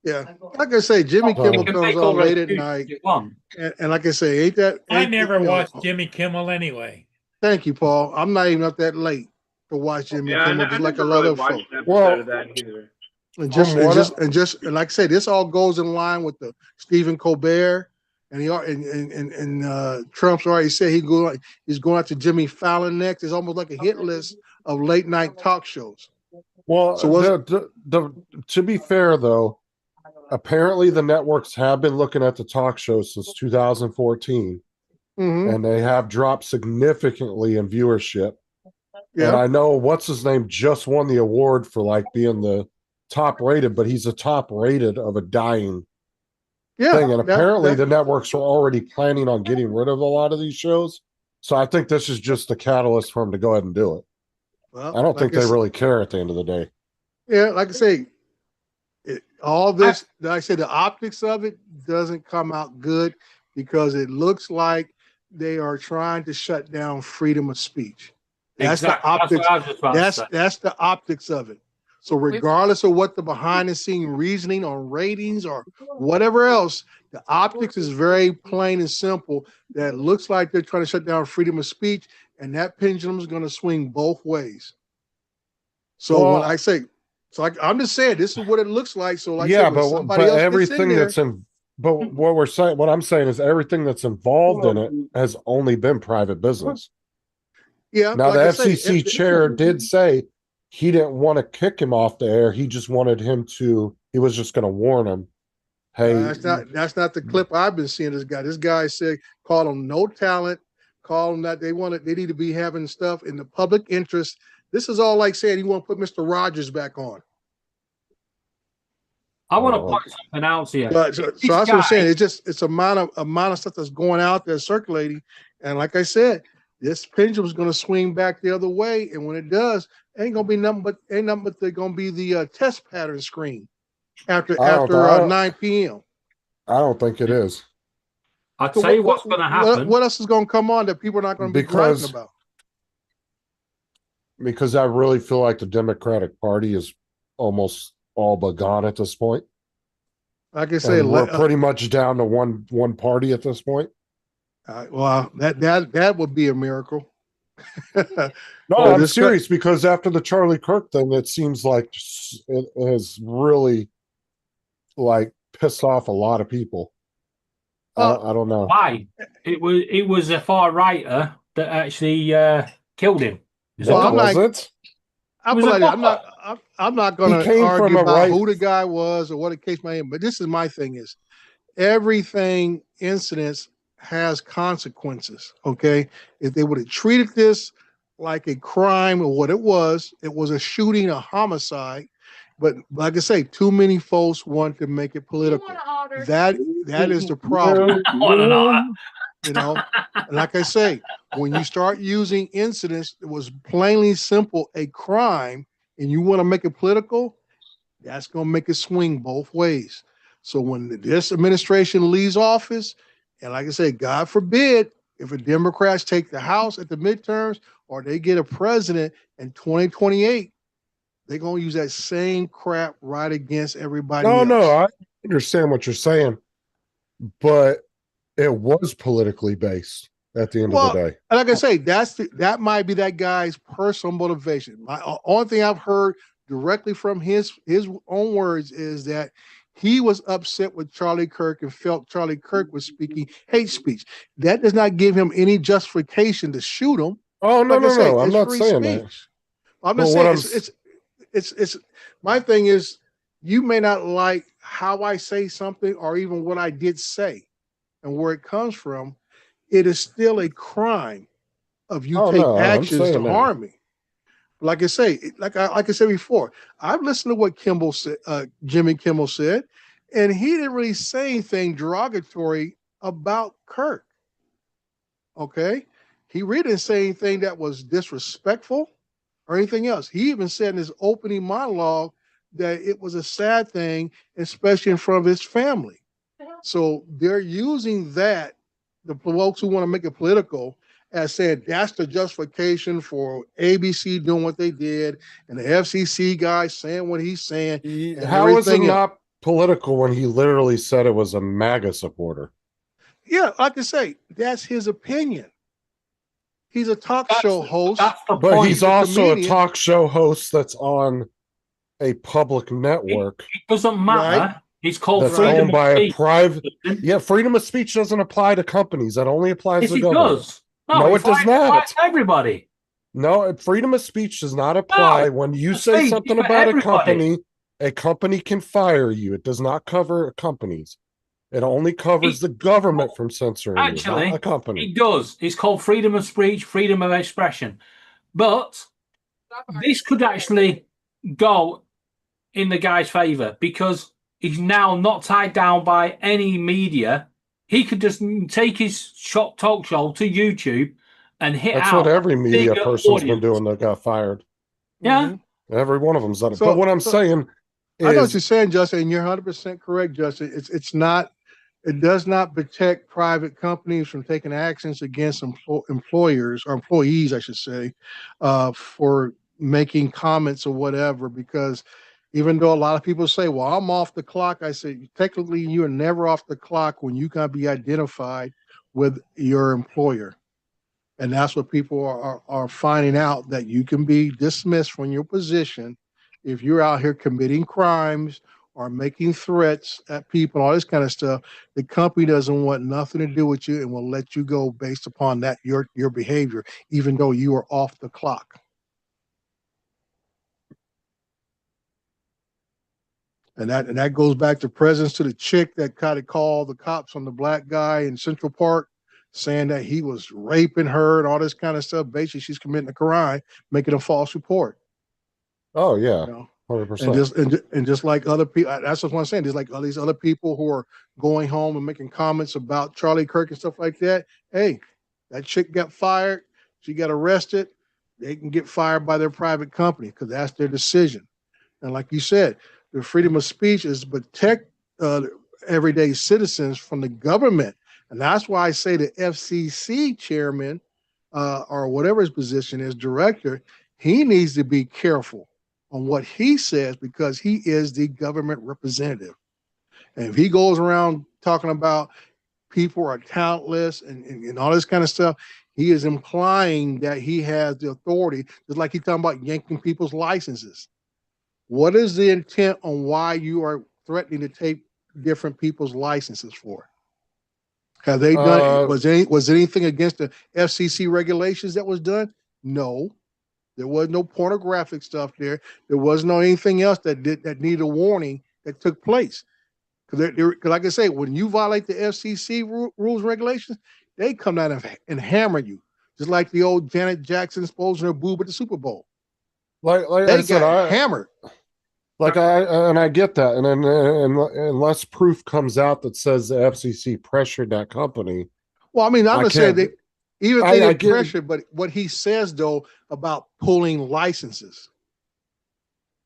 Yeah, like I say, Jimmy Oh. Kimmel You can comes make on all late the at night, you want. and like I say, ain't that? I ain't- never you know, watched Jimmy Kimmel anyway. Thank you, Paul. I'm not even up that late to watch Jimmy Yeah, Kimmel, I just like a never lot really of watched folks. an episode Well- of that either. And just, From and what just, and just, and like I say, this all goes in line with the Stephen Colbert, and Trump's already said he's going out to Jimmy Fallon next. It's almost like a hit list of late night talk shows. Well, So what's- to be fair, though, apparently the networks have been looking at the talk shows since 2014, Mhm. and they have dropped significantly in viewership. And Yeah, I know what's his name just won the award for like being the top rated, but he's the top rated of a dying yeah. thing. And apparently that- the networks are already planning on getting rid of a lot of these shows. So I think this is just the catalyst for him to go ahead and do it. well, I don't like think they said- really care at the end of the day. Yeah, like I say, all this, like I said, the optics of it doesn't come out good because it looks like they are trying to shut down freedom of speech. That's Exactly. the optics. That's what I was just about to say. That's the optics of it. So regardless of what the behind the scene reasoning on ratings or whatever else, the optics is very plain and simple. That looks like they're trying to shut down freedom of speech, and that pendulum is going to swing both ways. So when I say, I'm just saying this is what it looks like. So like, yeah, I said, when but somebody else gets in everything there, that's in, but what I'm saying is everything that's involved in it has only been private business. yeah. Now like the I say, FCC chair did say he didn't want to kick him off the air. He just wanted him to. He was just going to warn him. Hey, that's not the clip I've been seeing. This guy said, call them no talent, call them that they need to be having stuff in the public interest. This is all like saying you want to put Mr. Rogers back on. I want to point something out here. But, so that's what I'm saying. It's amount of stuff that's going out there circulating. And like I said, this pendulum is going to swing back the other way. And when it does, ain't nothing but they're going to be the test pattern screen after 9 p.m. I don't think it is. I'll tell you what's going to happen. What else is going to come on that people are not going to be griping about? Because I really feel like the Democratic Party is almost all but gone at this point. Like I say, we're pretty much down to one party at this point. Well, that would be a miracle. No, I'm serious because after the Charlie Kirk thing, it seems like it has really like pissed off a lot of people. I don't know why. It was a far righter that actually killed him. I'm not going to argue about who the guy was or what the case may be. But this is my thing: is everything incidents has consequences. Okay, if they would have treated this like a crime or what it was a shooting, a homicide. But like I say, too many folks want to make it political. That is the problem. You know, like I say, when you start using incidents that was plainly simple a crime, and you want to make it political, that's going to make it swing both ways. So when this administration leaves office, and like I say, God forbid, if the Democrats take the House at the midterms or they get a president in 2028, they're going to use that same crap right against everybody else. No, I understand what you're saying, but it was politically based at the end of the day. Like I say, that might be that guy's personal motivation. My only thing I've heard directly from his own words is that he was upset with Charlie Kirk and felt Charlie Kirk was speaking hate speech. That does not give him any justification to shoot him. Oh no, no, I'm not saying that. I'm just saying it's my thing is you may not like how I say something or even what I did say and where it comes from. It is still a crime of you take actions to harm me. Like I say, like I said before, I've listened to what Kimball said, Jimmy Kimmel said, and he didn't really say anything derogatory about Kirk. Okay, he really didn't say anything that was disrespectful or anything else. He even said in his opening monologue that it was a sad thing, especially in front of his family. So they're using that. The folks who want to make it political as saying that's the justification for ABC doing what they did and the FCC guy saying what he's saying. How is it not political when he literally said it was a MAGA supporter? Yeah, like I say, that's his opinion. He's a talk show host. But he's also a talk show host that's on a public network. It doesn't matter. Right? He's called that's owned by a private. Yeah, freedom of speech doesn't apply to companies. That only applies to government. It does. No, it does not. Everybody. No, freedom of speech does not apply when you say something about a company can fire you. It does not cover companies. It only covers the government from censoring you, not a company. It does. It's called freedom of speech, freedom of expression. But this could actually go in the guy's favor because he's now not tied down by any media. He could just take his talk show to YouTube and hit That's out. That's what every media person's been doing that got fired. Yeah. Every one of them's done it. But what I'm saying is... I know what you're saying, Justin, and you're 100% correct, Justin. It does not protect private companies from taking actions against employers or employees, I should say, for making comments or whatever, because even though a lot of people say, well, I'm off the clock, I say, technically, you're never off the clock when you can be identified with your employer. And that's what people are finding out, that you can be dismissed from your position if you're out here committing crimes or making threats at people, all this kind of stuff. The company doesn't want nothing to do with you and will let you go based upon that, your behavior, even though you are off the clock. And that goes back to presence to the chick that kind of called the cops on the black guy in Central Park, saying that he was raping her and all this kind of stuff. Basically, she's committing a crime, making a false report. Oh yeah, You know? 100%. And just like other people, that's what I'm saying. Just like all these other people who are going home and making comments about Charlie Kirk and stuff like that. Hey, that chick got fired. She got arrested. They can get fired by their private company because that's their decision. And like you said, the freedom of speech is protect everyday citizens from the government. And that's why I say the FCC chairman or whatever his position is, director, he needs to be careful on what he says, because he is the government representative. And if he goes around talking about people are talentless and all this kind of stuff, he is implying that he has the authority, just like he's talking about yanking people's licenses. What is the intent on why you are threatening to take different people's licenses for? Have they done, was anything against the FCC regulations that was done? No. There was no pornographic stuff there. There was no anything else that needed a warning that took place. Because like I say, when you violate the FCC rules and regulations, they come down and hammer you. Just like the old Janet Jackson exposing her boob at the Super Bowl. Like they I said, got hammered. Like I get that, and unless proof comes out that says the FCC pressured that company. Well, I mean, I'm gonna say that even if they get pressure, but what he says though about pulling licenses,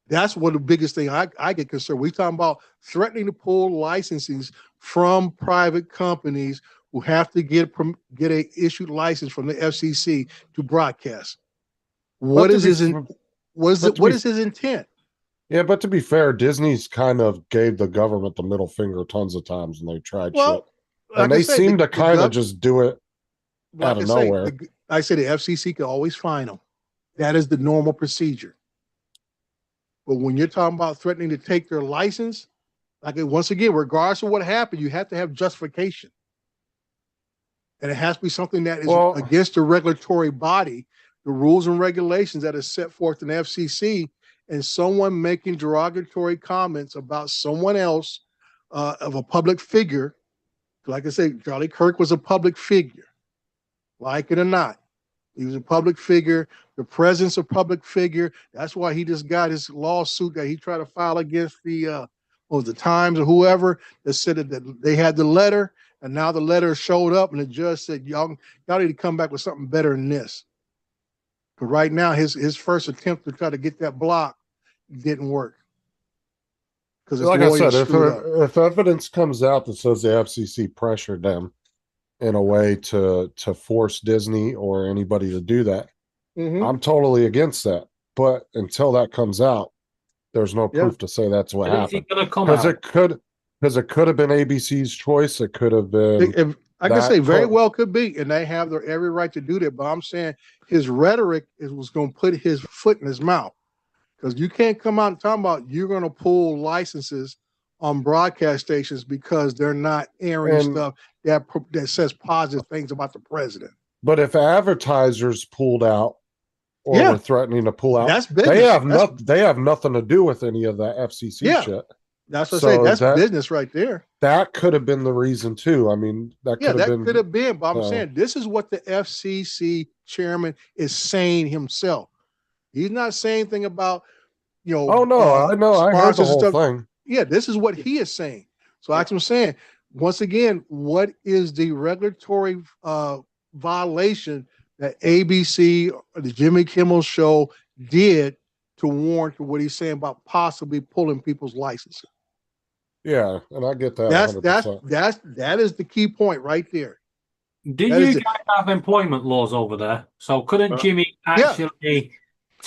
that's what the biggest thing I get concerned. We talking about threatening to pull licenses from private companies who have to get a issued license from the FCC to broadcast. What is his intent? Yeah, but to be fair, Disney's kind of gave the government the middle finger tons of times when they tried shit. And they seem to kind of just do it out of nowhere. I say the FCC can always fine them. That is the normal procedure. But when you're talking about threatening to take their license, like once again, regardless of what happened, you have to have justification. And it has to be something that is against the regulatory body, the rules and regulations that are set forth in the FCC, and someone making derogatory comments about someone else of a public figure. Like I say, Charlie Kirk was a public figure, like it or not. He was a public figure, the presence of public figure. That's why he just got his lawsuit that he tried to file against the Times or whoever that said that they had the letter, and now the letter showed up and the judge said, y'all need to come back with something better than this. But right now, his first attempt to try to get that block didn't work. Because like I said, if evidence comes out that says the FCC pressured them in a way to force Disney or anybody to do that, I'm totally against that. But until that comes out, there's no proof to say that's what happened. Because it could have been ABC's choice. It could have been. I can say very well could be, and they have every right to do that. But I'm saying his rhetoric was going to put his foot in his mouth, because you can't come out and talk about you're going to pull licenses on broadcast stations because they're not airing stuff that says positive things about the president. But if advertisers pulled out or were threatening to pull out, that's business. They have nothing to do with any of that FCC shit. That's what I say. That's business right there. That could have been the reason too. I mean, that could have been. But I'm saying this is what the FCC chairman is saying himself. He's not saying anything about, Oh no, I know. I heard the whole thing. Yeah, this is what he is saying. So that's what I'm saying. Once again, what is the regulatory violation that ABC or the Jimmy Kimmel Show did to warrant what he's saying about possibly pulling people's licenses? Yeah, and I get that. That is the key point right there. Do you guys have employment laws over there? So couldn't Jimmy actually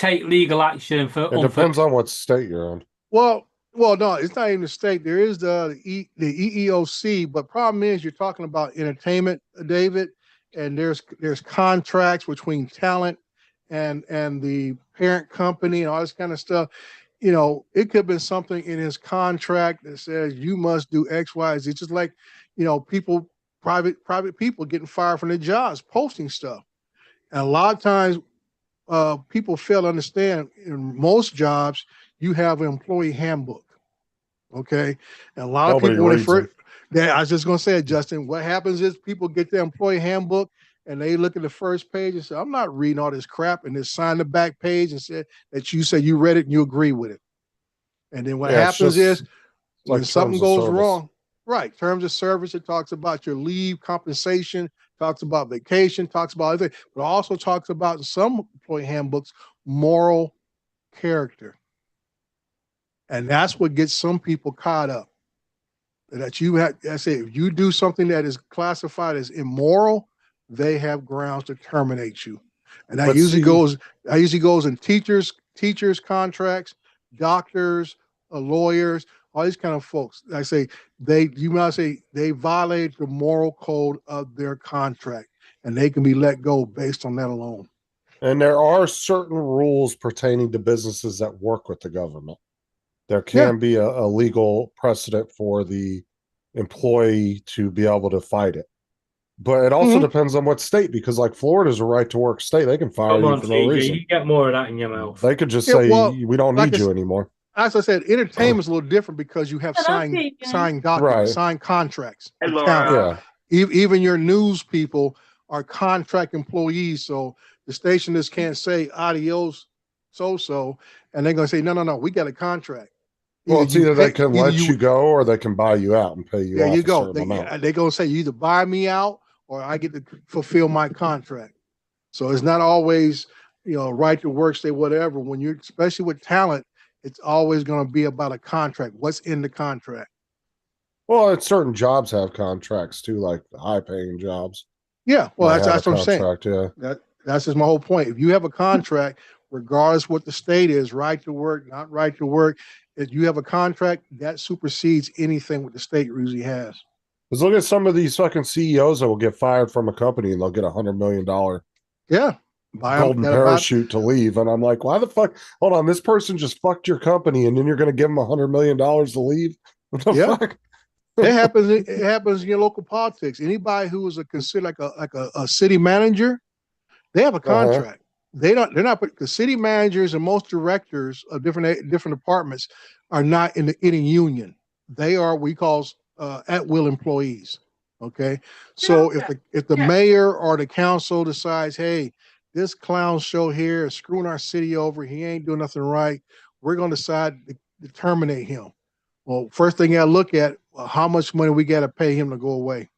take legal action for It depends on what state you're in. Well, no, it's not even the state. There is the EEOC, but problem is you're talking about entertainment, David, and there's contracts between talent and the parent company and all this kind of stuff. You know, it could have been something in his contract that says you must do X, Y, Z. Just like, you know, private people getting fired from their jobs, posting stuff. And a lot of times, people fail to understand. In most jobs, you have an employee handbook. Okay, and a lot of people when they first, I was just gonna say it, Justin. What happens is people get their employee handbook and they look at the first page and say, "I'm not reading all this crap," and then sign the back page and say that you say you read it and you agree with it. And then what happens is when something goes wrong, right? Terms of service. It talks about your leave, compensation, talks about vacation, talks about everything, but also talks about in some employee handbooks moral character. And that's what gets some people caught up. That you have, I say, if you do something that is classified as immoral, they have grounds to terminate you. And that usually goes in teachers contracts, doctors, lawyers, all these kind of folks. I say you might say they violate the moral code of their contract, and they can be let go based on that alone. And there are certain rules pertaining to businesses that work with the government. There can be a legal precedent for the employee to be able to fight it. But it also depends on what state, because like Florida's a right to work state. They can fire you for no reason. You get more of that in your mouth. They could just say, we don't need you anymore. As I said, entertainment's a little different because you have signed documents, signed contracts. Even your news people are contract employees. So the station just can't say adios, so, and they're going to say, no, we got a contract. Well, it's either they can let you go or they can buy you out and pay you. There you go. They're going to say you either buy me out or I get to fulfill my contract. So it's not always, right to work, say whatever. When you're, especially with talent, it's always going to be about a contract. What's in the contract? Well, it's certain jobs have contracts too, like high-paying jobs. Yeah, well, that's what I'm saying. Yeah, that's just my whole point. If you have a contract, regardless what the state is, right to work, not right to work, if you have a contract, that supersedes anything what the state usually has. Because look at some of these fucking CEOs that will get fired from a company and they'll get $100 million. Golden parachute to leave. And I'm like, why the fuck? Hold on, this person just fucked your company and then you're going to give them $100 million to leave? What the fuck? It happens in your local politics. Anybody who is considered like a city manager, they have a contract. They're not, because city managers and most directors of different departments are not in any union. They are what we call at-will employees. Okay, so if the mayor or the council decides, hey, this clown show here is screwing our city over, he ain't doing nothing right, we're going to decide to terminate him. Well, first thing I look at, how much money we got to pay him to go away.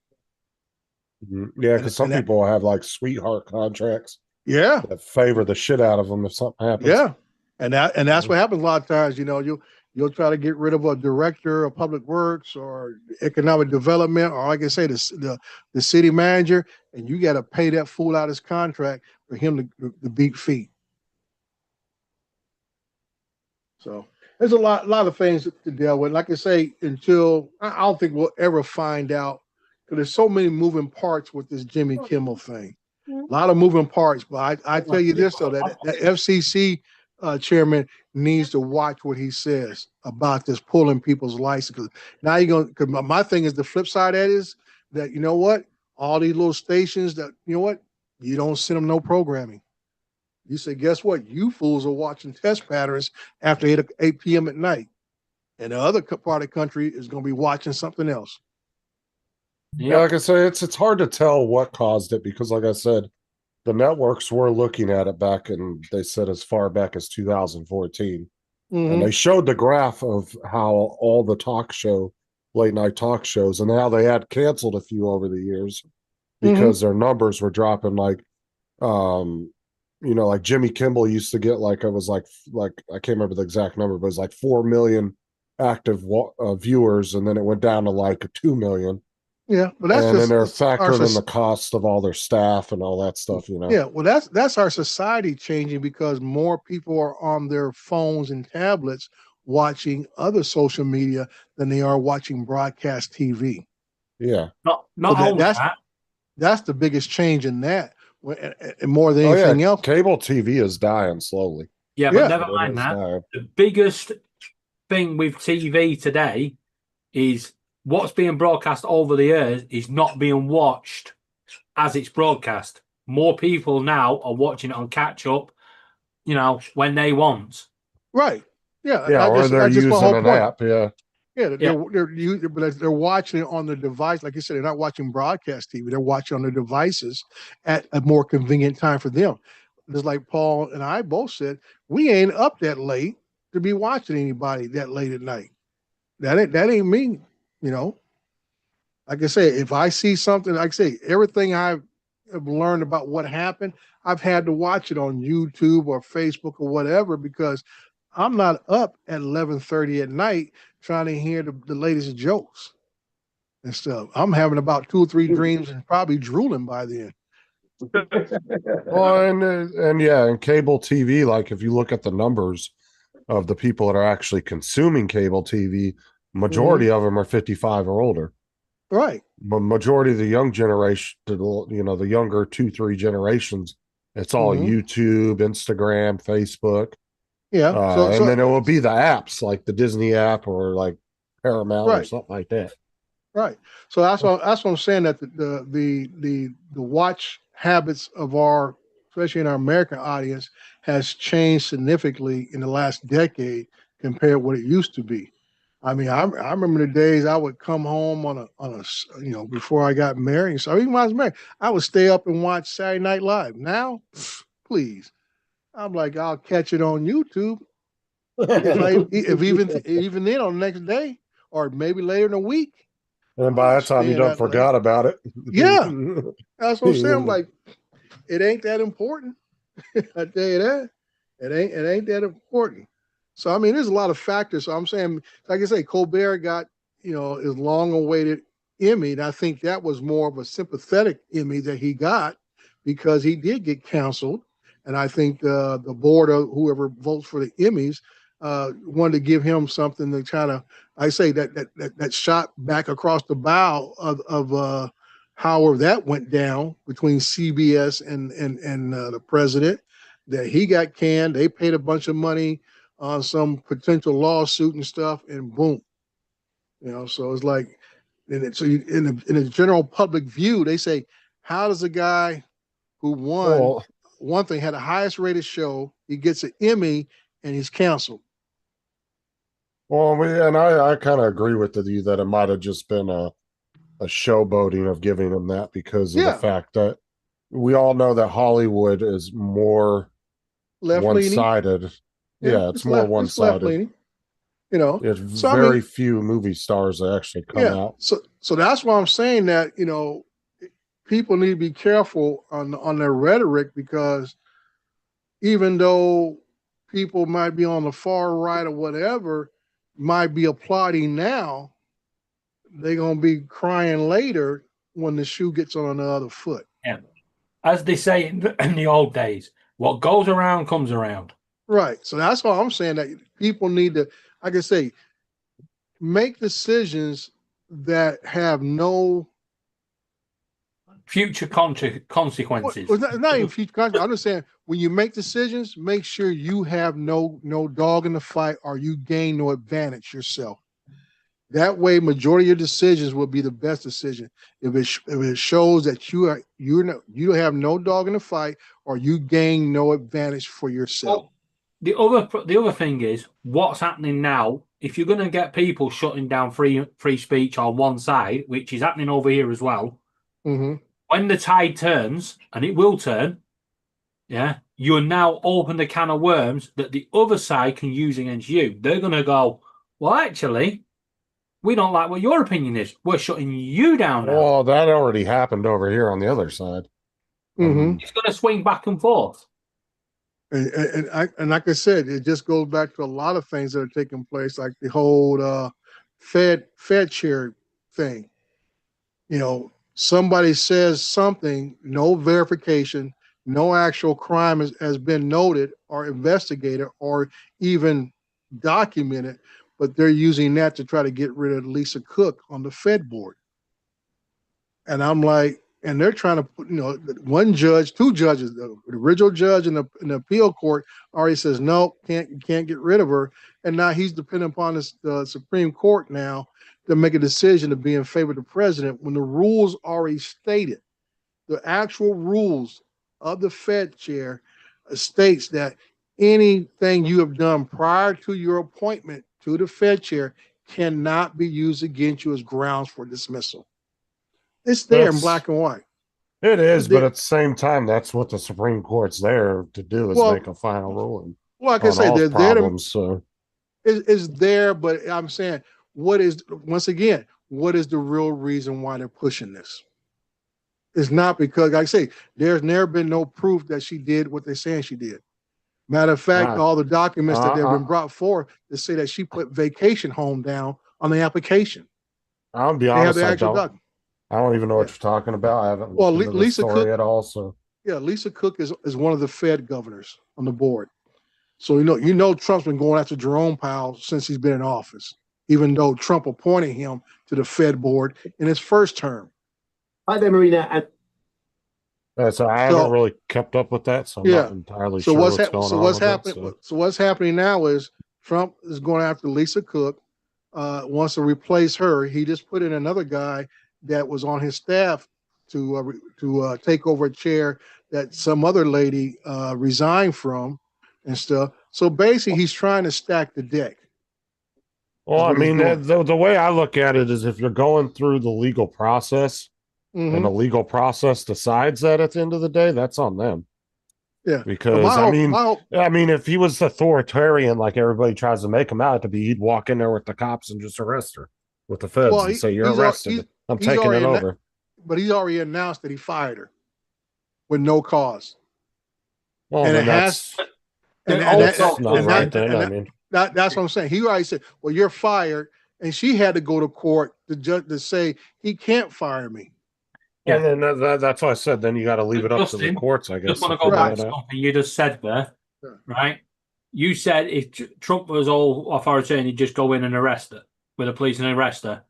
Yeah, because some people have like sweetheart contracts. Yeah, that favor the shit out of them if something happens. Yeah, and that's what happens a lot of times. You'll try to get rid of a director of public works or economic development, or like I say, the city manager, and you got to pay that fool out his contract for him to beat feet. So there's a lot of things to deal with. Like I say, until I don't think we'll ever find out, because there's so many moving parts with this Jimmy Kimmel thing. A lot of moving parts, but I tell you this though, that FCC chairman needs to watch what he says about this pulling people's licenses. Now because my thing is the flip side of that is that, you know what, all these little stations that, you know what, you don't send them no programming. You say, guess what, you fools are watching test patterns after 8 p.m. at night, and the other part of the country is going to be watching something else. Yeah, like I say, it's hard to tell what caused it because, like I said, the networks were looking at it back, and they said as far back as 2014, and they showed the graph of how all the late night talk shows, and how they had canceled a few over the years because their numbers were dropping. Like, like Jimmy Kimmel used to get like I can't remember the exact number, but it was like 4 million active viewers, and then it went down to like 2 million. Yeah, but that's and then just they're our factoring in the cost of all their staff and all that stuff, you know. yeah. Well, that's our society changing because more people are on their phones and tablets watching other social media than they are watching broadcast TV. Yeah. Not only that. That's the biggest change in that, and more than Oh yeah, anything else. cable TV is dying slowly. Yeah, but Yeah. never It mind is that. dying. The biggest thing with TV today is what's being broadcast over the air is not being watched as it's broadcast. More people now are watching it on catch up, when they want. Right. Yeah. Yeah, or they're that's just my using whole an point. app. Yeah. Yeah, but they're watching it on their device. Like you said, they're not watching broadcast TV. They're watching on their devices at a more convenient time for them. Just like Paul and I both said, we ain't up that late to be watching anybody that late at night. That ain't me, you know. Like I say, if I see something, like I say, everything I've learned about what happened, I've had to watch it on YouTube or Facebook or whatever because I'm not up at 11:30 at night trying to hear the latest jokes and stuff. I'm having about 2 or 3 dreams and probably drooling by then. Well, and yeah, and cable TV, like if you look at the numbers of the people that are actually consuming cable TV, majority of them are 55 or older. Right. Majority of the young generation, the younger 2-3 generations, it's all YouTube, Instagram, Facebook. Yeah. And then it will be the apps like the Disney app or like Paramount or Right. something like that. Right. So that's what I'm saying, that the watch habits of our, especially in our American audience, has changed significantly in the last decade compared to what it used to be. I mean, I remember the days I would come home on a before I got married. So even when I was married, I would stay up and watch Saturday Night Live. Now, please, I'm like, I'll catch it on YouTube. if even then on the next day or maybe later in the week. And by that time, you done forgot about it. Yeah, that's what I'm saying. I'm like, it ain't that important. I tell you that. It ain't that important. So I mean, there's a lot of factors. So I'm saying, like I say, Colbert got his long-awaited Emmy, and I think that was more of a sympathetic Emmy that he got because he did get canceled, and I think the board of whoever votes for the Emmys wanted to give him something to kind of, I say that shot back across the bow of however that went down between CBS and the president, that he got canned. They paid a bunch of money on some potential lawsuit and stuff, and boom, So it's like, in the general public view, they say, how does a guy who won one thing, had the highest rated show, he gets an Emmy and he's canceled? Well, I kind of agree with you that it might have just been a showboating of giving him that because of the fact that we all know that Hollywood is more one-sided. Yeah, it's more one-sided. Left-leaning, It's So, I very mean, few movie stars that actually come out. So that's why I'm saying that, people need to be careful on their rhetoric, because even though people might be on the far right or whatever, might be applauding now, they're going to be crying later when the shoe gets on the other foot. Yeah. As they say in the old days, what goes around comes around. Right. So that's why I'm saying that people need to, like I say, make decisions that have no future consequences. Well, not even future consequences. I'm just saying, when you make decisions, make sure you have no dog in the fight, or you gain no advantage yourself. That way, majority of your decisions will be the best decision. If it shows that you have no dog in the fight, or you gain no advantage for yourself. Well, the other thing is what's happening now. If you're going to get people shutting down free speech on one side, which is happening over here as well, when the tide turns, and it will turn, you're now opened a can of worms that the other side can use against you. They're going to go, well, actually, we don't like what your opinion is. We're shutting you down now. Well, that already happened over here on the other side. It's going to swing back and forth. And like I said, it just goes back to a lot of things that are taking place, like the whole Fed chair thing. You know, somebody says something, no verification, no actual crime has been noted or investigated or even documented, but they're using that to try to get rid of Lisa Cook on the Fed board. And I'm like, and they're trying to put, you know, one judge, two judges, the original judge in the appeal court already says, no, you can't get rid of her. And now he's dependent upon the Supreme Court now to make a decision to be in favor of the president when the rules already stated. The actual rules of the Fed chair states that anything you have done prior to your appointment to the Fed chair cannot be used against you as grounds for dismissal. It's there in black and white. It is, but at the same time, that's what the Supreme Court's there to do is make a final ruling. Like I say, they're there to, so it's there, but I'm saying, what is the real reason why they're pushing this? It's not because, like I say, there's never been no proof that she did what they're saying she did. Matter of fact, all the documents that have been brought forth to say that she put vacation home down on the application. I'll be honest, I don't even know what you're talking about. I haven't looked into the story at all. So yeah, Lisa Cook is one of the Fed governors on the board. So you know Trump's been going after Jerome Powell since he's been in office, even though Trump appointed him to the Fed board in his first term. Hi there, Marina. So I haven't really kept up with that, so I'm not entirely sure what's going on. So what's happening now is Trump is going after Lisa Cook, wants to replace her. He just put in another guy that was on his staff to take over a chair that some other lady resigned from and stuff. So basically, he's trying to stack the deck. Well, I mean, the way I look at it is if you're going through the legal process and the legal process decides that at the end of the day, that's on them. Yeah. Because, I mean, if he was authoritarian, like everybody tries to make him out to be, he'd walk in there with the cops and just arrest her with the feds and say, you're arrested. I'm taking it over. But he's already announced that he fired her with no cause. Well, and that's not right then. I mean, that's what I'm saying. He already said, well, you're fired. And she had to go to court to say he can't fire me. Yeah, and then that's why I said then you got to leave it up to the courts, I guess. Just want to go back to something you just said there, right? You said if Trump was all authoritarian, he'd just go in and arrest her with the police and arrest her.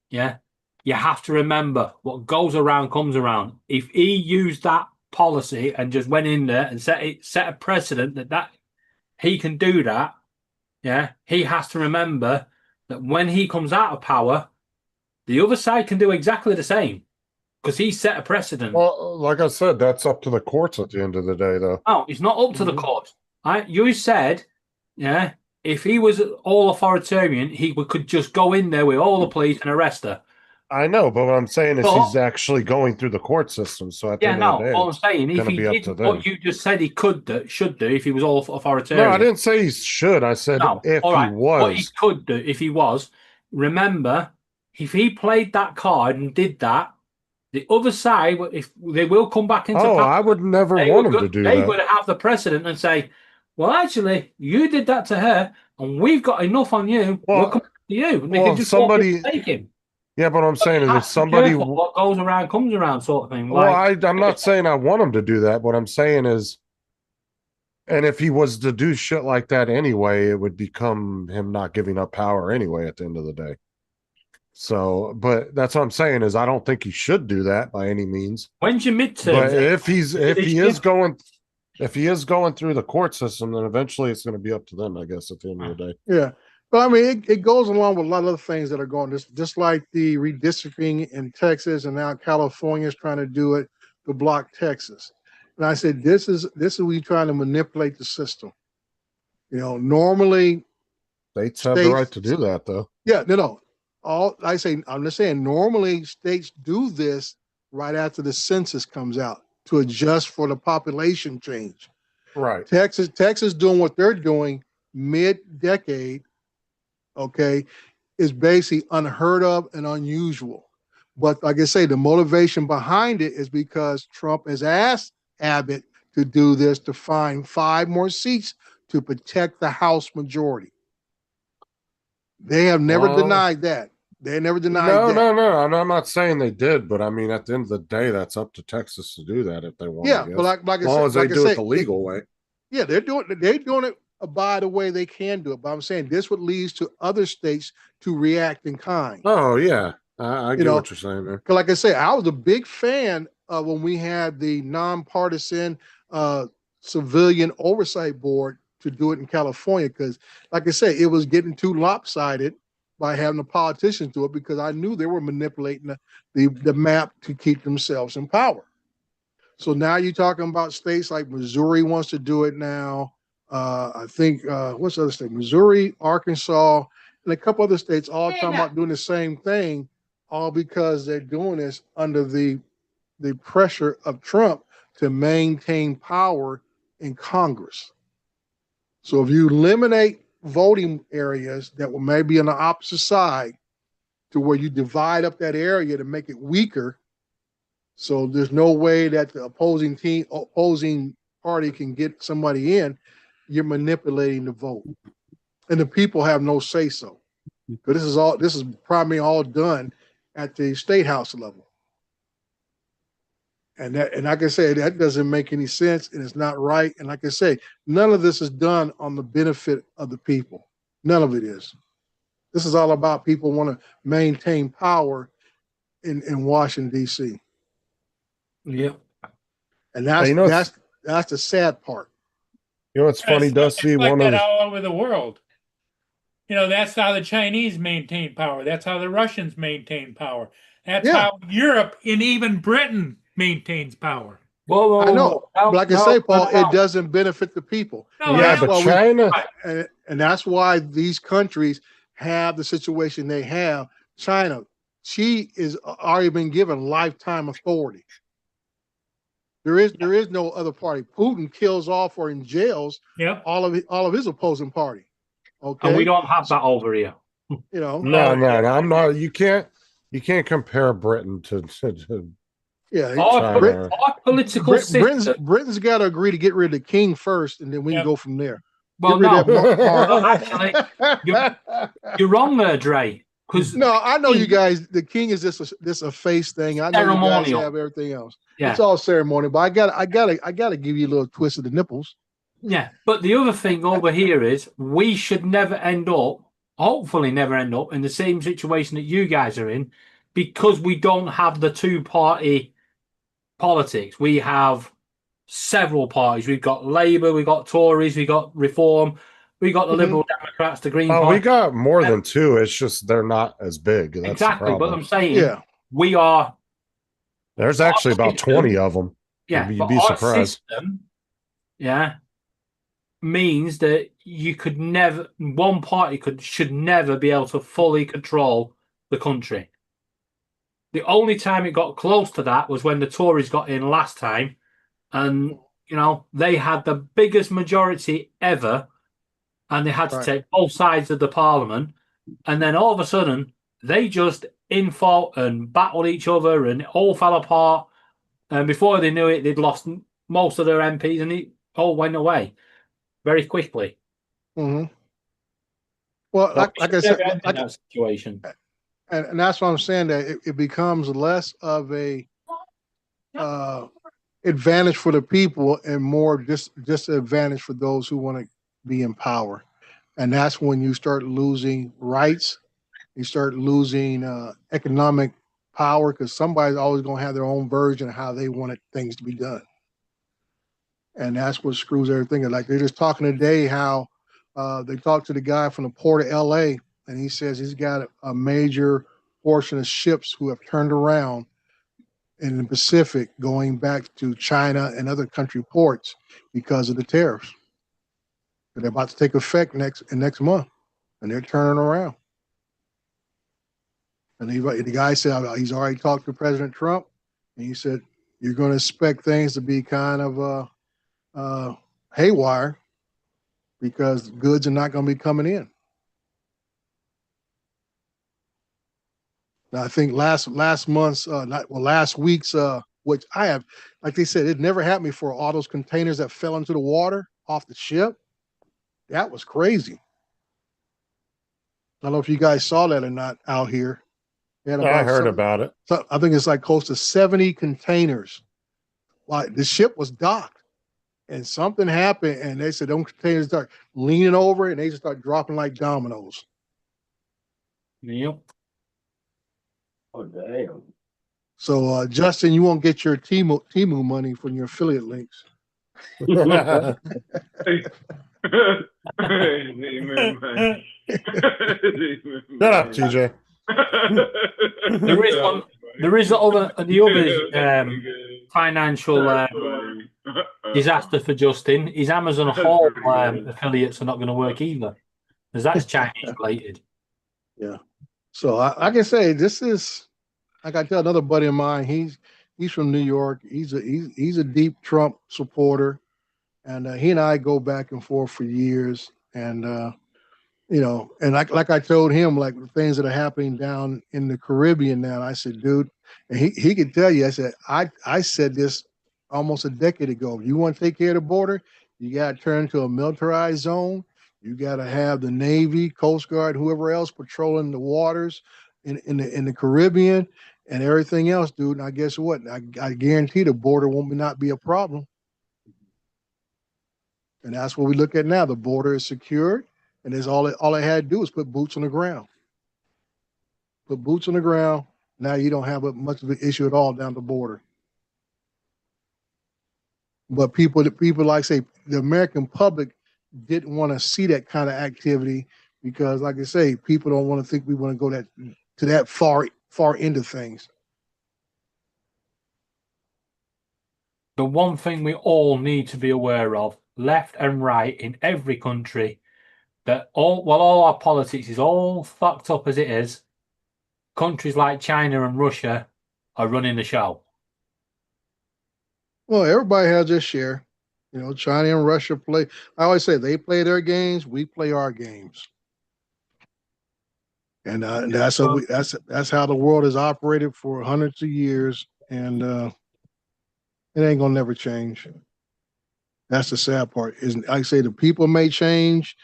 Yeah. You have to remember what goes around comes around. If he used that policy and just went in there and set a precedent that he can do that, yeah, he has to remember that when he comes out of power, the other side can do exactly the same because he set a precedent. Well, like I said, that's up to the courts at the end of the day, though. No, it's not up to the courts. You said, yeah, if he was all authoritarian, he could just go in there with all the police and arrest her. I know, but what I'm saying is he's actually going through the court system. So at the end of the day, what I'm saying, if he did what you just said he should do, if he was all authoritarian. No, I didn't say he should. I said if he was. What he could do, if he was, remember, if he played that card and did that, the other side, if they will come back into power, I would never want him to do that. They would have the precedent and say, well, actually, you did that to her, and we've got enough on you. We'll come back to you. And they can just take him. Yeah, but what I'm saying is if somebody... What goes around comes around sort of thing. Well, I'm not saying I want him to do that. What I'm saying is, and if he was to do shit like that anyway, it would become him not giving up power anyway at the end of the day. So, but that's what I'm saying is I don't think he should do that by any means. When's your midterm? But if he is going through the court system, then eventually it's going to be up to them, I guess, at the end of the day. Yeah. But I mean, it goes along with a lot of other things that are going, just like the redistricting in Texas, and now California is trying to do it to block Texas. And I said, this is we trying to manipulate the system. You know, normally states have the right to do that, though. Yeah, no. I'm just saying, normally states do this right after the census comes out to adjust for the population change. Right. Texas doing what they're doing mid-decade. Okay, is basically unheard of and unusual. But like I say, the motivation behind it is because Trump has asked Abbott to do this to find 5 more seats to protect the House majority. They have never denied that. They never denied No, that. no. I'm not saying they did, but I mean, at the end of the day, that's up to Texas to do that if they want. Yeah, I guess. but like I as long as said, they like I do it said, the legal way. Yeah, they're doing it by the way they can do it. But I'm saying this would lead to other states to react in kind. Oh yeah, I get what you're saying there. Because like I say, I was a big fan of when we had the nonpartisan civilian oversight board to do it in California. Because like I say, it was getting too lopsided by having the politicians do it, because I knew they were manipulating the map to keep themselves in power. So now you're talking about states like Missouri wants to do it now. I think what's the other state? Missouri, Arkansas, and a couple other states all talking about doing the same thing, all because they're doing this under the pressure of Trump to maintain power in Congress. So if you eliminate voting areas that will maybe on the opposite side, to where you divide up that area to make it weaker, so there's no way that the opposing party can get somebody in, you're manipulating the vote. And the people have no say so. But this is primarily all done at the state house level. And like I say, that doesn't make any sense, and it's not right. And like I say, none of this is done on the benefit of the people. None of it is. This is all about people want to maintain power in Washington, D.C. Yeah. And that's the sad part. You know what's funny, Dusty? It's like One that of all over the world. That's how the Chinese maintain power. That's how the Russians maintain power. That's how Europe and even Britain maintains power. Whoa, I know. But like I say, Paul, it doesn't benefit the people. No, yeah, but China. And that's why these countries have the situation they have. China, she is already been given lifetime authority. There is no other party. Putin kills off or in jails all of his opposing party. Okay, and we don't have that over here. No, I'm not. You can't compare Britain to yeah. China. Our political system. Britain's got to agree to get rid of the king first, and then we can go from there. Well, no, actually, you're wrong there, Dre. No, I know you guys. The king is just a face thing. I know you guys have everything else. Yeah. It's all ceremonial, but I gotta give you a little twist of the nipples. Yeah, but the other thing over here is we should never end up, hopefully never end up, in the same situation that you guys are in, because we don't have the two-party politics. We have several parties. We've got Labour, we've got Tories, we've got Reform, we've got the Liberal Democrats, the Green Party. We got more than two. It's just they're not as big. That's exactly, the but I'm saying we are. There's actually about 20 of them. Yeah, you'd be surprised. System, means that you could never, one party should never be able to fully control the country. The only time it got close to that was when the Tories got in last time, and they had the biggest majority ever, and they had to take both sides of the parliament, and then all of a sudden they just infought and battled each other, and it all fell apart. And before they knew it, they'd lost most of their MPs, and it all went away very quickly. Mm-hmm. Well, like I said, that situation, and that's what I'm saying, that it becomes less of a advantage for the people and more just an advantage for those who want to be in power. And that's when you start losing rights, you start losing economic power, because somebody's always going to have their own version of how they wanted things to be done. And that's what screws everything. Like they're just talking today how they talked to the guy from the port of LA, and he says he's got a major portion of ships who have turned around in the Pacific going back to China and other country ports because of the tariffs. They're about to take effect next month, and they're turning around. And the guy said he's already talked to President Trump, and he said you're going to expect things to be kind of haywire because goods are not going to be coming in. Now, I think last week's, which I have, like they said, it never happened before. All those containers that fell into the water off the ship, that was crazy. I don't know if you guys saw that or not out here. They had I heard some- about it. So I think it's like close to 70 containers. Like the ship was docked and something happened and they said, them containers start leaning over and they just start dropping like dominoes. Yep. Oh, damn. So, Justin, you won't get your Temu money from your affiliate links. Shut up, TJ. There is the other financial disaster for Justin. His Amazon Hall affiliates are not going to work either, because that's Chinese related. Yeah. So I can say this is, like I tell another buddy of mine, he's from New York. He's a deep Trump supporter, and he and I go back and forth for years. And you know, and like I told him, like the things that are happening down in the Caribbean now. I said, dude, and he could tell you. I said, I said this almost a decade ago. You want to take care of the border, you got to turn to a militarized zone. You got to have the Navy, Coast Guard, whoever else patrolling the waters in the Caribbean and everything else, dude. And I guess what? I guarantee the border won't not be a problem. And that's what we look at now. The border is secured, and there's all I had to do is put boots on the ground. Put boots on the ground. Now you don't have much of an issue at all down the border. But people like say the American public didn't want to see that kind of activity because, like I say, people don't want to think we want to go that far into things. The one thing we all need to be aware of, left and right in every country, that all our politics is all fucked up as it is, countries like China and Russia are running the show. Well, everybody has their share. You know, China and Russia play. I always say they play their games, we play our games, and that's how the world has operated for hundreds of years, and it ain't gonna never change. That's the sad part. Is like I say, the people may change,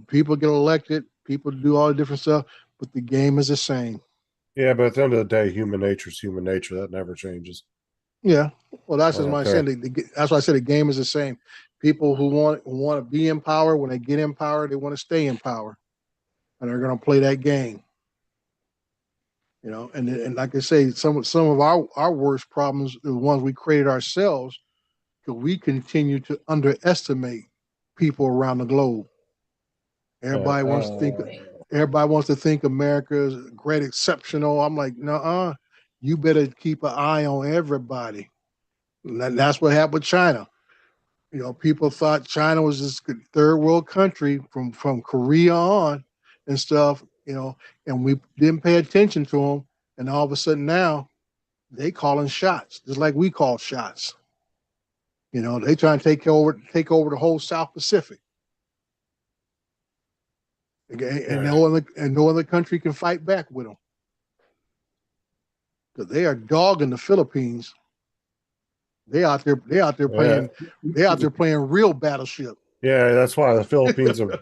people get elected, people do all the different stuff, but the game is the same. Yeah, but at the end of the day, human nature is human nature. That never changes. Yeah, well, that's just my Okay. saying. That's why I said the game is the same. People who want to be in power, when they get in power, they want to stay in power, and they're going to play that game. You know, and like I say, some of our worst problems are the ones we created ourselves, because we continue to underestimate people around the globe. Everybody wants to think America is great, exceptional. I'm like, nuh-uh. You better keep an eye on everybody. And that's what happened with China. You know, people thought China was this third world country from Korea on and stuff, you know, and we didn't pay attention to them. And all of a sudden now they calling shots, just like we call shots. You know, they trying to take over the whole South Pacific. Okay, and no other country can fight back with them. Because they are dogging the Philippines. They out there playing. They out there playing real battleship. Yeah, that's why the Philippines are.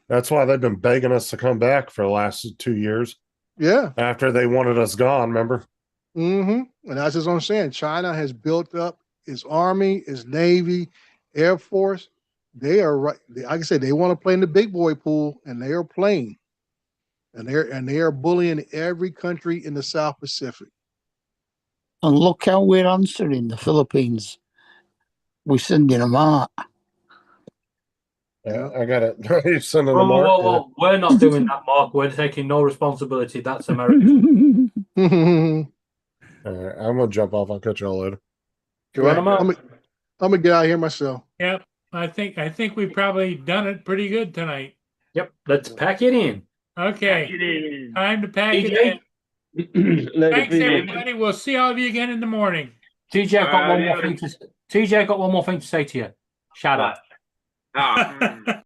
That's why they've been begging us to come back for the last 2 years. Yeah. After they wanted us gone, remember? Mm-hmm. And that's just what I'm saying. China has built up its army, its navy, air force. They are right. Like I said, they want to play in the big boy pool, and they are playing. And they are bullying every country in the South Pacific. And look how we're answering the Philippines. We're sending them out. Yeah, I got it. You're sending Whoa, them out. whoa, whoa. We're not doing that, Mark. We're taking no responsibility. That's America. All right, I'm gonna jump off. I'll catch y'all later. I'm gonna get out of here myself. Yep. I think we've probably done it pretty good tonight. Yep. Let's pack it in. Okay. Time to pack it TJ? in. Thanks, everybody. We'll see all of you again in the morning. TJ, I've got one more thing to say to you. Shut up.